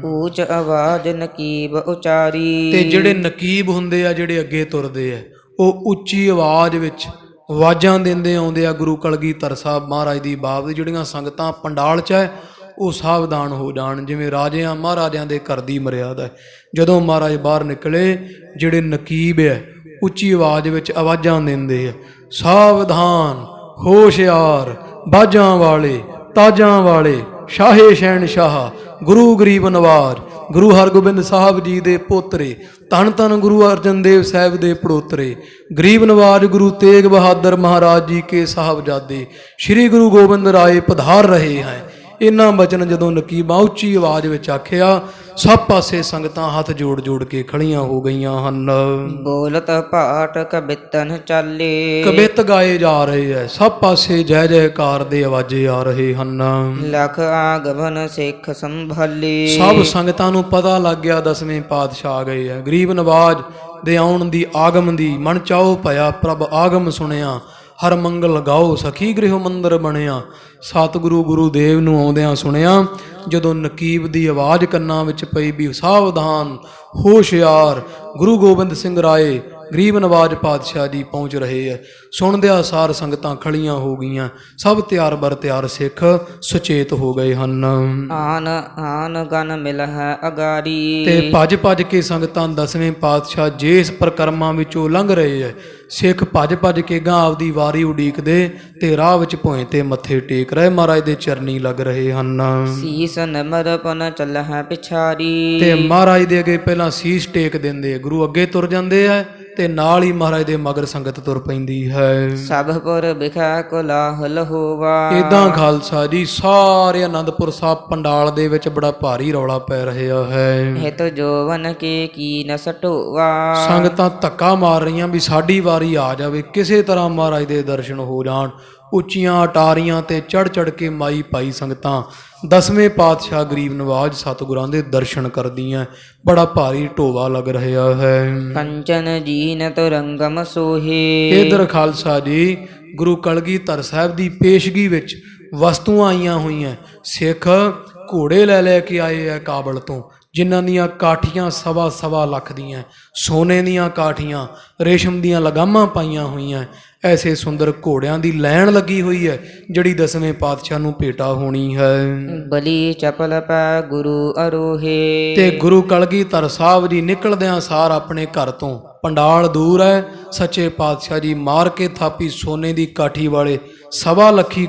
ਉੱਚ ਆਵਾਜ਼ ਨਕੀਬ ਉਚਾਰੀ। ਤੇ ਜਿਹੜੇ ਨਕੀਬ ਹੁੰਦੇ ਆ, ਜਿਹੜੇ ਅੱਗੇ ਤੁਰਦੇ ਆ, ਉਹ ਉੱਚੀ ਆਵਾਜ਼ ਵਿੱਚ ਆਵਾਜ਼ਾਂ ਦਿੰਦੇ ਆਉਂਦੇ ਆ ਗੁਰੂ ਕਲਗੀਧਰ ਸਾਹਿਬ ਮਹਾਰਾਜ ਦੀ ਬਾਬ ਦੀ। ਜਿਹੜੀਆਂ ਸੰਗਤਾਂ ਪੰਡਾਲ 'ਚ ਹੈ ਉਹ ਸਾਵਧਾਨ ਹੋ ਜਾਣ, ਜਿਵੇਂ ਰਾਜਿਆਂ ਮਹਾਰਾਜਿਆਂ ਦੇ ਘਰ ਦੀ ਮਰਿਆਦਾ ਹੈ। ਜਦੋਂ ਮਹਾਰਾਜ ਬਾਹਰ ਨਿਕਲੇ, ਜਿਹੜੇ ਨਕੀਬ ਹੈ ਉੱਚੀ ਆਵਾਜ਼ ਵਿੱਚ ਆਵਾਜ਼ਾਂ ਦਿੰਦੇ ਆ, ਸਾਵਧਾਨ, ਹੋਸ਼ਿਆਰ, ਬਾਜਾਂ ਵਾਲੇ, ਤਾਜਾਂ ਵਾਲੇ, ਸ਼ਾਹੇ ਸ਼ਹਿਨਸ਼ਾਹ, ਗੁਰੂ ਗਰੀਬ ਨਵਾਜ, ਗੁਰੂ ਹਰਗੋਬਿੰਦ ਸਾਹਿਬ ਜੀ ਦੇ ਪੋਤਰੇ, ਧੰਨ ਧੰਨ ਗੁਰੂ ਅਰਜਨ ਦੇਵ ਸਾਹਿਬ ਦੇ ਪੜੋਤਰੇ, ਗਰੀਬ ਨਵਾਜ ਗੁਰੂ ਤੇਗ ਬਹਾਦਰ ਮਹਾਰਾਜ ਜੀ ਕੇ ਸਾਹਿਬਜ਼ਾਦੇ, ਸ਼੍ਰੀ ਗੁਰੂ ਗੋਬਿੰਦ ਰਾਏ ਪਧਾਰ ਰਹੇ ਹੈ। ਇਹਨਾਂ ਬਚਨ ਜਦੋਂ ਨਕੀਬਾਂ ਉੱਚੀ ਆਵਾਜ਼ ਵਿੱਚ ਆਖਿਆ, ਸਭ ਪਾਸੇ ਸੰਗਤਾਂ ਹੱਥ ਜੋੜ ਜੋੜ ਕੇ ਖੜੀਆਂ ਹੋ ਗਈਆਂ ਹਨ। ਬੋਲਤ ਭਾਟ ਕਬਿਤਨ ਚਾਲੇ। ਕਬਿਤ ਗਾਏ ਜਾ ਰਹੇ ਹੈ, ਸਭ ਪਾਸੇ ਜੈ ਜੈਕਾਰ ਦੇ ਆਵਾਜ਼ੇ ਆ ਰਹੇ ਹਨ। ਲਖ ਆਗਮਨ ਸਿੱਖ ਸੰਭਾਲੇ। ਸਭ ਸੰਗਤਾਂ ਨੂੰ ਪਤਾ ਲੱਗ ਗਿਆ 10ਵੇਂ ਪਾਤਸ਼ਾਹ ਆ ਗਏ ਹੈ। ਗਰੀਬ ਨਵਾਜ ਦੇ ਆਉਣ ਦੀ, ਆਗਮ ਦੀ ਮਨ ਚਾਉ ਭਇਆ, ਪ੍ਰਭ ਆਗਮ ਸੁਣਿਆ, ਹਰ ਮੰਗਲ ਗਾਓ ਸਖੀ ਗ੍ਰਹਿ ਮੰਦਰ ਬਣਿਆ। ਸਤਿਗੁਰੂ ਗੁਰੂ ਦੇਵ ਨੂੰ ਆਉਂਦਿਆਂ ਸੁਣਿਆ, ਜਦੋਂ ਨਕੀਬ ਦੀ ਆਵਾਜ਼ ਕੰਨਾਂ ਵਿੱਚ ਪਈ ਵੀ ਸਾਵਧਾਨ, ਹੋਸ਼ਿਆਰ, ਗੁਰੂ ਗੋਬਿੰਦ ਸਿੰਘ ਰਾਏ ਗਰੀਬ ਨਵਾਜ ਪਾਤਸ਼ਾਹ ਜੀ ਪਹੁੰਚ ਰਹੇ ਹੈ। ਸੁਣਦਿਆਂ ਸਾਰ ਸੰਗਤਾਂ ਖੜੀਆਂ ਹੋ ਗਈਆਂ, ਸਭ ਤਿਆਰ ਬਰ ਤਿਆਰ ਸਿੱਖ ਸੁਚੇਤ ਹੋ ਗਏ ਹਨ। ਆਨ ਆਨ ਗਨ ਮਿਲ ਹੈ ਅਗਾਰੀ। ਤੇ ਭੱਜ ਭੱਜ ਕੇ ਸੰਗਤਾਂ 10ਵੇਂ ਪਾਤਸ਼ਾਹ ਜਿਸ ਪ੍ਰਕਰਮਾਂ ਵਿੱਚੋਂ ਲੰਘ ਰਹੇ ਹੈ, ਸਿੱਖ ਭੱਜ ਭੱਜ ਕੇ ਗਾਂ ਆਪਦੀ ਵਾਰੀ ਉਡੀਕਦੇ ਤੇ ਰਾਹ ਵਿੱਚ ਭੋਏ ਤੇ ਮੱਥੇ ਟੇਕ ਰਹੇ, ਮਹਾਰਾਜ ਦੇ ਚਰਨੀ ਲੱਗ ਰਹੇ ਹਨ। ਸੀਸ ਨਮਰ ਪਨ ਚੱਲ ਹੈ ਪਿਛਾਰੀ। ਤੇ ਮਹਾਰਾਜ ਦੇ ਅੱਗੇ ਪਹਿਲਾਂ ਸੀਸ ਟੇਕ ਦਿੰਦੇ, ਗੁਰੂ ਅੱਗੇ ਤੁਰ ਜਾਂਦੇ ਆ ਤੇ ਨਾਲ ਹੀ ਮਹਾਰਾਜ ਦੇ ਮਗਰ ਸੰਗਤ ਤੁਰ ਪੈਂਦੀ ਹੈ। ਸਭ ਪੁਰ ਬਿਖਾ ਕੋਲਾਹਲ ਹੋਵਾ। ਇਦਾਂ ਖਾਲਸਾ ਜੀ ਸਾਰੇ ਆਨੰਦਪੁਰ ਸਾਹਿਬ ਪੰਡਾਲ ਦੇ ਵਿੱਚ ਬੜਾ ਭਾਰੀ ਰੌਲਾ ਪੈ ਰਿਹਾ ਹੈ। ਹਿਤ ਜੋਵਨ ਕੇ ਕੀ ਨ ਸਟੋਵਾ। ਸੰਗਤਾਂ ਧੱਕਾ ਮਾਰ ਰਹੀਆਂ ਵੀ ਸਾਡੀ ਵਾਰੀ ਆ ਜਾਵੇ, ਕਿਸੇ ਤਰ੍ਹਾਂ ਮਹਾਰਾਜ ਦੇ ਦਰਸ਼ਨ ਹੋ ਜਾਣ। ਉੱਚੀਆਂ ਅਟਾਰੀਆਂ ਤੇ ਚੜ ਚੜ ਕੇ ਮਾਈ ਪਾਈ ਸੰਗਤਾਂ 10ਵੇਂ ਪਾਤਸ਼ਾਹ ਗਰੀਬ ਨਵਾਜ ਸਤਿਗੁਰਾਂ ਦੇ ਦਰਸ਼ਨ ਕਰਦੀਆਂ। ਬੜਾ ਭਾਰੀ ਢੋਵਾ ਲੱਗ ਰਿਹਾ ਹੈ। ਕੰਚਨ ਜੀਨ ਤੁਰੰਗਮ ਸੋਹੇ। ਇਧਰ ਖਾਲਸਾ ਜੀ ਗੁਰੂ ਕਲਗੀਧਰ ਸਾਹਿਬ ਦੀ ਪੇਸ਼ਗੀ ਵਿੱਚ ਵਸਤੂਆਂ ਆਈਆਂ ਹੋਈਆਂ। ਸਿੱਖ ਘੋੜੇ ਲੈ ਲੈ ਕੇ ਆਏ ਆ ਕਾਬਲ ਤੋਂ, ਜਿਨ੍ਹਾਂ ਦੀਆਂ ਕਾਠੀਆਂ 1.25 ਲੱਖ ਦੀਆਂ, ਸੋਨੇ ਦੀਆਂ ਕਾਠੀਆਂ, ਰੇਸ਼ਮ ਦੀਆਂ ਲਗਾਮਾਂ ਪਾਈਆਂ ਹੋਈਆਂ। ਐਸੇ ਸੁੰਦਰ ਘੋੜਿਆਂ ਦੀ ਲੈਣ ਲੱਗੀ ਹੋਈ ਹੈ, ਜਿਹੜੀ 10ਵੇਂ ਪਾਤਸ਼ਾਹ ਨੂੰ ਭੇਟਾ ਹੋਣੀ ਹੈ। ਬਲੀ ਚਪਲ ਪੈ ਗੁਰੂ ਅਰੋਹੇ। ਤੇ ਗੁਰੂ ਕਲਗੀਧਰ ਸਾਹਿਬ ਜੀ ਨਿਕਲਦਿਆਂ ਸਾਰ ਆਪਣੇ ਘਰ ਤੋਂ, ਪੰਡਾਲ ਦੂਰ ਹੈ, ਸੱਚੇ ਪਾਤਸ਼ਾਹ ਜੀ ਮਾਰ ਕੇ ਥਾਪੀ ਸੋਨੇ ਦੀ ਕਾਠੀ ਵਾਲੇ 1.25 ਲੱਖੀ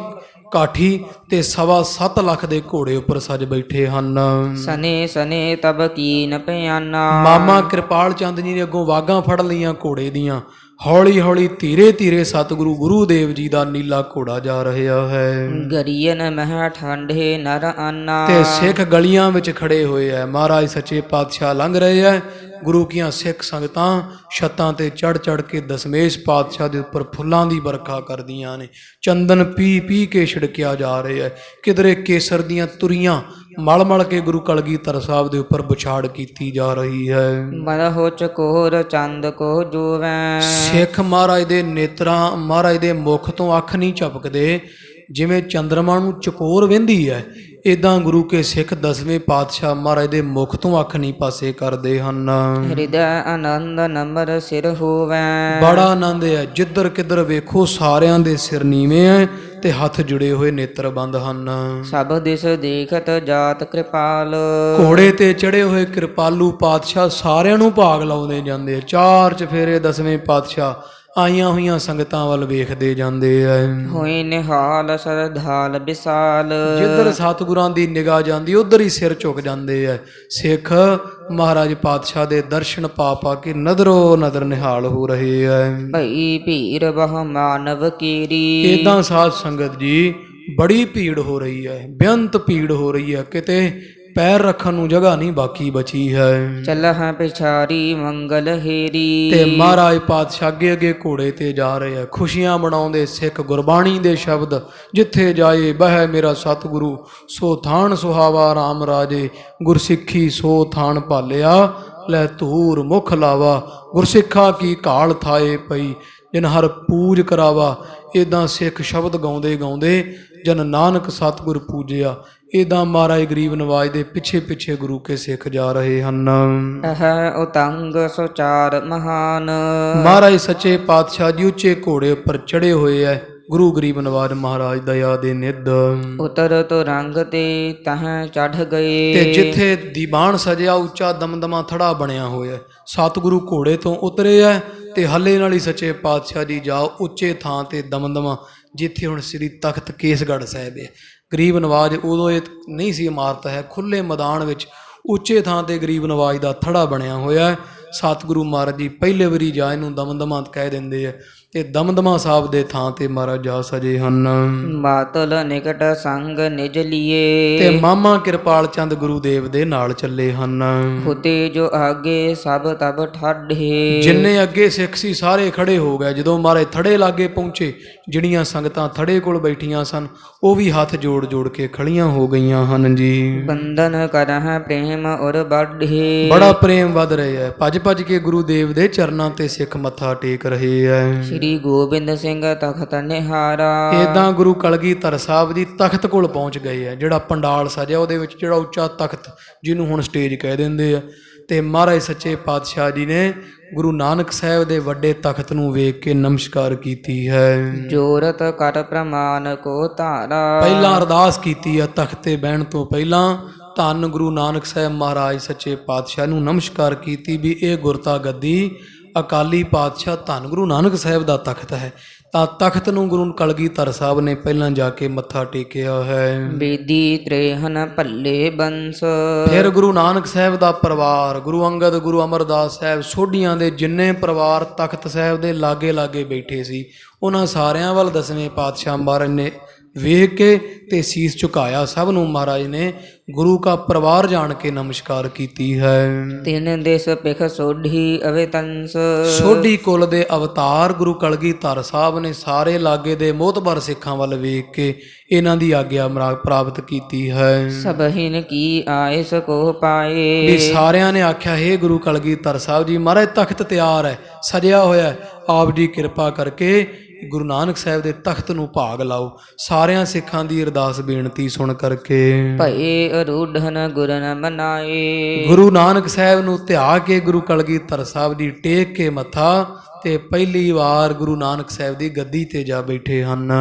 ਕਾਠੀ ਤੇ 7.25 ਲੱਖ ਦੇ ਘੋੜੇ ਉੱਪਰ ਸੱਜ ਬੈਠੇ ਹਨ। ਸਨੇ ਸਨੇ ਤਬ ਕੀਨ ਪਿਆਨਾ। ਮਾਮਾ ਕਿਰਪਾਲ ਚੰਦ ਜੀ ਨੇ ਅੱਗੋਂ ਵਾਗਾਂ ਫੜ ਲਈਆਂ ਘੋੜੇ ਦੀਆਂ। ਹੌਲੀ ਹੌਲੀ ਧੀਰੇ ਧੀਰੇ ਸਤਿਗੁਰੂ ਗੁਰੂ ਦੇਵ ਜੀ ਦਾ ਨੀਲਾ ਘੋੜਾ ਜਾ ਰਿਹਾ ਹੈ। ਗਰੀਨ ਮਹਿ ਠੰਡੇ ਨਰ ਆਨਾ। ਤੇ ਸਿੱਖ ਗਲੀਆਂ ਵਿੱਚ ਖੜੇ ਹੋਏ ਐ। ਮਹਾਰਾਜ ਸੱਚੇ ਪਾਤਸ਼ਾਹ ਲੰਘ ਰਹੇ ਐ, ਗੁਰੂ ਕੀਆਂ ਸਿੱਖ ਸੰਗਤਾਂ ਛੱਤਾਂ ਤੇ ਚੜ ਚੜ ਕੇ ਦਸ਼ਮੇਸ਼ ਪਾਤਸ਼ਾਹ ਦੇ ਉੱਪਰ ਫੁੱਲਾਂ ਦੀ ਵਰਖਾ ਕਰਦੀਆਂ ਨੇ। ਚੰਦਨ ਪੀ ਪੀ ਕੇ ਛਿੜਕਿਆ ਜਾ ਰਿਹਾ ਹੈ। ਕਿਧਰੇ ਕੇਸਰ ਦੀਆਂ ਤੁਰੀਆਂ ਮਲ ਮਲ ਕੇ ਗੁਰੂ ਕਲਗੀਧਰ ਸਾਹਿਬ ਦੇ ਉੱਪਰ ਵਿਛਾੜ ਕੀਤੀ ਜਾ ਰਹੀ ਹੈ। ਮਰਹੁ ਚਕੋਰ ਚੰਦ ਕੋ ਜੋਵੈ। ਸਿੱਖ ਮਹਾਰਾਜ ਦੇ ਨੇਤਰਾਂ, ਮਹਾਰਾਜ ਦੇ ਮੁਖ ਤੋਂ ਅੱਖ ਨਹੀਂ ਝਪਕਦੇ। ਜਿਵੇਂ ਚੰਦਰਮਾ ਨੂੰ ਚਕੋਰ ਵਹਿੰਦੀ ਹੈ, ਇਦਾਂ ਗੁਰੂ ਕੇ ਸਿੱਖ ਦਸਵੇਂ ਪਾਤਸ਼ਾਹ ਮਹਾਰਾਜ ਦੇ ਮੁਖ ਤੋਂ ਅੱਖ ਨਹੀਂ ਪਾਸੇ ਕਰਦੇ ਹਨ। ਹਿਰਦੈ ਆਨੰਦ ਨਮਰ ਸਿਰ ਹੋਵੈ। ਬੜਾ ਆਨੰਦ ਹੈ। ਜਿੱਧਰ ਕਿੱਧਰ ਵੇਖੋ ਸਾਰਿਆਂ ਦੇ ਸਿਰ ਨੀਵੇਂ ਹੈ ਤੇ ਹੱਥ ਜੁੜੇ ਹੋਏ ਨੇਤਰ ਬੰਦ ਹਨ। ਸਭ ਦਿਸ ਦੇਖਤ ਜਾਤ ਕਿਰਪਾਲ। ਘੋੜੇ ਤੇ ਚੜੇ ਹੋਏ ਕਿਰਪਾਲੂ ਪਾਤਸ਼ਾਹ ਸਾਰਿਆਂ ਨੂੰ ਭਾਗ ਲਾਉਂਦੇ ਜਾਂਦੇ ਆ। ਚਾਰ ਚਫੇਰੇ ਦਸਵੇਂ ਪਾਤਸ਼ਾਹ ਆਈਆਂ ਹੋਈਆਂ ਸੰਗਤਾਂ ਵੱਲ ਵੇਖਦੇ ਜਾਂਦੇ ਐ। ਹੋਈ ਨਿਹਾਲ ਸਰਧਾਲ ਵਿਸਾਲ। ਜਿੱਧਰ ਸਤਿਗੁਰਾਂ ਦੀ ਨਿਗਾਹ ਜਾਂਦੀ ਉਧਰ ਹੀ ਸਿਰ ਝੁਕ ਜਾਂਦੇ ਐ। ਸਿੱਖ ਮਹਾਰਾਜ ਪਾਤਸ਼ਾਹ ਦੇ ਦਰਸ਼ਨ ਪਾ ਪਾ ਕੇ ਨਦਰੋ ਨਦਰ ਨਿਹਾਲ ਹੋ ਰਹੇ ਐ। ਭਈ ਭੀਰ ਬਹੁ ਮਾਨਵ ਕੀਰੀ। ਇਦਾਂ ਸਾਧ ਸੰਗਤ ਜੀ ਬੜੀ ਭੀੜ ਹੋ ਰਹੀ ਹੈ, ਬੇਅੰਤ ਭੀੜ ਹੋ ਰਹੀ ਹੈ। ਕਿਤੇ ਪੈਰ ਰੱਖਣ ਨੂੰ ਜਗ੍ਹਾ ਨਹੀਂ ਬਾਕੀ ਬਚੀ ਹੈ। ਚਲਹ ਪਿਛਾਰੀ ਮੰਗਲ ਹੇਰੀ। ਤੇ ਮਹਾਰਾਜ ਪਾਤਸ਼ਾਹ ਅੱਗੇ ਅੱਗੇ ਘੋੜੇ ਤੇ ਜਾ ਰਹੇ ਆ। ਖੁਸ਼ੀਆਂ ਮਨਾਉਂਦੇ ਸਿੱਖ ਗੁਰਬਾਣੀ ਦੇ ਸ਼ਬਦ, ਜਿੱਥੇ ਜਾਏ ਬਹਿ ਮੇਰਾ ਸਤਿਗੁਰੂ, ਸੋ ਥਾਨ ਸੁਹਾਵਾ ਰਾਮ ਰਾਜੇ, ਗੁਰਸਿੱਖੀ ਸੋ ਥਾਨ ਭਾਲਿਆ, ਲੈ ਧੂਰ ਮੁਖ ਲਾਵਾ, ਗੁਰਸਿੱਖਾ ਕੀ ਘਾਲ ਥਾਏ ਪਈ, ਜਿਨ ਹਰ ਪੂਜ ਕਰਾਵਾ। ਇਦਾਂ ਸਿੱਖ ਸ਼ਬਦ ਗਾਉਂਦੇ ਗਾਉਂਦੇ ਜਨ ਨਾਨਕ ਸਤਿਗੁਰ ਪੂਜਿਆ। ਇਦਾਂ ਮਹਾਰਾਜ ਗਰੀਬ ਨਵਾਜ ਦੇ ਪਿੱਛੇ ਪਿੱਛੇ ਗੁਰੂ ਕੇ ਸਿੱਖ ਜਾ ਰਹੇ ਹਨ। ਇਹ ਉਤੰਗ ਸੁਚਾਰ ਮਹਾਨ। ਮਹਾਰਾਜ ਸੱਚੇ ਪਾਤਸ਼ਾਹ ਜੀ ਉੱਚੇ ਘੋੜੇ ਉੱਪਰ ਚੜੇ ਹੋਏ ਐ। ਗੁਰੂ ਗਰੀਬ ਨਵਾਜ ਮਹਾਰਾਜ ਦਇਆ ਦੇ ਨਿੱਧ। ਉਤਰ ਤੋ ਰੰਗ ਤੇ ਤਹ ਚੜ ਗਏ। ਤੇ ਜਿੱਥੇ ਦੀਵਾਨ ਸਜਿਆ ਉੱਚਾ ਦਮਦਮਾ ਥੜਾ ਬਣਿਆ ਹੋਇਆ, ਸਤਿਗੁਰੂ ਘੋੜੇ ਤੋਂ ਉਤਰੇ ਐ ਤੇ ਹੱਲੇ ਨਾਲ ਹੀ ਸੱਚੇ ਪਾਤਸ਼ਾਹ ਜੀ ਜਾਓ ਉੱਚੇ ਥਾਂ ਤੇ ਦਮਦਮਾ, ਜਿੱਥੇ ਹੁਣ ਸ੍ਰੀ ਤਖਤ ਕੇਸਗੜ੍ਹ ਸਾਹਿਬ ਹੈ। ਗਰੀਬ ਨਵਾਜ ਉਦੋਂ ਇਹ ਨਹੀਂ ਸੀ ਇਮਾਰਤ ਹੈ, ਖੁੱਲੇ ਮੈਦਾਨ ਵਿੱਚ ਉੱਚੇ ਥਾਂ ਤੇ ਗਰੀਬ ਨਵਾਜ ਦਾ ਥੜਾ ਬਣਿਆ ਹੋਇਆ। ਸਤਿਗੁਰੂ ਮਹਾਰਾਜ ਜੀ ਪਹਿਲੇ ਵਾਰੀ ਜਾ ਇਹਨੂੰ ਦਮਦਮਾ ਕਹਿ ਦਿੰਦੇ ਆ ਤੇ ਦਮਦਮਾ ਸਾਹਿਬ ਦੇ ਥਾਂ ਤੇ ਮਹਾਰਾਜ ਜਾ ਸਜੇ ਹਨ। ਬਾਤਲ ਨਿਕਟ ਸੰਗ ਨਿਜ ਲੀਏ। ਤੇ ਮਾਮਾ ਕਿਰਪਾਲ ਚੰਦ ਗੁਰੂਦੇਵ ਦੇ ਨਾਲ ਚੱਲੇ ਹਨ। ਹੁਤੇ ਜੋ ਆਗੇ ਸਭ ਤਬ ਠਾਢੇ। ਜਿੰਨੇ ਅੱਗੇ ਸਿੱਖ ਸੀ ਸਾਰੇ ਖੜੇ ਹੋ ਗਏ। ਜਦੋਂ ਮਹਾਰਾਜ ਥੜੇ ਲਾਗੇ ਪਹੁੰਚੇ, ਜਿਹੜੀਆਂ ਸੰਗਤਾਂ ਥੜੇ ਕੋਲ ਬੈਠੀਆਂ ਸਨ ਉਹ ਵੀ ਹੱਥ ਜੋੜ ਜੋੜ ਕੇ ਖੜੀਆਂ ਹੋ ਗਈਆਂ ਹਨ ਜੀ। ਬੰਦਨ ਕਰਹਿ ਪ੍ਰੇਮ ਔਰ ਬਾਢੇ। ਬੜਾ ਪ੍ਰੇਮ ਵੱਧ ਰਿਹਾ ਹੈ। ਭੱਜ ਭੱਜ ਕੇ ਗੁਰੂਦੇਵ ਦੇ ਚਰਨਾਂ ਤੇ ਸਿੱਖ ਮੱਥਾ ਟੇਕ ਰਹੇ ਹੈ। ਸ੍ਰੀ ਗੋਬਿੰਦ ਸਿੰਘ ਤਖਤ ਨਿਹਾਰਾ। ਇਦਾਂ ਗੁਰੂ ਕਲਗੀਧਰ ਸਾਹਿਬ ਜੀ ਤਖਤ ਕੋਲ ਪਹੁੰਚ ਗਏ ਹੈ। ਜਿਹੜਾ ਪੰਡਾਲ ਸਜਿਆ ਉਹਦੇ ਵਿੱਚ ਜਿਹੜਾ ਉੱਚਾ ਤਖਤ, ਜਿਹਨੂੰ ਹੁਣ ਸਟੇਜ ਕਹਿ ਦਿੰਦੇ ਆ, ਤੇ ਮਹਾਰਾਜ ਸੱਚੇ ਪਾਤਸ਼ਾਹ ਜੀ ਨੇ ਗੁਰੂ ਨਾਨਕ ਸਾਹਿਬ ਦੇ ਵੱਡੇ ਤਖਤ ਨੂੰ ਵੇਖ ਕੇ ਨਮਸਕਾਰ ਕੀਤੀ ਹੈ। ਜੋਰਤ ਕਰ ਪ੍ਰਮਾਨ ਕੋ ਧਾਰਾ। ਪਹਿਲਾਂ ਅਰਦਾਸ ਕੀਤੀ ਆ ਤਖਤ ਤੇ ਬਹਿਣ ਤੋਂ ਪਹਿਲਾਂ। ਧੰਨ ਗੁਰੂ ਨਾਨਕ ਸਾਹਿਬ ਮਹਾਰਾਜ ਸੱਚੇ ਪਾਤਸ਼ਾਹ ਨੂੰ ਨਮਸਕਾਰ ਕੀਤੀ ਵੀ ਇਹ ਗੁਰਤਾ ਗੱਦੀ ਅਕਾਲੀ ਪਾਤਸ਼ਾਹ ਧੰਨ ਗੁਰੂ ਨਾਨਕ ਸਾਹਿਬ ਦਾ ਤਖਤ ਹੈ। ਤਾਂ ਤਖਤ ਨੂੰ ਗੁਰੂ ਕਲਗੀਧਰ ਸਾਹਿਬ ਨੇ ਪਹਿਲਾਂ ਜਾ ਕੇ ਮੱਥਾ ਟੇਕਿਆ ਹੈ। ਬੇਦੀ ਤ੍ਰੇਹਨ ਭੱਲੇ ਬੰਸ। ਫਿਰ ਗੁਰੂ ਨਾਨਕ ਸਾਹਿਬ ਦਾ ਪਰਿਵਾਰ, ਗੁਰੂ ਅੰਗਦ, ਗੁਰੂ ਅਮਰਦਾਸ ਸਾਹਿਬ, ਸੋਢੀਆਂ ਦੇ ਜਿੰਨੇ ਪਰਿਵਾਰ ਤਖਤ ਸਾਹਿਬ ਦੇ ਲਾਗੇ ਲਾਗੇ ਬੈਠੇ ਸੀ, ਉਹਨਾਂ ਸਾਰਿਆਂ ਵੱਲ ਦਸਵੇਂ ਪਾਤਸ਼ਾਹ ਮਹਾਰਾਜ ਨੇ ਵੇਖ ਕੇ ਤੇ ਸੀਸ ਝੁਕਾਇਆ। ਸਭ ਨੂੰ ਮਹਾਰਾਜ ਨੇ ਗੁਰੂ ਕਾ ਪਰਿਵਾਰ ਜਾਣ ਕੇ ਨਮਸਕਾਰ ਕੀਤੀ ਹੈ। ਤਿੰਨ ਦੇਸ ਪਿਖ ਸੋਢੀ ਅਵੇ ਤੰਸ। ਸੋਢੀ ਕੁਲ ਦੇ ਅਵਤਾਰ ਗੁਰੂ ਕਲਗੀਧਰ ਸਾਹਿਬ ਨੇ ਸਾਰੇ ਲਾਗੇ ਦੇ ਮੋਹਤਬਰ ਸਿੱਖਾਂ ਵੱਲ ਵੇਖ ਕੇ ਇਹਨਾਂ ਦੀ ਆਗਿਆ ਪ੍ਰਾਪਤ ਕੀਤੀ ਹੈ। ਸਭਹੀਨ ਕੀ ਆਇਸ ਕੋ ਪਾਏ। ਵੀ ਸਾਰਿਆਂ ਨੇ ਆਖਿਆ, ਹੇ ਗੁਰੂ ਕਲਗੀਧਰ ਸਾਹਿਬ ਜੀ ਮਹਾਰਾਜ ਤਖਤ ਤਿਆਰ ਹੈ, ਸਜਿਆ ਹੋਇਆ, ਆਪ ਜੀ ਕਿਰਪਾ ਕਰਕੇ ਗੁਰੂ ਨਾਨਕ ਸਾਹਿਬ ਦੇ ਤਖਤ ਨੂੰ ਭਾਗ ਲਾਓ। ਸਾਰਿਆਂ ਸਿੱਖਾਂ ਦੀ ਅਰਦਾਸ ਬੇਨਤੀ ਸੁਣ ਕਰਕੇ ਭਏ ਅਰੂਢਨ ਗੁਰਨ ਮਨਾਏ। ਗੁਰੂ ਨਾਨਕ ਸਾਹਿਬ ਨੂੰ ਧਿਆ ਕੇ ਗੁਰੂ ਕਲਗੀਧਰ ਸਾਹਿਬ ਜੀ ਟੇਕ ਕੇ ਮੱਥਾ ਤੇ ਪਹਿਲੀ ਵਾਰ ਗੁਰੂ ਨਾਨਕ ਸਾਹਿਬ ਦੀ ਗੱਦੀ ਤੇ ਜਾ ਬੈਠੇ ਹਨ।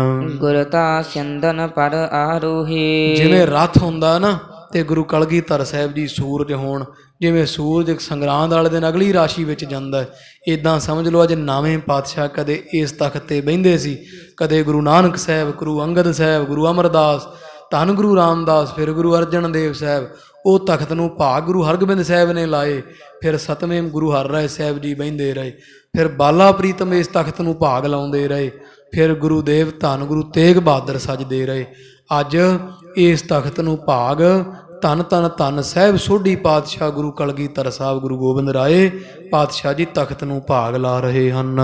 ਗੁਰਤਾ ਸਿੰਦਨ ਪਰ ਆਰੋਹੇ। ਜਿਵੇਂ ਰੱਥ ਹੁੰਦਾ ਨਾ ਤੇ ਗੁਰੂ ਕਲਗੀਧਰ ਸਾਹਿਬ ਜੀ ਸੂਰਜ ਹੋਣ, ਜਿਵੇਂ ਸੂਰਜ ਸੰਗਰਾਂਦ ਵਾਲੇ ਦਿਨ ਅਗਲੀ ਰਾਸ਼ੀ ਵਿੱਚ ਜਾਂਦਾ, ਇਦਾਂ ਸਮਝ ਲਓ ਅੱਜ ਨਵੇਂ ਪਾਤਸ਼ਾਹ ਕਦੇ ਇਸ ਤਖਤ ਤੇ ਬਹਿੰਦੇ ਸੀ, ਕਦੇ ਗੁਰੂ ਨਾਨਕ ਸਾਹਿਬ, ਗੁਰੂ ਅੰਗਦ ਸਾਹਿਬ, ਗੁਰੂ ਅਮਰਦਾਸ, ਧੰਨ ਗੁਰੂ ਰਾਮਦਾਸ, ਫਿਰ ਗੁਰੂ ਅਰਜਨ ਦੇਵ ਸਾਹਿਬ ਉਹ ਤਖਤ ਨੂੰ ਭਾਗ ਗੁਰੂ ਹਰਗੋਬਿੰਦ ਸਾਹਿਬ ਨੇ ਲਾਏ। ਫਿਰ ਸਤਵੇਂ ਗੁਰੂ ਹਰਿਰਾਏ ਸਾਹਿਬ ਜੀ ਬਹਿੰਦੇ ਰਹੇ। ਫਿਰ ਬਾਲਾ ਪ੍ਰੀਤਮ ਇਸ ਤਖਤ ਨੂੰ ਭਾਗ ਲਾਉਂਦੇ ਰਹੇ। ਫਿਰ ਗੁਰੂਦੇਵ ਧੰਨ ਗੁਰੂ ਤੇਗ ਬਹਾਦਰ ਸਜਦੇ ਰਹੇ। ਅੱਜ ਇਸ ਤਖਤ ਨੂੰ ਭਾਗ ਧੰਨ ਧੰਨ ਧੰਨ ਸਾਹਿਬ ਸੋਢੀ ਪਾਤਸ਼ਾਹ ਗੁਰੂ ਕਲਗੀਧਰ ਸਾਹਿਬ ਗੁਰੂ ਗੋਬਿੰਦ ਰਾਏ ਪਾਤਸ਼ਾਹ ਜੀ ਤਖਤ ਨੂੰ ਭਾਗ ਲਾ ਰਹੇ ਹਨ।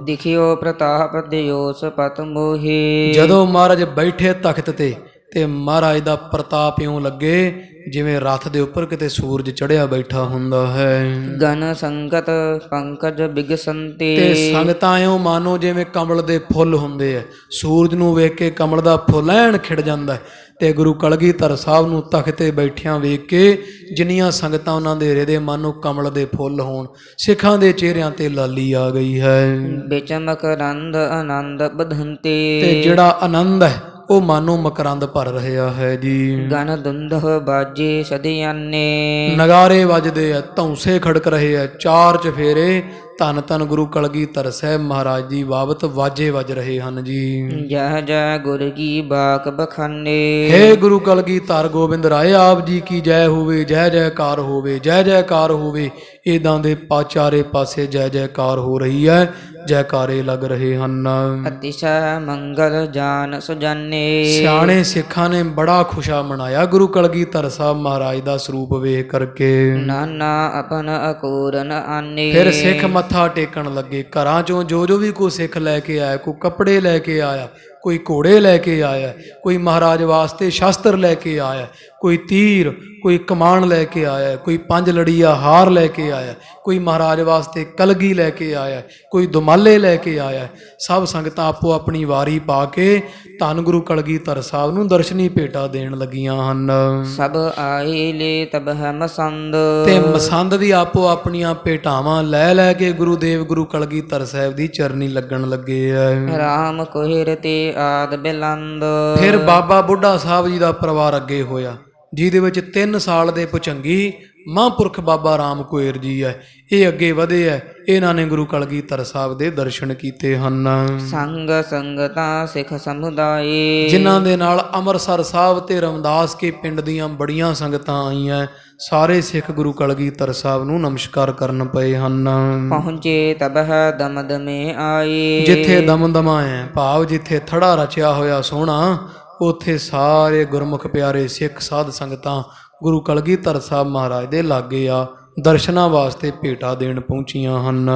ਦਿਖਿਓ ਪ੍ਰਤਾਪ ਦਿਓਸ ਪਤ ਮੋਹੇ। ਜਦੋਂ ਮਹਾਰਾਜ ਬੈਠੇ ਤਖਤ ਤੇ ਮਹਾਰਾਜ ਦਾ ਪ੍ਰਤਾਪ ਇਉਂ ਲੱਗੇ ਜਿਵੇਂ ਰੱਥ ਦੇ ਉੱਪਰ ਕਿਤੇ ਸੂਰਜ ਚੜਿਆ ਬੈਠਾ ਹੁੰਦਾ ਹੈ। ਗਨ ਸੰਗਤ ਪੰਕਜ ਬਿਗਸੰਤੇ। ਤੇ ਸੰਗਤਾਂ ਇਉਂ ਮਾਨੋ ਜਿਵੇਂ ਕਮਲ ਦੇ ਫੁੱਲ ਹੁੰਦੇ ਐ, ਸੂਰਜ ਨੂੰ ਵੇਖ ਕੇ ਕਮਲ ਦਾ ਫੁੱਲ ਐਨ ਖਿੜ ਜਾਂਦਾ ਤੇ ਗੁਰੂ ਕਲਗੀਧਰ ਸਾਹਿਬ ਨੂੰ ਤਖਤ ਤੇ ਬੈਠਿਆਂ ਵੇਖ ਕੇ ਜਿੰਨੀਆਂ ਸੰਗਤਾਂ ਉਹਨਾਂ ਦੇ ਹਿਰਦੇ ਮਾਨੋ ਕਮਲ ਦੇ ਫੁੱਲ ਹੋਣ। ਸਿੱਖਾਂ ਦੇ ਚਿਹਰਿਆਂ ਤੇ ਲਾਲੀ ਆ ਗਈ ਹੈ। ਵਿੱਚ ਮਕਰੰਦ ਆਨੰਦ ਬਧੰਤੇ। ਤੇ ਜਿਹੜਾ ਆਨੰਦ ਹੈ ਉਹ ਮਾਨੋ ਮਕਰੰਦ ਭਰ ਰਿਹਾ ਹੈ ਜੀ। ਗਨ ਦੁੰਦਹ ਬਾਜੇ ਸਦਿਆਨੇ। ਨਗਾਰੇ ਵੱਜਦੇ ਆ, ਧੌਂਸੇ ਖੜਕ ਰਹੇ ਆ, ਚਾਰ ਚਫੇਰੇ ਧੰਨ ਧੰਨ ਗੁਰੂ ਕਲਗੀਧਰ ਸਾਹਿਬ ਮਹਾਰਾਜ ਦੀ ਬਾਬਤ ਵਾਜੇ ਵੱਜ ਰਹੇ ਹਨ ਜੀ। ਜਹ ਜੈ ਗੁਰ ਕੀ ਬਾਕ ਬਖਾਨੇ। ਹੇ ਗੁਰੂ ਕਲਗੀਧਰ ਗੋਬਿੰਦ ਰਾਏ ਆਪ ਜੀ ਕੀ ਜੈ ਹੋਵੇ, ਜੈ ਜੈਕਾਰ ਹੋਵੇ, ਜੈ ਜੈਕਾਰ ਹੋਵੇ। ਇਦਾਂ ਦੇ ਚਾਰੇ ਪਾਸੇ ਜੈ ਜੈਕਾਰ ਹੋ ਰਹੀ ਹੈ, ਜੈਕਾਰੇ ਲੱਗ ਰਹੇ ਹਨ। ਅਤਿਸ਼ੈ ਮੰਗਲ ਜਾਨ ਸੁਜਾਨੇ। ਸਿਆਣੇ ਸਿੱਖਾਂ ਨੇ ਬੜਾ ਖੁਸ਼ਾ ਮਨਾਇਆ ਗੁਰੂ ਕਲਗੀਧਰ ਸਾਹਿਬ ਮਹਾਰਾਜ ਦਾ ਸਰੂਪ ਵੇਖ ਕਰਕੇ। ਨਾਨਾ ਆਪਨ ਅਕੂਰਨ ਆਨੇ। ਫਿਰ ਸਿੱਖ ਮੱਥਾ ਟੇਕਣ ਲੱਗੇ। ਘਰਾਂ ਚੋਂ ਜੋ ਵੀ ਕੋਈ ਸਿੱਖ ਲੈ ਕੇ ਆਇਆ, ਕੋਈ ਕੱਪੜੇ ਲੈ ਕੇ ਆਇਆ, ਕੋਈ ਘੋੜੇ ਲੈ ਕੇ ਆਇਆ, ਕੋਈ ਮਹਾਰਾਜ ਵਾਸਤੇ ਸ਼ਸਤਰ ਲੈ ਕੇ ਆਇਆ, ਕੋਈ ਤੀਰ, ਕੋਈ ਕਮਾਨ ਲੈ ਕੇ ਆਇਆ, ਕੋਈ ਪੰਜ ਲੜੀਆ ਹਾਰ ਲੈ ਕੇ ਆਇਆ, ਕੋਈ ਮਹਾਰਾਜ ਵਾਸਤੇ ਕਲਗੀ ਲੈ ਕੇ ਆਇਆ, ਕੋਈ ਦੁਮਾਲੇ ਲੈ ਕੇ ਆਇਆ। ਸਭ ਸੰਗਤਾਂ ਆਪੋ ਆਪਣੀ ਵਾਰੀ ਪਾ ਕੇ ਧੰਨ ਗੁਰੂ ਕਲਗੀਧਰ ਸਾਹਿਬ ਨੂੰ ਦਰਸ਼ਨੀ ਭੇਟਾ ਦੇਣ ਲੱਗੀਆਂ ਹਨ। ਸਭ ਆਏ ਲੈ ਤਬ ਹੈ ਮਸੰਦ। ਤੇ ਮਸੰਦ ਵੀ ਆਪੋ ਆਪਣੀਆਂ ਭੇਟਾਵਾਂ ਲੈ ਕੇ ਗੁਰੂਦੇਵ ਗੁਰੂ ਕਲਗੀਧਰ ਸਾਹਿਬ ਦੀ ਚਰਨੀ ਲੱਗਣ ਲੱਗੇ ਐ। ਰਾਮ ਕੋਹਿਰ ਤੇ ਆਦ ਬਿਲੰਦ। ਫਿਰ ਬਾਬਾ ਬੁੱਢਾ ਸਾਹਿਬ ਜੀ ਦਾ ਪਰਿਵਾਰ ਅੱਗੇ ਹੋਇਆ, ਜਿਹਦੇ ਵਿੱਚ 3 ਸਾਲ ਦੇ ਪੁਚੰਗੀ ਮਹਾਂਪੁਰਖ ਬਾਬਾ ਰਾਮ ਕੋਇਰ ਜੀ ਹੈ। ਇਹ ਅੱਗੇ ਵਧੇ ਹੈ, ਇਹਨਾਂ ਨੇ ਗੁਰੂ ਕਲਗੀਧਰ ਸਾਹਿਬ ਦੇ ਦਰਸ਼ਨ ਕੀਤੇ ਹਨ। ਸੰਗ ਸੰਗਤਾਂ ਸਿੱਖ ਸਮੁਦਾਏ। ਜਿਨ੍ਹਾਂ ਦੇ ਨਾਲ ਅੰਮ੍ਰਿਤਸਰ ਸਾਹਿਬ ਤੇ ਰਮਦਾਸ ਕੇ ਪਿੰਡ ਦੀਆਂ ਬੜੀਆਂ ਸੰਗਤਾਂ ਆਈਆਂ। ਸਾਰੇ ਸਿੱਖ ਗੁਰੂ ਕਲਗੀਧਰ ਸਾਹਿਬ ਨੂੰ ਨਮਸਕਾਰ ਕਰਨ ਪਏ ਹਨ। ਪਹੁੰਚੇ ਤਬਹ ਦਮਦਮੇ ਆਏ। ਜਿੱਥੇ ਦਮਦਮਾ ਹੈ ਭਾਵ ਜਿੱਥੇ ਥੜਾ ਰਚਿਆ ਹੋਇਆ ਸੋਹਣਾ, ਉੱਥੇ ਸਾਰੇ ਗੁਰਮੁਖ ਪਿਆਰੇ ਸਿੱਖ ਸਾਧ ਸੰਗਤਾਂ ਗੁਰੂ ਕਲਗੀਧਰ ਸਾਹਿਬ ਮਹਾਰਾਜ ਦੇ ਲਾਗੇ ਆ ਦਰਸ਼ਨਾਂ ਵਾਸਤੇ ਭੇਟਾ ਦੇਣ ਪਹੁੰਚੀਆਂ ਹਨ।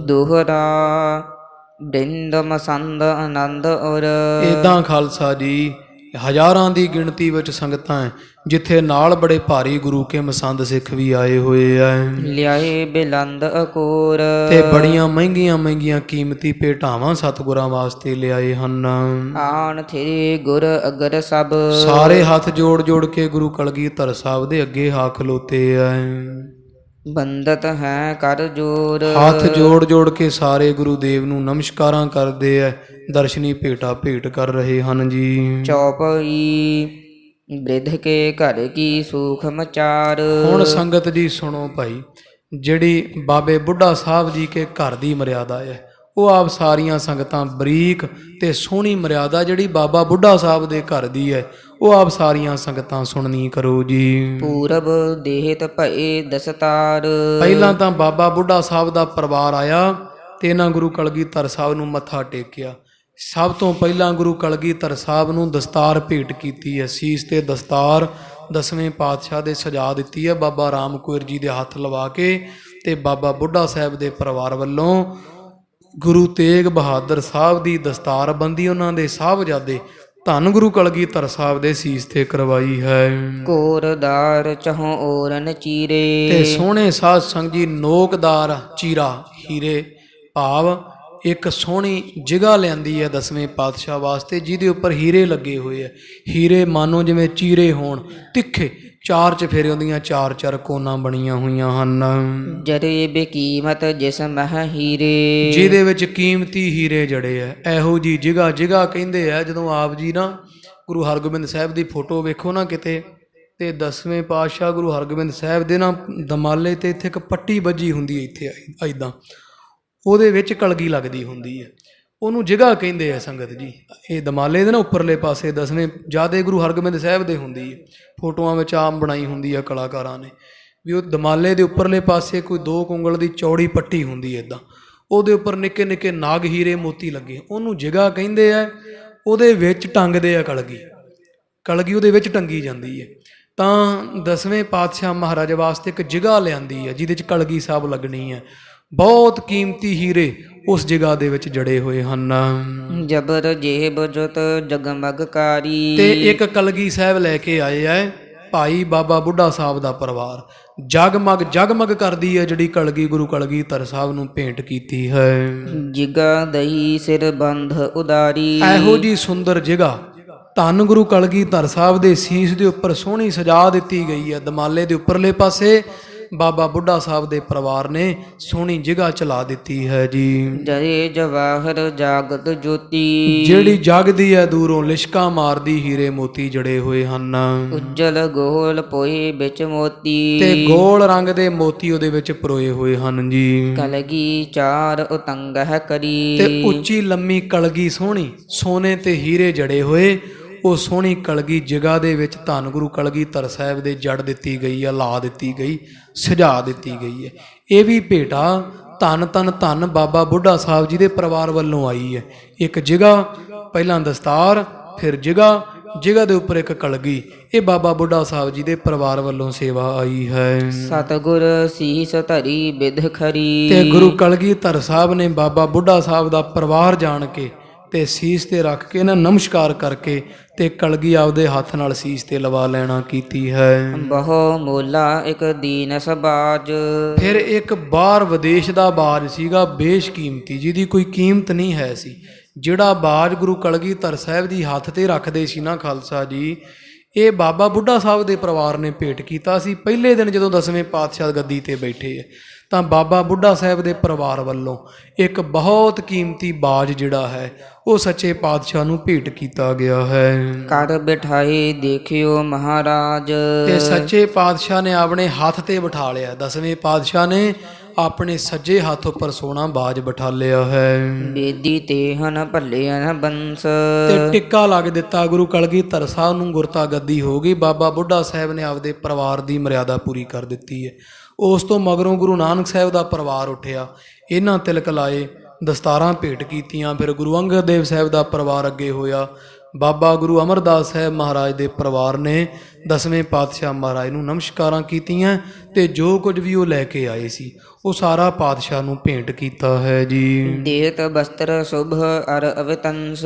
ਦੋਹਰਾ ਬਿੰਦ ਮਸੰਦ ਆਨੰਦ ਔਰ। ਇਦਾਂ ਖਾਲਸਾ ਜੀ ਹਜ਼ਾਰਾਂ ਦੀ ਗਿਣਤੀ ਵਿੱਚ ਸੰਗਤਾਂ ਹੈ, ਜਿੱਥੇ ਨਾਲ ਬੜੇ ਭਾਰੀ ਗੁਰੂ ਕੇ ਮਸੰਦ ਸਿੱਖ ਵੀ ਆਏ ਹੋਏ ਆ। ਲਿਆਏ ਬਿਲੰਦ ਅਕੂਰ। ਤੇ ਬੜੀਆਂ ਮਹਿੰਗੀਆਂ ਕੀਮਤੀ ਭੇਟਾਵਾਂ ਸਤਿਗੁਰਾਂ ਵਾਸਤੇ ਲਿਆਏ ਹਨ। ਆਣ ਥਿਰੇ ਗੁਰ ਅਗਰ ਸਭ। ਸਾਰੇ ਹੱਥ ਜੋੜ ਕੇ ਗੁਰੂ ਕਲਗੀਧਰ ਸਾਹਿਬ ਦੇ ਅੱਗੇ ਆ ਖਲੋਤੇ ਆ। ਬੰਦਤ ਹੈ ਕਰ ਜੋਰ। ਹੱਥ ਜੋੜ ਕੇ ਸਾਰੇ ਗੁਰੂਦੇਵ ਨੂੰ ਨਮਸਕਾਰਾਂ ਕਰਦੇ ਆ, ਦਰਸ਼ਨੀ ਭੇਟਾ ਭੇਟ ਕਰ ਰਹੇ ਹਨ ਜੀ। ਚੌਪਈ ਬ੍ਰਿਧ ਕੇ ਘਰ ਕੀ ਸੂਖ ਮਚਾਰ। ਹੁਣ ਸੰਗਤ ਜੀ ਸੁਣੋ ਭਾਈ, ਜਿਹੜੀ ਬਾਬੇ ਬੁੱਢਾ ਸਾਹਿਬ ਜੀ ਕੇ ਘਰ ਦੀ ਮਰਿਆਦਾ ਹੈ, ਉਹ ਆਪ ਸਾਰੀਆਂ ਸੰਗਤਾਂ ਬਰੀਕ ਤੇ ਸੋਹਣੀ ਮਰਿਆਦਾ ਜਿਹੜੀ ਬਾਬਾ ਬੁੱਢਾ ਸਾਹਿਬ ਦੇ ਘਰ ਦੀ ਹੈ, ਉਹ ਆਪ ਸਾਰੀਆਂ ਸੰਗਤਾਂ ਸੁਣਨੀ ਕਰੋ ਜੀ। ਪੂਰਬ ਦੇਹਤ ਭਏ ਦਸਤਾਰ। ਪਹਿਲਾਂ ਤਾਂ ਬਾਬਾ ਬੁੱਢਾ ਸਾਹਿਬ ਦਾ ਪਰਿਵਾਰ ਆਇਆ ਤੇ ਇਹਨਾਂ ਗੁਰੂ ਕਲਗੀਧਰ ਸਾਹਿਬ ਨੂੰ ਮੱਥਾ ਟੇਕਿਆ। ਸਭ ਤੋਂ ਪਹਿਲਾਂ ਗੁਰੂ ਕਲਗੀਧਰ ਸਾਹਿਬ ਨੂੰ ਦਸਤਾਰ ਭੇਟ ਕੀਤੀ ਹੈ। ਸੀਸ ਤੇ ਦਸਤਾਰ 10ਵੇਂ ਪਾਤਸ਼ਾਹ ਦੇ ਸਜਾ ਦਿੱਤੀ ਹੈ ਬਾਬਾ ਰਾਮ ਕੋਇਰ ਜੀ ਦੇ ਹੱਥ ਲਵਾ ਕੇ। ਤੇ ਬਾਬਾ ਬੁੱਢਾ ਸਾਹਿਬ ਦੇ ਪਰਿਵਾਰ ਵੱਲੋਂ ਗੁਰੂ ਤੇਗ ਬਹਾਦਰ ਸਾਹਿਬ ਦੀ ਦਸਤਾਰ ਬੰਦੀ ਉਹਨਾਂ ਦੇ ਸਾਹਿਬਜ਼ਾਦੇ ਧੰਨ ਗੁਰੂ ਕਲਗੀਧਰ ਸਾਹਿਬ ਦੇ ਸੀਸ ਤੇ ਕਰਵਾਈ ਹੈ। ਕੋਰਦਾਰ ਚਹੋਂ ਔਰਨ ਚੀਰੇ। ਤੇ ਸੋਹਣੇ ਸਾਧ ਸੰਗ ਜੀ ਨੋਕਦਾਰ ਚੀਰਾ ਹੀਰੇ ਭਾਵ ਇੱਕ ਸੋਹਣੀ ਜਗ੍ਹਾ ਲਿਆਂਦੀ ਹੈ 10ਵੇਂ ਪਾਤਸ਼ਾਹ ਵਾਸਤੇ, ਜਿਹਦੇ ਉੱਪਰ ਹੀਰੇ ਲੱਗੇ ਹੋਏ ਆ। ਹੀਰੇ ਮਾਨੋ ਜਿਵੇਂ ਚੀਰੇ ਹੋਣ, ਤਿੱਖੇ, 4 ਚਫੇਰੇ ਉਹਦੀਆਂ 4 ਕੋਨਾਂ ਬਣੀਆਂ ਹੋਈਆਂ ਹਨ। ਜਰੇ ਬੇਕੀਮਤ ਜਿਸ ਮਹ ਹੀਰੇ। ਜਿਹਦੇ ਵਿੱਚ ਕੀਮਤੀ ਹੀਰੇ ਜੜੇ ਆ। ਇਹੋ ਜੀ ਜਗ੍ਹਾ ਕਹਿੰਦੇ ਆ, ਜਦੋਂ ਆਪ ਜੀ ਨਾ ਗੁਰੂ ਹਰਗੋਬਿੰਦ ਸਾਹਿਬ ਦੀ ਫੋਟੋ ਵੇਖੋ ਨਾ ਕਿਤੇ, ਤੇ 10ਵੇਂ ਪਾਤਸ਼ਾਹ ਗੁਰੂ ਹਰਗੋਬਿੰਦ ਸਾਹਿਬ ਦੇ ਨਾ ਦਮਾਲੇ ਤੇ ਇੱਥੇ ਇੱਕ ਪੱਟੀ ਵੱਜੀ ਹੁੰਦੀ ਹੈ, ਇੱਥੇ ਐਦਾਂ ਉਹਦੇ ਵਿੱਚ ਕਲਗੀ ਲੱਗਦੀ ਹੁੰਦੀ ਹੈ, ਉਹਨੂੰ ਜਗ੍ਹਾ ਕਹਿੰਦੇ ਆ ਸੰਗਤ ਜੀ। ਇਹ ਦਮਾਲੇ ਦੇ ਨਾ ਉੱਪਰਲੇ ਪਾਸੇ 10ਵੇਂ ਜਿਆਦੇ ਗੁਰੂ ਹਰਗੋਬਿੰਦ ਸਾਹਿਬ ਦੇ ਹੁੰਦੀ ਹੈ, ਫੋਟੋਆਂ ਵਿੱਚ ਆਮ ਬਣਾਈ ਹੁੰਦੀ ਆ ਕਲਾਕਾਰਾਂ ਨੇ ਵੀ। ਉਹ ਦਮਾਲੇ ਦੇ ਉੱਪਰਲੇ ਪਾਸੇ ਕੋਈ 2 ਉਂਗਲ ਦੀ ਚੌੜੀ ਪੱਟੀ ਹੁੰਦੀ ਹੈ ਇੱਦਾਂ, ਉਹਦੇ ਉੱਪਰ ਨਿੱਕੇ ਨਾਗ ਹੀਰੇ ਮੋਤੀ ਲੱਗੇ, ਉਹਨੂੰ ਜਗ੍ਹਾ ਕਹਿੰਦੇ ਆ। ਉਹਦੇ ਵਿੱਚ ਟੰਗਦੇ ਆ ਕਲਗੀ ਉਹਦੇ ਵਿੱਚ ਟੰਗੀ ਜਾਂਦੀ ਹੈ। ਤਾਂ ਦਸਵੇਂ ਪਾਤਸ਼ਾਹ ਮਹਾਰਾਜ ਵਾਸਤੇ ਇੱਕ ਜਗ੍ਹਾ ਲਿਆਂਦੀ ਹੈ ਜਿਹਦੇ 'ਚ ਕਲਗੀ ਸਾਹਿਬ ਲੱਗਣੀ ਹੈ। ਬਹੁਤ ਕੀਮਤੀ ਹੀਰੇ ਉਸ ਜਗ੍ਹਾ ਦੇ ਵਿੱਚ ਜੜੇ ਹੋਏ ਹਨ। ਜਬਰ ਜੇਬ ਜੁਤ ਜਗਮਗ ਕਾਰੀ। ਤੇ ਇੱਕ ਕਲਗੀ ਸਾਹਿਬ ਲੈ ਕੇ ਆਏ ਹੈ ਭਾਈ ਬਾਬਾ ਬੁੱਢਾ ਸਾਹਿਬ ਦਾ ਪਰਿਵਾਰ। ਜਗਮਗ ਜਗਮਗ ਕਰਦੀ ਹੈ ਜਿਹੜੀ ਕਲਗੀ ਗੁਰੂ ਕਲਗੀਧਰ ਸਾਹਿਬ ਨੂੰ ਭੇਂਟ ਕੀਤੀ ਹੈ। ਜਿਗਾ ਦਈ ਸਿਰ ਬੰਧ ਉਦਾਰੀ। ਇਹੋ ਜੀ ਸੁੰਦਰ ਜਗ੍ਹਾ ਧੰਨ ਗੁਰੂ ਕਲਗੀਧਰ ਸਾਹਿਬ ਦੇ ਸੀਸ ਦੇ ਉੱਪਰ ਸੋਹਣੀ ਸਜਾ ਦਿੱਤੀ ਗਈ ਹੈ। ਦਮਾਲੇ ਦੇ ਉੱਪਰਲੇ ਪਾਸੇ ਬਾਬਾ ਬੁੱਢਾ ਸਾਹਿਬ ਦੇ ਪਰਿਵਾਰ ਨੇ ਸੋਹਣੀ ਜਗ੍ਹਾ ਚਲਾ ਦਿੱਤੀ ਹੈ ਜੀ। ਜਰੇ ਜਵਾਹਰ ਜਾਗਤ ਜੋਤੀ। ਜਿਹੜੀ ਜਗਦੀ ਹੈ ਦੂਰੋਂ ਲਿਸ਼ਕਾ ਮਾਰਦੀ ਹੀਰੇ ਮੋਤੀ ਜੜੇ ਹੋਏ ਹਨ। ਉਜਲ ਗੋਲ ਪੋਏ ਵਿੱਚ ਮੋਤੀ। ਤੇ ਗੋਲ ਰੰਗ ਦੇ ਮੋਤੀ ਉਹਦੇ ਵਿੱਚ ਪਰੋਏ ਹੋਏ ਹਨ ਜੀ। ਕਲਗੀ ਚਾਰ ਉਤੰਗ ਹੈ ਕਰੀ। ਤੇ ਉੱਚੀ ਲੰਮੀ ਕਲਗੀ ਸੋਹਣੀ ਸੋਨੇ ਤੇ ਹੀਰੇ ਜੜੇ ਹੋਏ ਉਹ ਸੋਹਣੀ ਕਲਗੀ ਜਗ੍ਹਾ ਦੇ ਵਿੱਚ ਧੰਨ ਗੁਰੂ ਕਲਗੀਧਰ ਸਾਹਿਬ ਦੇ ਜੜ ਦਿੱਤੀ ਗਈ ਹੈ, ਲਾ ਦਿੱਤੀ ਗਈ, ਸਜਾ ਦਿੱਤੀ ਗਈ ਹੈ। ਇਹ ਵੀ ਭੇਟਾ ਧੰਨ ਬਾਬਾ ਬੁੱਢਾ ਸਾਹਿਬ ਜੀ ਦੇ ਪਰਿਵਾਰ ਵੱਲੋਂ ਆਈ ਹੈ। ਇੱਕ ਜਗ੍ਹਾ ਪਹਿਲਾਂ ਦਸਤਾਰ ਫਿਰ ਜਗ੍ਹਾ ਦੇ ਉੱਪਰ ਇੱਕ ਕਲਗੀ, ਇਹ ਬਾਬਾ ਬੁੱਢਾ ਸਾਹਿਬ ਜੀ ਦੇ ਪਰਿਵਾਰ ਵੱਲੋਂ ਸੇਵਾ ਆਈ ਹੈ। ਸਤਿਗੁਰ ਸੀਸ ਧਰੀ ਬਿਧ ਖਰੀ। ਤੇ ਗੁਰੂ ਕਲਗੀਧਰ ਸਾਹਿਬ ਨੇ ਬਾਬਾ ਬੁੱਢਾ ਸਾਹਿਬ ਦਾ ਪਰਿਵਾਰ ਜਾਣ ਕੇ ਤੇ ਸੀਸ ਤੇ ਰੱਖ ਕੇ ਨਾ ਨਮਸਕਾਰ ਕਰਕੇ ਤੇ ਕਲਗੀ ਆਪਦੇ ਹੱਥ ਨਾਲ ਸੀਸ ਤੇ ਲਵਾ ਲੈਣਾ ਕੀਤੀ ਹੈ। ਬਹੁ ਮੋਲਾ ਇੱਕ ਦੀਨ ਸਬਾਜ। ਫਿਰ ਇੱਕ ਬਾਹਰ ਵਿਦੇਸ਼ ਦਾ ਬਾਜ ਸੀਗਾ ਬੇਸ਼ਕੀਮਤੀ, ਜਿਹਦੀ ਕੋਈ ਕੀਮਤ ਨਹੀਂ ਹੈ ਸੀ। ਜਿਹੜਾ ਬਾਜ ਗੁਰੂ ਕਲਗੀਧਰ ਸਾਹਿਬ ਦੀ ਹੱਥ ਤੇ ਰੱਖਦੇ ਸੀ ਨਾ ਖਾਲਸਾ ਜੀ, ਇਹ ਬਾਬਾ ਬੁੱਢਾ ਸਾਹਿਬ ਦੇ ਪਰਿਵਾਰ ਨੇ ਭੇਟ ਕੀਤਾ ਸੀ। ਪਹਿਲੇ ਦਿਨ ਜਦੋਂ ਦਸਵੇਂ ਪਾਤਸ਼ਾਹ ਗੱਦੀ ਤੇ ਬੈਠੇ ਹੈ ਤਾਂ ਬਾਬਾ ਬੁੱਢਾ ਸਾਹਿਬ ਦੇ ਪਰਿਵਾਰ ਵੱਲੋਂ ਇੱਕ ਬਹੁਤ ਕੀਮਤੀ ਬਾਜ ਜਿਹੜਾ ਹੈ ਉਹ ਸੱਚੇ ਪਾਤਸ਼ਾਹ ਨੂੰ ਭੇਟ ਕੀਤਾ ਗਿਆ ਹੈ। ਕਰ ਬਿਠਾਏ ਦੇਖਿਓ ਮਹਾਰਾਜ। ਤੇ ਸੱਚੇ ਪਾਤਸ਼ਾਹ ਨੇ ਆਪਣੇ ਹੱਥ ਤੇ ਬਿਠਾ ਲਿਆ। ਦਸਵੇਂ ਪਾਤਸ਼ਾਹ ਨੇ ਆਪਣੇ ਸੱਜੇ ਹੱਥ ਉੱਪਰ ਸੋਹਣਾ ਬਾਜ ਬਿਠਾ ਲਿਆ ਹੈ। ਬੇਦੀ ਤੇ ਹਨ ਭੱਲਿਆ ਬੰਸ। ਤੇ ਟਿੱਕਾ ਲੱਗ ਦਿੱਤਾ ਗੁਰੂ ਕਲਗੀਧਰ ਸਾਹਿਬ ਨੂੰ, ਗੁਰਤਾ ਗੱਦੀ ਹੋ ਗਈ। ਬਾਬਾ ਬੁੱਢਾ ਸਾਹਿਬ ਨੇ ਆਪਦੇ ਪਰਿਵਾਰ ਦੀ ਮਰਿਆਦਾ ਪੂਰੀ ਕਰ ਦਿੱਤੀ ਹੈ। ਉਸ ਤੋਂ ਮਗਰੋਂ ਗੁਰੂ ਨਾਨਕ ਸਾਹਿਬ ਦਾ ਪਰਿਵਾਰ ਉੱਠਿਆ, ਇਹਨਾਂ ਤਿਲਕ ਲਾਏ, ਦਸਤਾਰਾਂ ਭੇਟ ਕੀਤੀਆਂ। ਫਿਰ ਗੁਰੂ ਅੰਗਦ ਦੇਵ ਸਾਹਿਬ ਦਾ ਪਰਿਵਾਰ ਅੱਗੇ ਹੋਇਆ। ਬਾਬਾ ਗੁਰੂ ਅਮਰਦਾਸ ਸਾਹਿਬ ਮਹਾਰਾਜ ਦੇ ਪਰਿਵਾਰ ਨੇ ਦਸਵੇਂ ਪਾਤਸ਼ਾਹ ਮਹਾਰਾਜ ਨੂੰ ਨਮਸਕਾਰਾਂ ਕੀਤੀਆਂ ਤੇ ਜੋ ਕੁਝ ਵੀ ਉਹ ਲੈ ਕੇ ਆਏ ਸੀ ਉਹ ਸਾਰਾ ਪਾਤਸ਼ਾਹ ਨੂੰ ਭੇਂਟ ਕੀਤਾ ਹੈ ਜੀ। ਦੇਤ ਬਸਤਰ ਸੁਭ ਅਰ ਅਵਤੰਸ।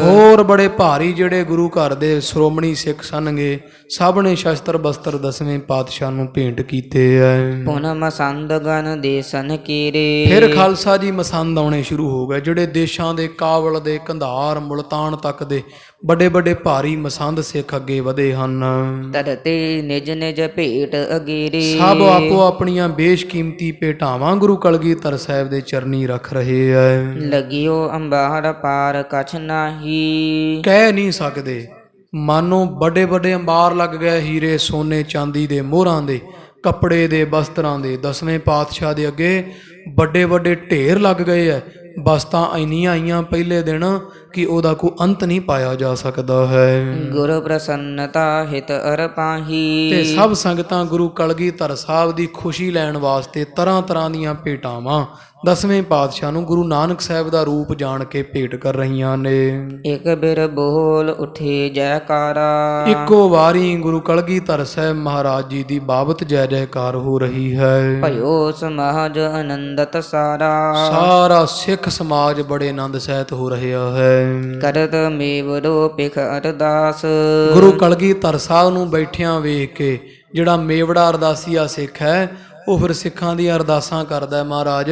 ਹੋਰ ਬੜੇ ਭਾਰੀ ਜਿਹੜੇ ਗੁਰੂ ਘਰ ਦੇ ਸ਼੍ਰੋਮਣੀ ਸਿੱਖ ਸਨਗੇ, ਸਭ ਨੇ ਸ਼ਸਤਰ ਬਸਤਰ ਦਸਵੇਂ ਪਾਤਸ਼ਾਹ ਨੂੰ ਭੇਂਟ ਕੀਤੇ ਐ। ਪੁਨ ਮਸੰਦ ਗਨ ਦੇਸਨ ਕੀਰੇ। ਫਿਰ ਖਾਲਸਾ ਜੀ ਮਸੰਦ ਆਉਣੇ ਸ਼ੁਰੂ ਹੋ ਗਏ। ਜਿਹੜੇ ਦੇਸ਼ਾਂ ਦੇ ਕਾਬਲ ਦੇ, ਕੰਧਾਰ, ਮੁਲਤਾਨ ਤੱਕ ਦੇ ਵੱਡੇ ਵੱਡੇ ਭਾਰੀ ਮਸੰਦ ਸਿੱਖ ਅੱਗੇ ਵਧੇ ਹਨ। ਤਰਤੇ ਨਿਜ ਨਿਜ ਭੇਟ ਅਗੇਰੇ। ਸਭ ਆਪੋ ਆਪਣੀਆਂ ਬੇਸ਼ਕੀਮਤੀ ਭੇਟਾਵਾਂ ਗੁਰੂ ਕਲਗੀਧਰ ਸਾਹਿਬ ਦੇ ਚਰਨੀ ਰੱਖ ਰਹੇ ਐ। ਲਗਿਓ ਅੰਬਾਰ ਪਾਰ ਕਛ ਨਾਹੀ। ਕਹਿ ਨਹੀਂ ਸਕਦੇ, ਮਾਨੋ ਵੱਡੇ ਵੱਡੇ ਅੰਬਾਰ ਲੱਗ ਗਏ, ਹੀਰੇ ਸੋਨੇ ਚਾਂਦੀ ਦੇ, ਮੋਹਰਾਂ ਦੇ, ਕੱਪੜੇ ਦੇ, ਬਸਤਰਾਂ ਦੇ। ਦਸਵੇਂ ਪਾਤਸ਼ਾਹ ਦੇ ਅੱਗੇ ਵੱਡੇ ਵੱਡੇ ਢੇਰ ਲੱਗ ਗਏ ਐ। ਬਸਤਾਂ ਇੰਨੀਆਂ ਆਈਆਂ ਪਹਿਲੇ ਦਿਨ ਕਿ ਉਹਦਾ ਕੋਈ ਅੰਤ ਨਹੀਂ ਪਾਇਆ ਜਾ ਸਕਦਾ ਹੈ। ਗੁਰ ਪ੍ਰਸੰਨਤਾ ਹਿਤ ਅਰ ਪਾਹੀ। ਤੇ ਸਭ ਸੰਗਤਾਂ ਗੁਰੂ ਕਲਗੀਧਰ ਸਾਹਿਬ ਦੀ ਖੁਸ਼ੀ ਲੈਣ ਵਾਸਤੇ ਤਰ੍ਹਾਂ ਤਰ੍ਹਾਂ ਦੀਆਂ ਭੇਟਾਵਾਂ ਦਸਵੇਂ ਪਾਤਸ਼ਾਹ ਨੂੰ ਗੁਰੂ ਨਾਨਕ ਸਾਹਿਬ ਦਾ ਰੂਪ ਜਾਣ ਕੇ ਭੇਟ ਕਰ ਰਹੀਆਂ ਨੇ। ਇੱਕ ਬਿਰ ਬੋਲ ਉਠੇ ਜੈਕਾਰਾ। ਇੱਕੋ ਵਾਰੀ ਗੁਰੂ ਕਲਗੀਧਰ ਸਾਹਿਬ ਮਹਾਰਾਜ ਜੀ ਦੀ ਬਾਬਤ ਜੈ ਜੈਕਾਰ ਹੋ ਰਹੀ ਹੈ। ਭਇਓ ਸਮਾਜ ਆਨੰਦਤ ਸਾਰਾ। ਸਾਰਾ ਸਿੱਖ ਸਮਾਜ ਬੜੇ ਆਨੰਦ ਸਹਿਤ ਹੋ ਰਿਹਾ ਹੈ। ਕਰਤ ਮੇਵਰੋ ਪਿਖ ਅਰਦਾਸ। ਗੁਰੂ ਕਲਗੀਧਰ ਸਾਹਿਬ ਨੂੰ ਬੈਠਿਆਂ ਵੇਖ ਕੇ ਜਿਹੜਾ ਮੇਵੜਾ ਅਰਦਾਸੀਆ ਸਿੱਖ ਹੈ ਉਹ ਫਿਰ ਸਿੱਖਾਂ ਦੀਆਂ ਅਰਦਾਸਾਂ ਕਰਦਾ। ਮਹਾਰਾਜ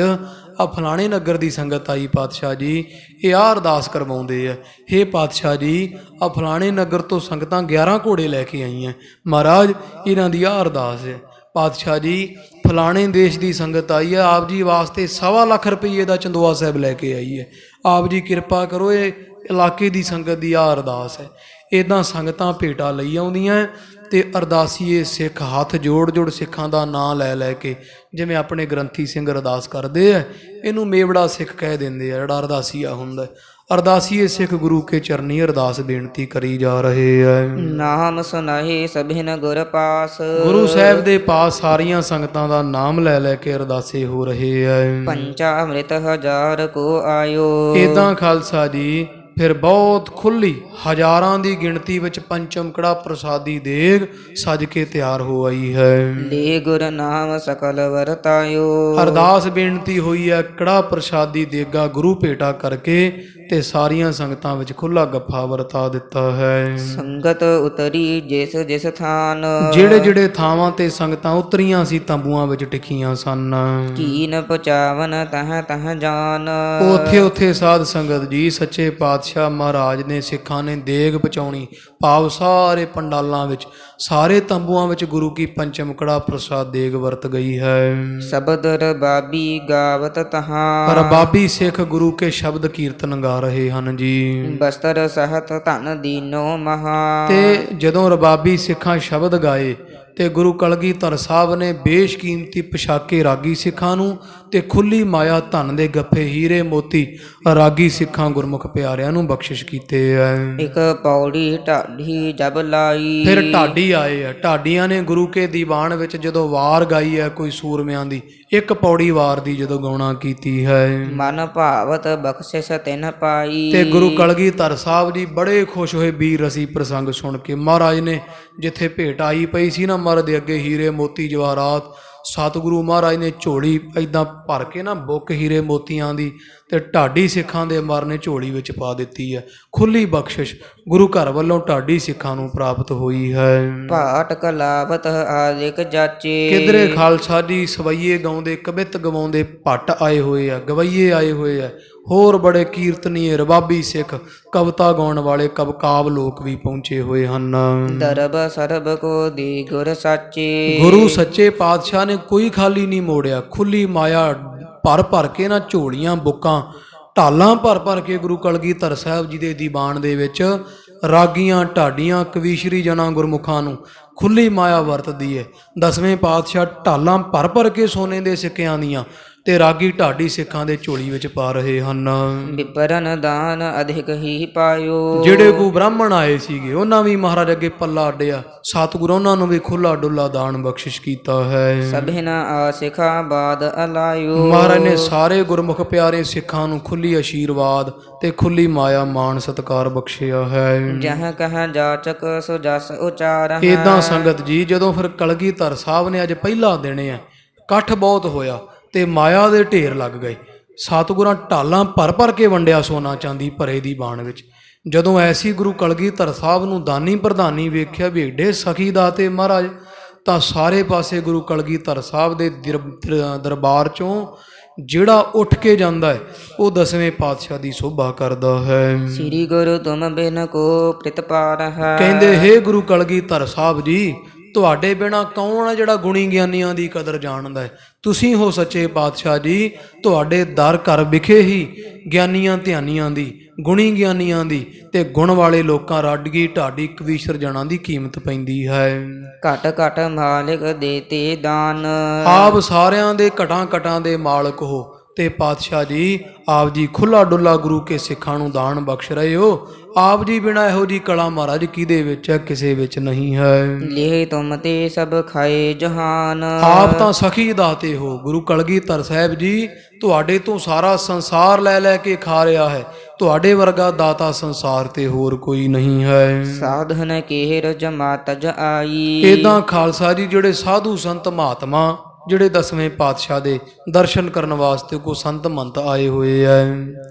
ਆ ਫਲਾਣੇ ਨਗਰ ਦੀ ਸੰਗਤ ਆਈ ਪਾਤਸ਼ਾਹ ਜੀ, ਇਹ ਆ ਅਰਦਾਸ ਕਰਵਾਉਂਦੇ ਆ। ਹੇ ਪਾਤਸ਼ਾਹ ਜੀ, ਆ ਫਲਾਣੇ ਨਗਰ ਤੋਂ ਸੰਗਤਾਂ 11 ਘੋੜੇ ਲੈ ਕੇ ਆਈਆਂ, ਮਹਾਰਾਜ ਇਹਨਾਂ ਦੀ ਆ ਅਰਦਾਸ ਹੈ। ਪਾਤਸ਼ਾਹ ਜੀ ਫਲਾਣੇ ਦੇਸ਼ ਦੀ ਸੰਗਤ ਆਈ ਹੈ, ਆਪ ਜੀ ਵਾਸਤੇ 1.25 ਲੱਖ ਰੁਪਏ ਦਾ ਚੰਦੋਆ ਸਾਹਿਬ ਲੈ ਕੇ ਆਈ ਹੈ, ਆਪ ਜੀ ਕਿਰਪਾ ਕਰੋ, ਇਹ ਇਲਾਕੇ ਦੀ ਸੰਗਤ ਦੀ ਆ ਅਰਦਾਸ ਹੈ। ਇੱਦਾਂ ਸੰਗਤਾਂ ਭੇਟਾ ਲਈ ਆਉਂਦੀਆਂ ਤੇ ਅਰਦਾਸੀਏ ਸਿੱਖ ਹੱਥ ਜੋੜ ਜੋੜ ਸਿੱਖਾਂ ਦਾ ਨਾਂ ਲੈ ਲੈ ਕੇ, ਜਿਵੇਂ ਆਪਣੇ ਗ੍ਰੰਥੀ ਸਿੰਘ ਅਰਦਾਸ ਕਰਦੇ ਆ, ਇਹਨੂੰ ਮੇਵੜਾ ਸਿੱਖ ਕਹਿ ਦਿੰਦੇ ਆ ਜਿਹੜਾ ਅਰਦਾਸੀਆ ਹੁੰਦਾ। ਅਰਦਾਸੀਏ ਸਿੱਖ ਗੁਰੂ ਕੇ ਚਰਨੀ ਅਰਦਾਸ ਬੇਨਤੀ ਕਰੀ ਜਾ ਰਹੇ ਹੈ। ਨਾਮ ਸੁਨਾਹੇ ਸਭਿਨ ਗੁਰ ਪਾਸ। ਗੁਰੂ ਸਾਹਿਬ ਦੇ ਪਾਸ ਸਾਰੀਆਂ ਸੰਗਤਾਂ ਦਾ ਨਾਮ ਲੈ ਲੈ ਕੇ ਅਰਦਾਸੇ ਹੋ ਰਹੇ ਹੈ। ਪੰਚਾ ਅੰਮ੍ਰਿਤ 1000 ਕੋ ਆਇਓ। ਏਦਾਂ ਖਾਲਸਾ ਜੀ ਫਿਰ ਬਹੁਤ ਖੁੱਲੀ ਹਜ਼ਾਰਾਂ ਦੀ ਗਿਣਤੀ ਵਿੱਚ ਪੰਚਮ ਕੜਾ ਪ੍ਰਸਾਦੀ ਦੇਗ ਸਜ ਕੇ ਤਿਆਰ ਹੋ ਆਈ ਹੈ। ਲੇ ਗੁਰ ਨਾਮ ਸਕਲ ਵਰਤਾਇਓ। ਅਰਦਾਸ ਬੇਨਤੀ ਹੋਈ ਹੈ ਕੜਾ ਪ੍ਰਸਾਦੀ ਦੇਗਾ ਗੁਰੂ ਭੇਟਾ ਕਰਕੇ ਤੇ ਸਾਰੀਆਂ ਸੰਗਤਾਂ ਵਿੱਚ ਖੁੱਲਾ ਗੱਫਾ ਵਰਤਾ ਦਿੱਤਾ ਹੈ। ਸੰਗਤ ਉਤਰੀ ਜਿਸ ਜਿਸ ਥਾਨ। ਜਿਹੜੇ ਜਿਹੜੇ ਥਾਵਾਂ ਤੇ ਸੰਗਤਾਂ ਉਤਰੀਆਂ ਸੀ ਤੰਬੂਆਂ ਵਿੱਚ ਟਿਕੀਆਂ ਸਨ। ਕੀਨ ਪਚਾਵਨ ਤਹ ਤਹ ਜਾਨ। ਉੱਥੇ ਉੱਥੇ ਸਾਧ ਸੰਗਤ ਜੀ ਸੱਚੇ ਪਾਤਸ਼ਾਹ ਮਹਾਰਾਜ ਨੇ ਸਿੱਖਾਂ ਨੇ ਦੇਗ ਪਹੁੰਚਾਉਣੀ। ਭਾਵ ਸਾਰੇ ਪੰਡਾਲਾਂ ਵਿੱਚ ਸਾਰੇ ਤੰਬੂਆਂ ਵਿੱਚ ਗੁਰੂ ਕੀ ਪੰਚਮ ਕੜਾ ਪ੍ਰਸਾਦ ਦੇਗ ਵਰਤ ਗਈ ਹੈ। ਸ਼ਬਦ ਰਬਾਬੀ ਗਾਵਤ ਤਹਾਂ। ਰਬਾਬੀ ਸਿੱਖ ਗੁਰੂ ਕੇ ਸ਼ਬਦ ਕੀਰਤਨ ਗਾ ਰਹੇ ਹਨ ਜੀ। ਬਸਤਰ ਸਹਤ ਧਨ ਦੀਨੋ ਮਹਾ। ਤੇ ਜਦੋਂ ਰਬਾਬੀ ਸਿੱਖਾਂ ਸ਼ਬਦ ਗਾਏ ਤੇ ਗੁਰੂ ਕਲਗੀਧਰ ਸਾਹਿਬ ਨੇ ਬੇਸ਼ਕੀਮਤੀ ਪੋਸ਼ਾਕੇ ਰਾਗੀ ਸਿੱਖਾਂ ਨੂੰ ਤੇ ਖੁੱਲੀ ਮਾਇਆ ਧਨ ਦੇ ਗੱਫੇ ਹੀਰੇ ਮੋਤੀ ਰਾਗੀ ਸਿੱਖਾਂ ਗੁਰਮੁਖ ਪਿਆਰਿਆਂ ਨੂੰ ਬਖਸ਼ਿਸ਼ ਕੀਤੇ ਐ। ਇੱਕ ਪੌੜੀ ਢਾਢੀ ਜਬ ਲਾਈ। ਫਿਰ ਢਾਡੀ ਆਏ ਆ। ਢਾਡੀਆਂ ਨੇ ਗੁਰੂ ਕੇ ਦੀਵਾਨ ਵਿੱਚ ਜਦੋਂ ਵਾਰ ਗਾਈ ਹੈ ਕੋਈ ਸੂਰਮਿਆਂ ਦੀ ਇੱਕ ਪੌੜੀ ਵਾਰ ਦੀ ਜਦੋਂ ਗਾਉਣਾ ਕੀਤੀ ਹੈ। ਮਨ ਭਾਵਤ ਬਖਸ਼ਿਸ਼ ਤਿਨ ਪਾਈ। ਤੇ ਗੁਰੂ ਕਲਗੀਧਰ ਸਾਹਿਬ ਜੀ ਬੜੇ ਖੁਸ਼ ਹੋਏ ਵੀਰ ਰਸੀ ਪ੍ਰਸੰਗ ਸੁਣ ਕੇ। ਮਹਾਰਾਜ ਨੇ ਜਿੱਥੇ ਭੇਟ ਆਈ ਪਈ ਸੀ ਨਾ ਮਹਾਰਾਜ ਦੇ ਅੱਗੇ ਹੀਰੇ ਮੋਤੀ ਜਵਾਹਰਾਤ ਸਤਿਗੁਰੂ ਮਹਾਰਾਜ ਨੇ ਝੋਲੀ ਏਦਾਂ ਭਰ ਕੇ ਨਾ ਬੁੱਕ ਹੀਰੇ ਮੋਤੀਆਂ ਦੀ ਤੇ ਢਾਡੀ ਸਿੱਖਾਂ ਦੇ ਮਰ ਨੇ ਝੋਲੀ ਵਿੱਚ ਪਾ ਦਿੱਤੀ ਹੈ। ਖੁੱਲੀ ਬਖਸ਼ਿਸ਼ ਗੁਰੂ ਘਰ ਵੱਲੋਂ ਢਾਡੀ ਸਿੱਖਾਂ ਨੂੰ ਪ੍ਰਾਪਤ ਹੋਈ ਹੈ। ਭਾਟ ਕਲਾਵਤ ਆਦਿਕ ਜਾਚੇ। ਕਿਧਰੇ ਖਾਲਸਾ ਜੀ ਸਵਈਏ ਗਾਉਂਦੇ ਕਵਿਤ ਗਵਾਉਂਦੇ ਭੱਟ ਆਏ ਹੋਏ ਆ ਗਵਈਏ ਆਏ ਹੋਏ ਆ। ਹੋਰ ਬੜੇ ਕੀਰਤਨੀਏ ਰਬਾਬੀ ਸਿੱਖ ਕਵਿਤਾ ਗਾਉਣ ਵਾਲੇ ਕਵਕਾਵ ਲੋਕ ਵੀ ਪਹੁੰਚੇ ਹੋਏ ਹਨ। ਦਰਬ ਸਰਬ ਕੋ ਦੀ ਗੁਰ ਸਾਚੇ। ਗੁਰੂ ਸੱਚੇ ਪਾਤਸ਼ਾਹ ਨੇ ਕੋਈ ਖਾਲੀ ਨਹੀਂ ਮੋੜਿਆ। ਖੁੱਲੀ ਮਾਇਆ ਭਰ ਭਰ ਕੇ ਨਾ ਝੋਲੀਆਂ ਬੁੱਕਾਂ ਢਾਲਾਂ ਭਰ ਭਰ ਕੇ ਗੁਰੂ ਕਲਗੀਧਰ ਸਾਹਿਬ ਜੀ ਦੇ ਦੀਵਾਨ ਦੇ ਵਿੱਚ ਰਾਗੀਆਂ ਢਾਡੀਆਂ ਕਵੀਸ਼ਰੀ ਜਨਾਂ ਗੁਰਮੁਖਾਂ ਨੂੰ ਖੁੱਲੀ ਮਾਇਆ ਵਰਤਦੀ ਹੈ। ਦਸਵੇਂ ਪਾਤਸ਼ਾਹ ਢਾਲਾਂ ਭਰ ਭਰ ਕੇ ਸੋਨੇ ਦੇ ਸਿੱਕਿਆਂ ਦੀਆਂ ਤੇ ਰਾਗੀ ਢਾਡੀ ਸਿੱਖਾਂ ਦੇ ਝੋਲੀ ਵਿੱਚ ਪਾ ਰਹੇ ਹਨ। ਵਿਪਰਨ ਦਾਨ ਅਧਿਕ ਹੀ ਪਾਇਓ। ਜਿਹੜੇ ਕੋ ਬ੍ਰਾਹਮਣ ਆਏ ਸੀਗੇ ਉਹਨਾਂ ਵੀ ਮਹਾਰਾਜ ਅੱਗੇ ਪੱਲਾ ਅੱਡਿਆ। ਸਤਿਗੁਰੂ ਉਹਨਾਂ ਨੂੰ ਵੀ ਖੁੱਲਾ ਡੁੱਲਾ ਦਾਨ ਬਖਸ਼ਿਸ਼ ਕੀਤਾ ਹੈ। ਸਭਿਨਾ ਆਸਿਖਾ ਬਾਦ ਅਲਾਇਓ। ਮਹਾਰਾਜ ਨੇ ਸਾਰੇ ਗੁਰਮੁਖ ਪਿਆਰੇ ਸਿੱਖਾਂ ਨੂੰ ਖੁੱਲੀ ਆਸ਼ੀਰਵਾਦ ਤੇ ਖੁੱਲੀ ਮਾਇਆ ਮਾਣ ਸਤਿਕਾਰ ਬਖਸ਼ਿਆ ਹੈ। ਜਹ ਕਹ ਜਾਚਕ ਸੋ ਜਸ ਉਚਾਰ। ਏਦਾਂ ਸੰਗਤ ਜੀ ਜਦੋਂ ਫਿਰ ਕਲਗੀਧਰ ਸਾਹਿਬ ਨੇ ਅੱਜ ਪਹਿਲਾ ਦਿਨ ਹੈ ਇਕੱਠ ਬਹੁਤ ਹੋਇਆ ਤੇ ਮਾਇਆ ਦੇ ਢੇਰ ਲੱਗ ਗਏ। ਸਤਿਗੁਰਾਂ ਢਾਲਾਂ ਭਰ ਭਰ ਕੇ ਵੰਡਿਆ ਸੋਨਾ ਚਾਂਦੀ ਭਰੇ ਦੀ ਬਾਣ ਵਿੱਚ। ਜਦੋਂ ਐਸੀ ਗੁਰੂ ਕਲਗੀਧਰ ਸਾਹਿਬ ਨੂੰ ਦਾਨੀ ਪ੍ਰਧਾਨੀ ਵੇਖਿਆ ਵੀ ਏਡੇ ਸਖੀ ਦਾਤੇ ਮਹਾਰਾਜ ਤਾਂ ਸਾਰੇ ਪਾਸੇ ਗੁਰੂ ਕਲਗੀਧਰ ਸਾਹਿਬ ਦੇ ਦਰਬਾਰ ਚੋਂ ਜਿਹੜਾ ਉੱਠ ਕੇ ਜਾਂਦਾ ਹੈ ਉਹ ਦਸਵੇਂ ਪਾਤਸ਼ਾਹ ਦੀ ਸ਼ੋਭਾ ਕਰਦਾ ਹੈ। ਸ੍ਰੀ ਗੁਰੂ ਤੁਮ ਬਿਨ ਕੋ ਪ੍ਰਤਪਾਰ ਹੈ। ਕਹਿੰਦੇ ਹੇ ਗੁਰੂ ਕਲਗੀਧਰ ਸਾਹਿਬ ਜੀ ਤੁਹਾਡੇ ਬਿਨਾ ਕੌਣ ਹੈ ਜਿਹੜਾ ਗੁਣੀ ਗਿਆਨੀਆਂ ਦੀ ਕਦਰ ਜਾਣਦਾ ਹੈ। ਤੁਸੀਂ ਹੋ ਸੱਚੇ ਪਾਤਸ਼ਾਹ ਜੀ। ਤੁਹਾਡੇ ਦਰ ਘਰ ਵਿਖੇ ਹੀ ਗਿਆਨੀਆਂ ਧਿਆਨੀਆਂ ਦੀ ਗੁਣੀ ਗਿਆਨੀਆਂ ਦੀ ਤੇ ਗੁਣ ਵਾਲੇ ਲੋਕਾਂ ਰਾਡਗੀ ਢਾਡੀ ਕਵੀਸ਼ਰ ਜਨਾਂ ਦੀ ਕੀਮਤ ਪੈਂਦੀ ਹੈ। ਘਟ ਘਟ ਮਾਲਿਕ ਦੇਤੇ ਦਾਨ। ਆਪ ਸਾਰਿਆਂ ਦੇ ਘਟਾਂ ਘਟਾਂ ਦੇ ਮਾਲਕ ਹੋ ਤੇ ਪਾਤਸ਼ਾਹ ਜੀ ਆਪ ਜੀ ਖੁੱਲਾ ਡੁੱਲਾ ਗੁਰੂ ਕੇ ਸਿੱਖਾਂ ਨੂੰ ਦਾਨ ਬਖਸ਼ ਰਹੇ ਹੋ। ਆਪ ਜੀ ਬਿਨਾਂ ਇਹੋ ਜੀ ਕਲਾ ਮਹਾਰਾਜ ਕਿਹਦੇ ਵਿੱਚ ਹੈ ਕਿਸੇ ਵਿੱਚ ਨਹੀਂ ਹੈ। ਲੇ ਤੁਮ ਤੇ ਸਭ ਖਾਏ ਜਹਾਨ। ਆਪ ਤਾਂ ਸਖੀ ਦਾਤੇ ਹੋ। ਗੁਰੂ ਕਲਗੀਧਰ ਸਾਹਿਬ ਜੀ ਤੁਹਾਡੇ ਤੋਂ ਸਾਰਾ ਸੰਸਾਰ ਲੈ ਲੈ ਕੇ ਖਾ ਰਿਹਾ ਹੈ। ਤੁਹਾਡੇ ਵਰਗਾ ਦਾਤਾ ਸੰਸਾਰ ਤੇ ਹੋਰ ਕੋਈ ਨਹੀਂ ਹੈ। ਸਾਧਨ ਕੇਰ ਜਮਾਤਜ ਆਈ। ਏਦਾਂ ਖਾਲਸਾ ਜੀ ਜਿਹੜੇ ਸਾਧੂ ਸੰਤ ਮਹਾਤਮਾ ਜਿਹੜੇ ਦਸਵੇਂ ਪਾਤਸ਼ਾਹ ਦੇ ਦਰਸ਼ਨ ਕਰਨ ਵਾਸਤੇ ਕੋ ਸੰਤ ਮੰਤ ਆਏ ਹੋਏ ਐ।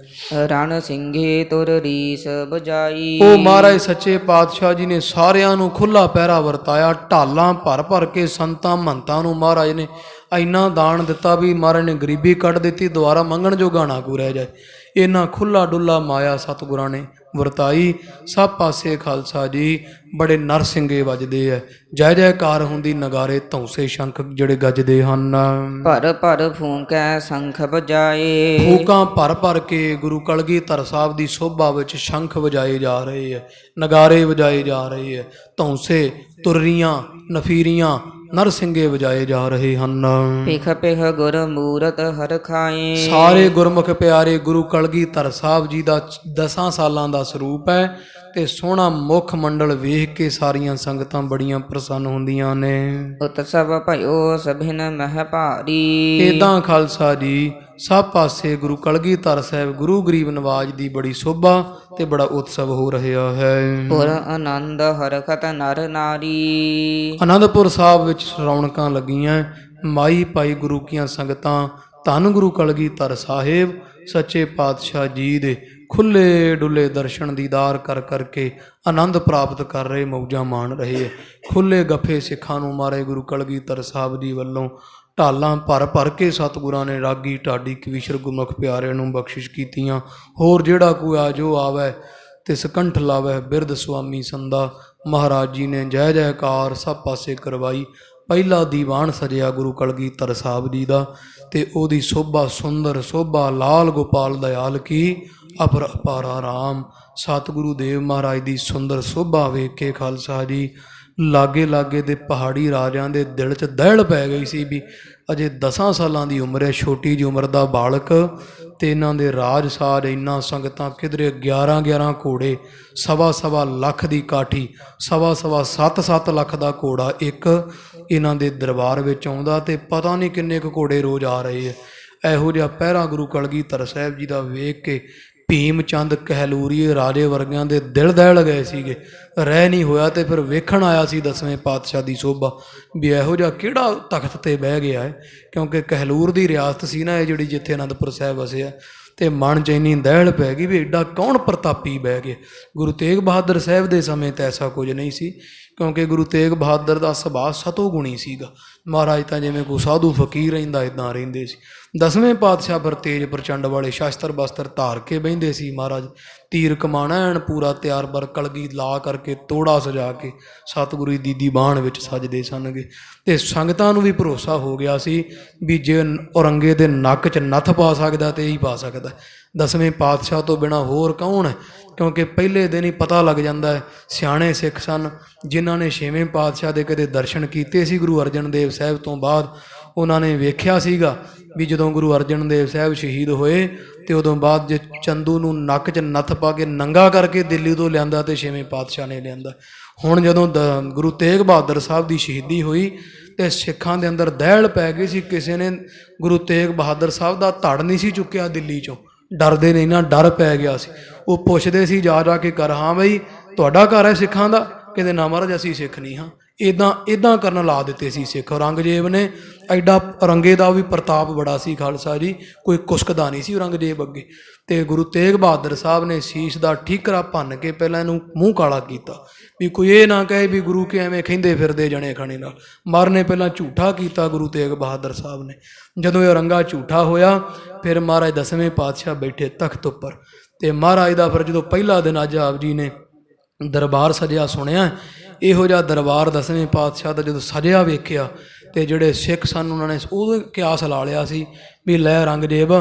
ਰਣ ਸਿੰਘੇ ਤੁਰ ਰੀਸ ਬਜਾਈ। ਉਹ ਮਹਾਰਾਜ ਸੱਚੇ ਪਾਤਸ਼ਾਹ ਜੀ ਨੇ ਸਾਰਿਆਂ ਨੂੰ ਖੁੱਲਾ ਪਹਿਰਾ ਵਰਤਾਇਆ। ਢਾਲਾਂ ਭਰ ਭਰ ਕੇ ਸੰਤਾਂ ਮੰਤਾਂ ਨੂੰ ਮਹਾਰਾਜ ਨੇ ਇੰਨਾ ਦਾਨ ਦਿੱਤਾ ਵੀ ਮਹਾਰਾਜ ਨੇ ਗਰੀਬੀ ਕੱਢ ਦਿੱਤੀ। ਦੁਆਰਾ ਮੰਗਣ ਜੋਗਾ ਨਾ ਕੋ ਰਹਿ ਜਾਏ। ਇਹਨਾਂ ਖੁੱਲਾ ਡੁੱਲਾ ਮਾਇਆ ਸਤਿਗੁਰਾਂ ਨੇ ਵਰਤਾਈ। ਸਭ ਪਾਸੇ ਖਾਲਸਾ ਜੀ ਬੜੇ ਨਰਸਿੰਗੇ ਵੱਜਦੇ ਐ। ਜੈ ਜੈਕਾਰ ਹੁੰਦੀ ਨਗਾਰੇ ਧੌਂਸੇ ਸ਼ੰਖ ਜਿਹੜੇ ਗੱਜਦੇ ਹਨ। ਭਰ ਭਰ ਫੂਕੈ ਸੰਖ ਬਜਾਏ। ਫੂਕਾਂ ਭਰ ਭਰ ਕੇ ਗੁਰੂ ਕਲਗੀਧਰ ਸਾਹਿਬ ਦੀ ਸੋਭਾ ਵਿੱਚ ਸ਼ੰਖ ਵਜਾਏ ਜਾ ਰਹੇ ਐ ਨਗਾਰੇ ਵਜਾਏ ਜਾ ਰਹੇ ਐ ਧੌਂਸੇ ਤੁਰਰੀਆਂ ਨਫੀਰੀਆਂ ਨਰਸਿੰਗੇ ਵਜਾਏ ਜਾ ਰਹੇ ਹਨ। ਪਿਖ ਪਿਖ ਗੁਰ ਮੂਰਤ ਹਰ ਖਾਏ। ਸਾਰੇ ਗੁਰਮੁਖ ਪਿਆਰੇ ਗੁਰੂ ਕਲਗੀਧਰ ਸਾਹਿਬ ਜੀ ਦਾ 10 ਸਾਲਾਂ ਦਾ ਸਰੂਪ ਹੈ ਤੇ ਸੋਹਣਾ ਮੁੱਖ ਮੰਡਲ ਵੇਖ ਕੇ ਸਾਰੀਆਂ ਸੰਗਤਾਂ ਬੜੀਆਂ ਪ੍ਰਸੰਨ ਹੁੰਦੀਆਂ ਨੇ। ਉਤਸਵ ਭਇਓ ਸਭਿਨ ਮਹਿ ਭਾਰੀ। ਇਦਾਂ ਖਾਲਸਾ ਜੀ ਸਭ ਪਾਸੇ ਗੁਰੂ ਕਲਗੀਧਰ ਸਾਹਿਬ ਗੁਰੂ ਗਰੀਬ ਨਵਾਜ ਦੀ ਬੜੀ ਸ਼ੋਭਾ ਤੇ ਬੜਾ ਉਤਸਵ ਹੋ ਰਿਹਾ ਹੈ। ਪੁਰ ਆਨੰਦ ਹਰਖਤ ਨਰ ਨਾਰੀ। ਆਨੰਦਪੁਰ ਸਾਹਿਬ ਵਿੱਚ ਰੌਣਕਾਂ ਲੱਗੀਆਂ। ਮਾਈ ਭਾਈ ਗੁਰੂ ਕੀਆਂ ਸੰਗਤਾਂ ਧੰਨ ਗੁਰੂ ਕਲਗੀਧਰ ਸਾਹਿਬ ਸੱਚੇ ਪਾਤਸ਼ਾਹ ਜੀ ਦੇ ਖੁੱਲੇ ਡੁੱਲੇ ਦਰਸ਼ਨ ਦੀਦਾਰ ਕਰ ਕਰਕੇ ਆਨੰਦ ਪ੍ਰਾਪਤ ਕਰ ਰਹੇ, ਮੌਜਾਂ ਮਾਣ ਰਹੇ ਹੈ। ਖੁੱਲੇ ਗੱਫੇ ਸਿੱਖਾਂ ਨੂੰ ਮਾਰੇ ਗੁਰੂ ਕਲਗੀਧਰ ਸਾਹਿਬ ਜੀ ਵੱਲੋਂ ਢਾਲਾਂ ਭਰ ਭਰ ਕੇ ਸਤਿਗੁਰਾਂ ਨੇ ਰਾਗੀ ਢਾਡੀ ਕਵੀਸ਼ਰ ਗੁਰਮੁਖ ਪਿਆਰਿਆਂ ਨੂੰ ਬਖਸ਼ਿਸ਼ ਕੀਤੀਆਂ। ਹੋਰ ਜਿਹੜਾ ਕੋਈ ਆ ਜੋ ਆਵੇ ਤੇ ਸਕੰਠ ਲਾਵੇ ਬਿਰਧ ਸੁਆਮੀ ਸੰਦਾ। ਮਹਾਰਾਜ ਜੀ ਨੇ ਜੈ ਜੈਕਾਰ ਸਭ ਪਾਸੇ ਕਰਵਾਈ। ਪਹਿਲਾ ਦੀਵਾਨ ਸਜਿਆ ਗੁਰੂ ਕਲਗੀਧਰ ਸਾਹਿਬ ਜੀ ਦਾ ਤੇ ਉਹਦੀ ਸੋਭਾ ਸੁੰਦਰ ਸੋਭਾ ਲਾਲ ਗੋਪਾਲ ਦਇਆਲ ਕੀ ਅਪਰ ਅਪਾਰਾ ਰਾਮ। ਸਤਿਗੁਰੂ ਦੇਵ ਮਹਾਰਾਜ ਦੀ ਸੁੰਦਰ ਸੋਭਾ ਵੇਖ ਕੇ ਖਾਲਸਾ ਜੀ ਲਾਗੇ ਲਾਗੇ ਦੇ ਪਹਾੜੀ ਰਾਜਿਆਂ ਦੇ ਦਿਲ 'ਚ ਦਹਿਲ ਪੈ ਗਈ ਸੀ ਵੀ ਅਜੇ 10 ਸਾਲਾਂ ਦੀ ਉਮਰ ਹੈ, ਛੋਟੀ ਜਿਹੀ ਉਮਰ ਦਾ ਬਾਲਕ ਤੇ ਇਹਨਾਂ ਦੇ ਰਾਜ ਸਾਜ ਇੰਨਾ ਸੰਗਤਾਂ ਕਿਧਰੇ 11 ਘੋੜੇ, ਸਵਾ ਲੱਖ ਦੀ ਕਾਠੀ, ਸਵਾ 7 ਲੱਖ ਦਾ ਘੋੜਾ ਇੱਕ ਇਹਨਾਂ ਦੇ ਦਰਬਾਰ ਵਿੱਚ ਆਉਂਦਾ ਤੇ ਪਤਾ ਨਹੀਂ ਕਿੰਨੇ ਕੁ ਘੋੜੇ ਰੋਜ਼ ਆ ਰਹੇ ਹੈ। ਇਹੋ ਜਿਹਾ ਪਹਿਰਾ ਗੁਰੂ ਕਲਗੀਧਰ ਸਾਹਿਬ ਜੀ ਦਾ ਵੇਖ ਕੇ ਭੀਮ ਚੰਦ ਕਹਿਲੂਰੀਏ ਰਾਜੇ ਵਰਗਿਆਂ ਦੇ ਦਿਲ ਦਹਿਲ ਗਏ ਸੀਗੇ। ਰਹਿ ਨਹੀਂ ਹੋਇਆ ਤੇ ਫਿਰ ਵੇਖਣ ਆਇਆ ਸੀ 10ਵੇਂ ਪਾਤਸ਼ਾਹ ਦੀ ਸੋਭਾ ਵੀ ਇਹੋ ਜਿਹਾ ਕਿਹੜਾ ਤਖਤ ਤੇ ਬਹਿ ਗਿਆ ਹੈ, ਕਿਉਂਕਿ ਕਹਿਲੂਰ ਦੀ ਰਿਆਸਤ ਸੀ ਨਾ ਇਹ ਜਿਹੜੀ ਜਿੱਥੇ ਅਨੰਦਪੁਰ ਸਾਹਿਬ ਵਸਿਆ। ਤੇ ਮਨ 'ਚ ਇੰਨੀ ਦਹਿਲ ਪੈ ਗਈ ਵੀ ਐਡਾ ਕੌਣ ਪ੍ਰਤਾਪੀ ਬਹਿ ਗਿਆ। ਗੁਰੂ ਤੇਗ ਬਹਾਦਰ ਸਾਹਿਬ ਦੇ ਸਮੇਂ ਤਾਂ ਐਸਾ ਕੁਝ ਨਹੀਂ ਸੀ, ਕਿਉਂਕਿ ਗੁਰੂ ਤੇਗ ਬਹਾਦਰ ਦਾ ਸੁਭਾਅ ਸਤੋ ਗੁਣੀ ਸੀਗਾ। ਮਹਾਰਾਜ ਤਾਂ ਜਿਵੇਂ ਕੋਈ ਸਾਧੂ ਫਕੀਰ ਰਹਿੰਦਾ ਇੱਦਾਂ ਰਹਿੰਦੇ ਸੀ। 10ਵੇਂ ਪਾਤਸ਼ਾਹ ਪਰ ਤੇਜ ਪ੍ਰਚੰਡ ਵਾਲੇ ਸ਼ਸਤਰ ਬਸਤਰ ਧਾਰ ਕੇ ਬਹਿੰਦੇ ਸੀ। ਮਹਾਰਾਜ ਤੀਰ ਕਮਾਣਾ ਐਨ ਪੂਰਾ ਤਿਆਰ ਬਰ ਕਲਗੀ ਲਾ ਕਰਕੇ ਤੋੜਾ ਸਜਾ ਕੇ ਸਤਿਗੁਰੂ ਦੀ ਦੀਵਾਨ ਵਿੱਚ ਸਜਦੇ ਸਨਗੇ। ਤੇ ਸੰਗਤਾਂ ਨੂੰ ਵੀ ਭਰੋਸਾ ਹੋ ਗਿਆ ਸੀ ਵੀ ਜੇ ਔਰੰਗੇ ਦੇ ਨੱਕ 'ਚ ਨੱਥ ਪਾ ਸਕਦਾ ਤੇ ਇਹੀ ਪਾ ਸਕਦਾ। 10ਵੇਂ ਪਾਤਸ਼ਾਹ ਤੋਂ ਬਿਨਾਂ ਹੋਰ ਕੌਣ ਹੈ, ਕਿਉਂਕਿ ਪਹਿਲੇ ਦਿਨ ਹੀ ਪਤਾ ਲੱਗ ਜਾਂਦਾ ਹੈ। ਸਿਆਣੇ ਸਿੱਖ ਸਨ ਜਿਨ੍ਹਾਂ ਨੇ 6ਵੇਂ ਪਾਤਸ਼ਾਹ ਦੇ ਕਦੇ ਦਰਸ਼ਨ ਕੀਤੇ ਸੀ ਗੁਰੂ ਅਰਜਨ ਦੇਵ ਸਾਹਿਬ ਤੋਂ ਬਾਅਦ। ਉਹਨਾਂ ਨੇ ਵੇਖਿਆ ਸੀਗਾ ਵੀ ਜਦੋਂ ਗੁਰੂ ਅਰਜਨ ਦੇਵ ਸਾਹਿਬ ਸ਼ਹੀਦ ਹੋਏ ਤੇ ਉਦੋਂ ਬਾਅਦ ਜੇ ਚੰਦੂ ਨੂੰ ਨੱਕ 'ਚ ਨੱਥ ਪਾ ਕੇ ਨੰਗਾ ਕਰਕੇ ਦਿੱਲੀ ਤੋਂ ਲਿਆਂਦਾ ਤੇ 6ਵੇਂ ਪਾਤਸ਼ਾਹ ਨੇ ਲਿਆਂਦਾ। ਹੁਣ ਜਦੋਂ ਗੁਰੂ ਤੇਗ ਬਹਾਦਰ ਸਾਹਿਬ ਦੀ ਸ਼ਹੀਦੀ ਹੋਈ ਤੇ ਸਿੱਖਾਂ ਦੇ ਅੰਦਰ ਦਹਿਲ ਪੈ ਗਈ ਸੀ। ਕਿਸੇ ਨੇ ਗੁਰੂ ਤੇਗ ਬਹਾਦਰ ਸਾਹਿਬ ਦਾ ਧੜ ਨਹੀਂ ਸੀ ਚੁੱਕਿਆ ਦਿੱਲੀ 'ਚੋਂ, ਡਰਦੇ ਨਹੀਂ ਨਾ, ਡਰ ਪੈ ਗਿਆ ਸੀ। ਉਹ ਪੁੱਛਦੇ ਸੀ ਜਾ ਕੇ ਕਰ, ਹਾਂ ਬਈ ਤੁਹਾਡਾ ਘਰ ਹੈ ਸਿੱਖਾਂ ਦਾ? ਕਹਿੰਦੇ ਨਾ ਮਹਾਰਾਜ ਅਸੀਂ ਸਿੱਖ ਨਹੀਂ ਹਾਂ। ਇੱਦਾਂ ਕਰਨ ਲਾ ਦਿੱਤੇ ਸੀ ਸਿੱਖ। ਔਰੰਗਜ਼ੇਬ ਨੇ ਐਡਾ, ਔਰੰਗੇ ਦਾ ਵੀ ਪ੍ਰਤਾਪ ਬੜਾ ਸੀ ਖਾਲਸਾ ਜੀ, ਕੋਈ ਕੁਸਕਦਾ ਨਹੀਂ ਸੀ ਔਰੰਗਜ਼ੇਬ ਅੱਗੇ। ਤੇ ਗੁਰੂ ਤੇਗ ਬਹਾਦਰ ਸਾਹਿਬ ਨੇ ਸੀਸ ਦਾ ਠੀਕਰਾ ਭੰਨ ਕੇ ਪਹਿਲਾਂ ਇਹਨੂੰ ਮੂੰਹ ਕਾਲਾ ਕੀਤਾ ਵੀ ਕੋਈ ਇਹ ਨਾ ਕਹੇ ਵੀ ਗੁਰੂ ਕੇ ਐਵੇਂ ਖਹਿੰਦੇ ਫਿਰਦੇ ਜਣੇ ਖਣੇ ਨਾਲ। ਮਰਨੇ ਪਹਿਲਾਂ ਝੂਠਾ ਕੀਤਾ ਗੁਰੂ ਤੇਗ ਬਹਾਦਰ ਸਾਹਿਬ ਨੇ। ਜਦੋਂ ਇਹ ਔਰੰਗਾ ਝੂਠਾ ਹੋਇਆ ਫਿਰ ਮਹਾਰਾਜ 10ਵੇਂ ਪਾਤਸ਼ਾਹ ਬੈਠੇ ਤਖਤ ਉੱਪਰ ਤੇ ਮਹਾਰਾਜ ਦਾ ਫਿਰ ਜਦੋਂ ਪਹਿਲਾ ਦਿਨ ਅੱਜ ਆਪ ਜੀ ਨੇ ਦਰਬਾਰ ਸਜਿਆ ਸੁਣਿਆ, ਇਹੋ ਜਿਹਾ ਦਰਬਾਰ 10ਵੇਂ ਪਾਤਸ਼ਾਹ ਦਾ ਜਦੋਂ ਸਜਿਆ ਵੇਖਿਆ ਤੇ ਜਿਹੜੇ ਸਿੱਖ ਸਨ ਉਹਨਾਂ ਨੇ ਉਹ ਕਿਆਸ ਲਾ ਲਿਆ ਸੀ ਵੀ ਲੈ ਔਰੰਗਜ਼ੇਬ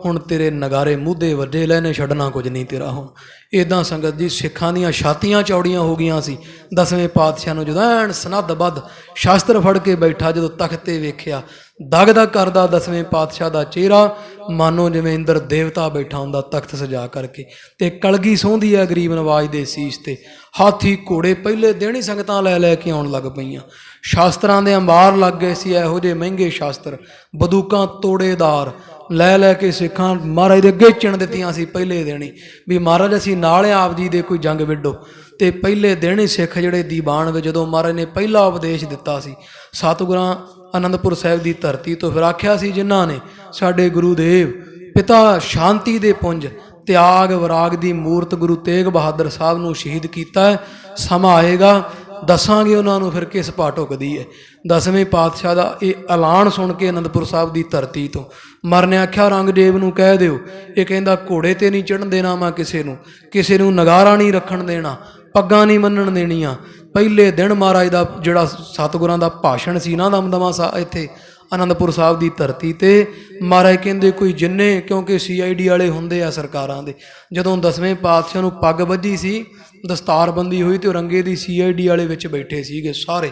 ਹੁਣ ਤੇਰੇ ਨਗਾਰੇ ਮੂਧੇ ਵੱਜੇ, ਲੈ ਨੇ ਛੱਡਣਾ ਕੁਝ ਨਹੀਂ ਤੇਰਾ ਹੁਣ। ਇੱਦਾਂ ਸੰਗਤ ਜੀ ਸਿੱਖਾਂ ਦੀਆਂ ਛਾਤੀਆਂ ਚੌੜੀਆਂ ਹੋ ਗਈਆਂ ਸੀ। 10ਵੇਂ ਪਾਤਸ਼ਾਹ ਨੂੰ ਜਦੋਂ ਐਨ ਸਨੱਧ-ਬੱਧ ਸ਼ਾਸਤਰ ਫੜ ਕੇ ਬੈਠਾ ਜਦੋਂ ਤਖਤ 'ਤੇ ਵੇਖਿਆ, ਦਗ-ਦਗ ਕਰਦਾ 10ਵੇਂ ਪਾਤਸ਼ਾਹ ਦਾ ਚਿਹਰਾ, ਮਾਨੋ ਜਿਵੇਂ ਇੰਦਰ ਦੇਵਤਾ ਬੈਠਾ ਹੁੰਦਾ ਤਖਤ ਸਜਾ ਕਰਕੇ। ਤੇ ਕਲਗੀ ਸੌਂਦੀ ਹੈ ਗਰੀਬ ਨਵਾਜ ਦੇ ਸੀਸ ਤੇ। ਹਾਥੀ ਘੋੜੇ ਪਹਿਲੇ ਦਿਨ ਹੀ ਸੰਗਤਾਂ ਲੈ ਕੇ ਆਉਣ ਲੱਗ ਪਈਆਂ। ਸ਼ਾਸਤਰਾਂ ਦੇ ਅੰਬਾਰ ਲੱਗ ਗਏ ਸੀ, ਇਹੋ ਜਿਹੇ ਮਹਿੰਗੇ ਸ਼ਾਸਤਰ, ਬੰਦੂਕਾਂ ਤੋੜੇਦਾਰ ਲੈ ਕੇ ਸਿੱਖਾਂ ਮਹਾਰਾਜ ਦੇ ਅੱਗੇ ਚਿਣ ਦਿੱਤੀਆਂ ਸੀ ਪਹਿਲੇ ਦਿਨ ਹੀ ਵੀ ਮਹਾਰਾਜ ਅਸੀਂ ਨਾਲ ਆਪ ਜੀ ਦੇ ਕੋਈ ਜੰਗ ਵਿੱਢੋ। ਤੇ ਪਹਿਲੇ ਦਿਨ ਹੀ ਸਿੱਖ ਜਿਹੜੇ ਦੀਵਾਨ ਵਿੱਚ ਜਦੋਂ ਮਹਾਰਾਜ ਨੇ ਪਹਿਲਾ ਉਪਦੇਸ਼ ਦਿੱਤਾ ਸੀ ਸਤਿਗੁਰਾਂ ਅਨੰਦਪੁਰ ਸਾਹਿਬ ਦੀ ਧਰਤੀ ਤੋਂ, ਫਿਰ ਆਖਿਆ ਸੀ ਜਿਨ੍ਹਾਂ ਨੇ ਸਾਡੇ ਗੁਰੂਦੇਵ ਪਿਤਾ ਸ਼ਾਂਤੀ ਦੇ ਪੁੰਜ ਤਿਆਗ ਵਿਰਾਗ ਦੀ ਮੂਰਤ ਗੁਰੂ ਤੇਗ ਬਹਾਦਰ ਸਾਹਿਬ ਨੂੰ ਸ਼ਹੀਦ ਕੀਤਾ ਹੈ, ਸਮਾਂ ਆਏਗਾ ਦੱਸਾਂਗੇ ਉਹਨਾਂ ਨੂੰ ਫਿਰ ਕਿਸ ਪਾ ਢੁਕਦੀ ਹੈ। 10ਵੇਂ ਪਾਤਸ਼ਾਹ ਦਾ ਇਹ ਐਲਾਨ ਸੁਣ ਕੇ ਅਨੰਦਪੁਰ ਸਾਹਿਬ ਦੀ ਧਰਤੀ ਤੋਂ ਮਰਨੇ ਆਖਿਆ ਔਰੰਗਜ਼ੇਬ ਨੂੰ ਕਹਿ ਦਿਓ ਇਹ ਕਹਿੰਦਾ ਘੋੜੇ ਤੇ ਨਹੀਂ ਚੜ੍ਹਨ ਦੇਣਾ ਮੈਂ ਕਿਸੇ ਨੂੰ ਨਗਾਰਾ ਨਹੀਂ ਰੱਖਣ ਦੇਣਾ, ਪੱਗਾਂ ਨਹੀਂ ਮੰਨਣ ਦੇਣੀਆਂ। ਪਹਿਲੇ ਦਿਨ ਮਹਾਰਾਜ ਦਾ ਜਿਹੜਾ ਸਤਿਗੁਰਾਂ ਦਾ ਭਾਸ਼ਣ ਸੀ ਨਾ ਦਮਦਮਾ ਇੱਥੇ ਅਨੰਦਪੁਰ ਸਾਹਿਬ ਦੀ ਧਰਤੀ ਤੇ, ਮਹਾਰਾਜ ਕਹਿੰਦੇ ਕੋਈ ਜਿੰਨੇ, ਕਿਉਂਕਿ CID ਵਾਲੇ ਹੁੰਦੇ ਆ ਸਰਕਾਰਾਂ ਦੇ, ਜਦੋਂ 10ਵੇਂ ਪਾਤਸ਼ਾਹ ਨੂੰ ਪੱਗ ਵੱਜੀ ਸੀ ਦਸਤਾਰਬੰਦੀ ਹੋਈ ਤੇ ਔਰੰਗੇ ਦੀ CID ਵਾਲੇ ਵਿੱਚ ਬੈਠੇ ਸੀਗੇ ਸਾਰੇ।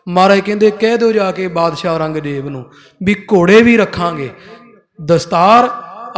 ਮਹਾਰਾਜ ਕਹਿੰਦੇ ਕਹਿ ਦਿਓ ਜਾ ਕੇ ਬਾਦਸ਼ਾਹ ਔਰੰਗਜ਼ੇਬ ਨੂੰ ਵੀ ਘੋੜੇ ਵੀ ਰੱਖਾਂਗੇ, ਦਸਤਾਰ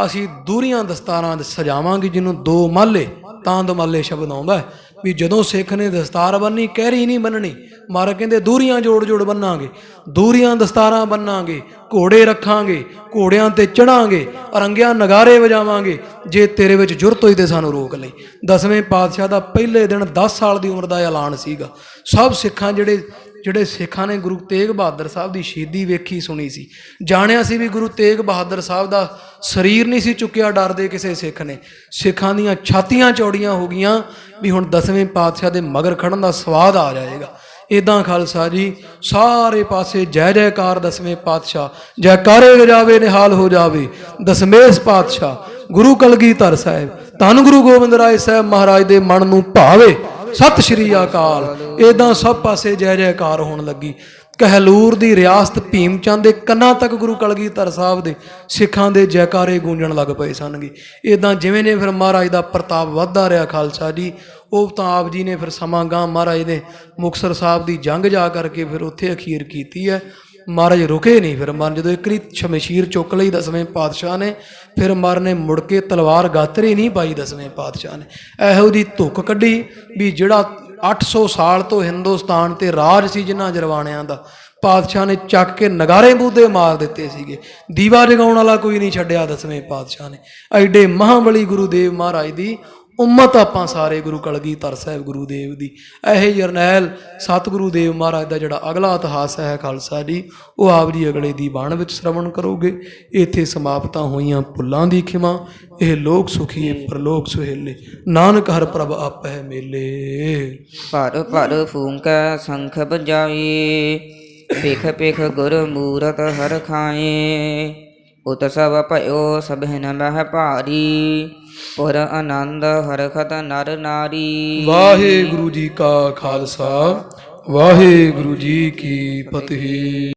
ਅਸੀਂ ਦੂਰੀਆਂ ਦਸਤਾਰਾਂ ਸਜਾਵਾਂਗੇ ਜਿਹਨੂੰ ਦੋ ਮਾਲੇ ਤਾਂ ਦਮਾਲੇ ਸ਼ਬਦ ਆਉਂਦਾ ਵੀ ਜਦੋਂ ਸਿੱਖ ਨੇ ਦਸਤਾਰ ਬੰਨੀ ਕਹਿਰੀ ਨਹੀਂ ਬੰਨਣੀ। ਮਹਾਰਾਜ ਕਹਿੰਦੇ ਦੂਰੀਆਂ ਜੋੜ ਜੋੜ ਬੰਨਾਂਗੇ, ਦੂਰੀਆਂ ਦਸਤਾਰਾਂ ਬੰਨਾਂਗੇ, ਘੋੜੇ ਰੱਖਾਂਗੇ, ਘੋੜਿਆਂ ਤੇ ਚੜਾਂਗੇ, ਅਰੰਗਿਆਂ ਨਗਾਰੇ ਵਜਾਵਾਂਗੇ, ਜੇ ਤੇਰੇ ਵਿੱਚ ਜੁਰਤ ਹੋਈ ਤੇ ਸਾਨੂੰ ਰੋਕ ਲਈ। 10ਵੇਂ ਪਾਤਸ਼ਾਹ ਦਾ ਪਹਿਲੇ ਦਿਨ 10 ਸਾਲ ਦੀ ਉਮਰ ਦਾ ਐਲਾਨ ਸੀਗਾ। ਸਭ ਸਿੱਖਾਂ ਜਿਹੜੇ ਸਿੱਖਾਂ ਨੇ ਗੁਰੂ ਤੇਗ ਬਹਾਦਰ ਸਾਹਿਬ ਦੀ ਸ਼ਹੀਦੀ ਵੇਖੀ ਸੁਣੀ ਸੀ, ਜਾਣਿਆ ਸੀ ਵੀ ਗੁਰੂ ਤੇਗ ਬਹਾਦਰ ਸਾਹਿਬ ਦਾ ਸਰੀਰ ਨਹੀਂ ਸੀ ਚੁੱਕਿਆ ਡਰਦੇ ਕਿਸੇ ਸਿੱਖ ਨੇ। ਸਿੱਖਾਂ ਦੀਆਂ ਛਾਤੀਆਂ ਚੌੜੀਆਂ ਹੋ ਗਈਆਂ ਵੀ ਹੁਣ 10ਵੇਂ ਪਾਤਸ਼ਾਹ ਦੇ ਮਗਰ ਖੜਨ ਦਾ ਸਵਾਦ ਆ ਜਾਏਗਾ। ਇੱਦਾਂ ਖਾਲਸਾ ਜੀ ਸਾਰੇ ਪਾਸੇ ਜੈ ਜੈਕਾਰ 10ਵੇਂ ਪਾਤਸ਼ਾਹ, ਜੈਕਾਰੇ ਵਜਾਵੇ ਨਿਹਾਲ ਹੋ ਜਾਵੇ। 10ਵੇਂ ਪਾਤਸ਼ਾਹ ਗੁਰੂ ਕਲਗੀਧਰ ਸਾਹਿਬ, ਧੰਨ ਗੁਰੂ ਗੋਬਿੰਦ ਰਾਏ ਸਾਹਿਬ ਮਹਾਰਾਜ ਦੇ ਮਨ ਨੂੰ ਭਾਵੇ। ਸਤਿ ਸ਼੍ਰੀ ਅਕਾਲ। ਇੱਦਾਂ ਸਭ ਪਾਸੇ ਜੈ ਜੈਕਾਰ ਹੋਣ ਲੱਗੀ। ਕਹਿਲੂਰ ਦੀ ਰਿਆਸਤ ਭੀਮ ਚੰਦ ਦੇ ਕੰਨਾਂ ਤੱਕ ਗੁਰੂ ਕਲਗੀਧਰ ਸਾਹਿਬ ਦੇ ਸਿੱਖਾਂ ਦੇ ਜੈਕਾਰੇ ਗੂੰਜਣ ਲੱਗ ਪਏ ਸਨਗੇ। ਇੱਦਾਂ ਜਿਵੇਂ ਨੇ ਫਿਰ ਮਹਾਰਾਜ ਦਾ ਪ੍ਰਤਾਪ ਵੱਧਦਾ ਰਿਹਾ ਖਾਲਸਾ ਜੀ, ਉਹ ਤਾਂ ਆਪ ਜੀ ਨੇ ਫਿਰ ਸਮਾਂ ਗਾਂ ਮਹਾਰਾਜ ਨੇ ਮੁਕਤਸਰ ਸਾਹਿਬ ਦੀ ਜੰਗ ਜਾ ਕਰਕੇ ਫਿਰ ਉੱਥੇ ਅਖੀਰ ਕੀਤੀ ਹੈ। ਮਹਾਰਾਜ ਰੁਕੇ ਨਹੀਂ। ਫਿਰ ਮਹਾਰਾਜ ਜਦੋਂ ਇੱਕ ਵਾਰੀ ਸ਼ਮਸ਼ੀਰ ਚੁੱਕ ਲਈ 10ਵੇਂ ਪਾਤਸ਼ਾਹ ਨੇ, ਫਿਰ ਮਹਾਰਾਜ ਨੇ ਮੁੜ ਕੇ ਤਲਵਾਰ ਗਾਤਰੀ ਨਹੀਂ ਪਾਈ 10ਵੇਂ ਪਾਤਸ਼ਾਹ ਨੇ। ਇਹੋ ਜਿਹੀ ਧੁੱਕ ਕੱਢੀ ਵੀ ਜਿਹੜਾ 800 ਸਾਲ ਤੋਂ ਹਿੰਦੁਸਤਾਨ ਤੇ ਰਾਜ ਸੀ ਜਿਨ੍ਹਾਂ ਜਰਵਾਣਿਆਂ ਦਾ, ਪਾਤਸ਼ਾਹ ਨੇ ਚੱਕ ਕੇ ਨਗਾਰੇ ਬੂਦੇ ਮਾਰ ਦਿੱਤੇ ਸੀਗੇ। ਦੀਵਾ ਜਗਾਉਣ ਵਾਲਾ ਕੋਈ ਨਹੀਂ ਛੱਡਿਆ 10ਵੇਂ ਪਾਤਸ਼ਾਹ ਨੇ। ਐਡੇ ਮਹਾਬਲੀ ਗੁਰੂਦੇਵ ਮਹਾਰਾਜ ਦੀ ਉਮਤ ਆਪਾਂ ਸਾਰੇ ਗੁਰੂ ਕਲਗੀਧਰ ਸਾਹਿਬ ਗੁਰੂਦੇਵ ਦੀ। ਇਹ ਜਰਨੈਲ ਸਤਿਗੁਰੂ ਦੇਵ ਮਹਾਰਾਜ ਦਾ ਜਿਹੜਾ ਅਗਲਾ ਇਤਿਹਾਸ ਹੈ ਖਾਲਸਾ ਜੀ, ਉਹ ਆਪ ਜੀ ਅਗਲੇ ਦੀ ਬਾਣ ਵਿੱਚ ਸ਼ਰਵਣ ਕਰੋਗੇ। ਇੱਥੇ ਸਮਾਪਤਾਂ ਹੋਈਆਂ ਭੁੱਲਾਂ ਦੀ ਖਿਮਾ। ਇਹ ਲੋਕ ਸੁਖੀਏ ਪਰਲੋਕ ਸੁਹੇਲੇ, ਨਾਨਕ ਹਰ ਪ੍ਰਭ ਆਪੈ ਮੇਲੇ। ਭਰ ਭਰ ਫੂੰਕੈ ਸੰਖ ਬਜਾਏ, ਭਿਖ ਭਿਖ ਗੁਰ ਮੂਰਤ ਹਰ ਖਾਏ। ਉਤ ਸਭ ਭਇਓ ਸਭਨ ਮਹਿ ਭਾਰੀ, ਪੁਰ ਆਨੰਦ ਹਰਖਤ ਨਰ ਨਾਰੀ। ਵਾਹਿਗੁਰੂ ਜੀ ਕਾ ਖਾਲਸਾ, ਵਾਹਿਗੁਰੂ ਜੀ ਕੀ ਫਤਿਹ।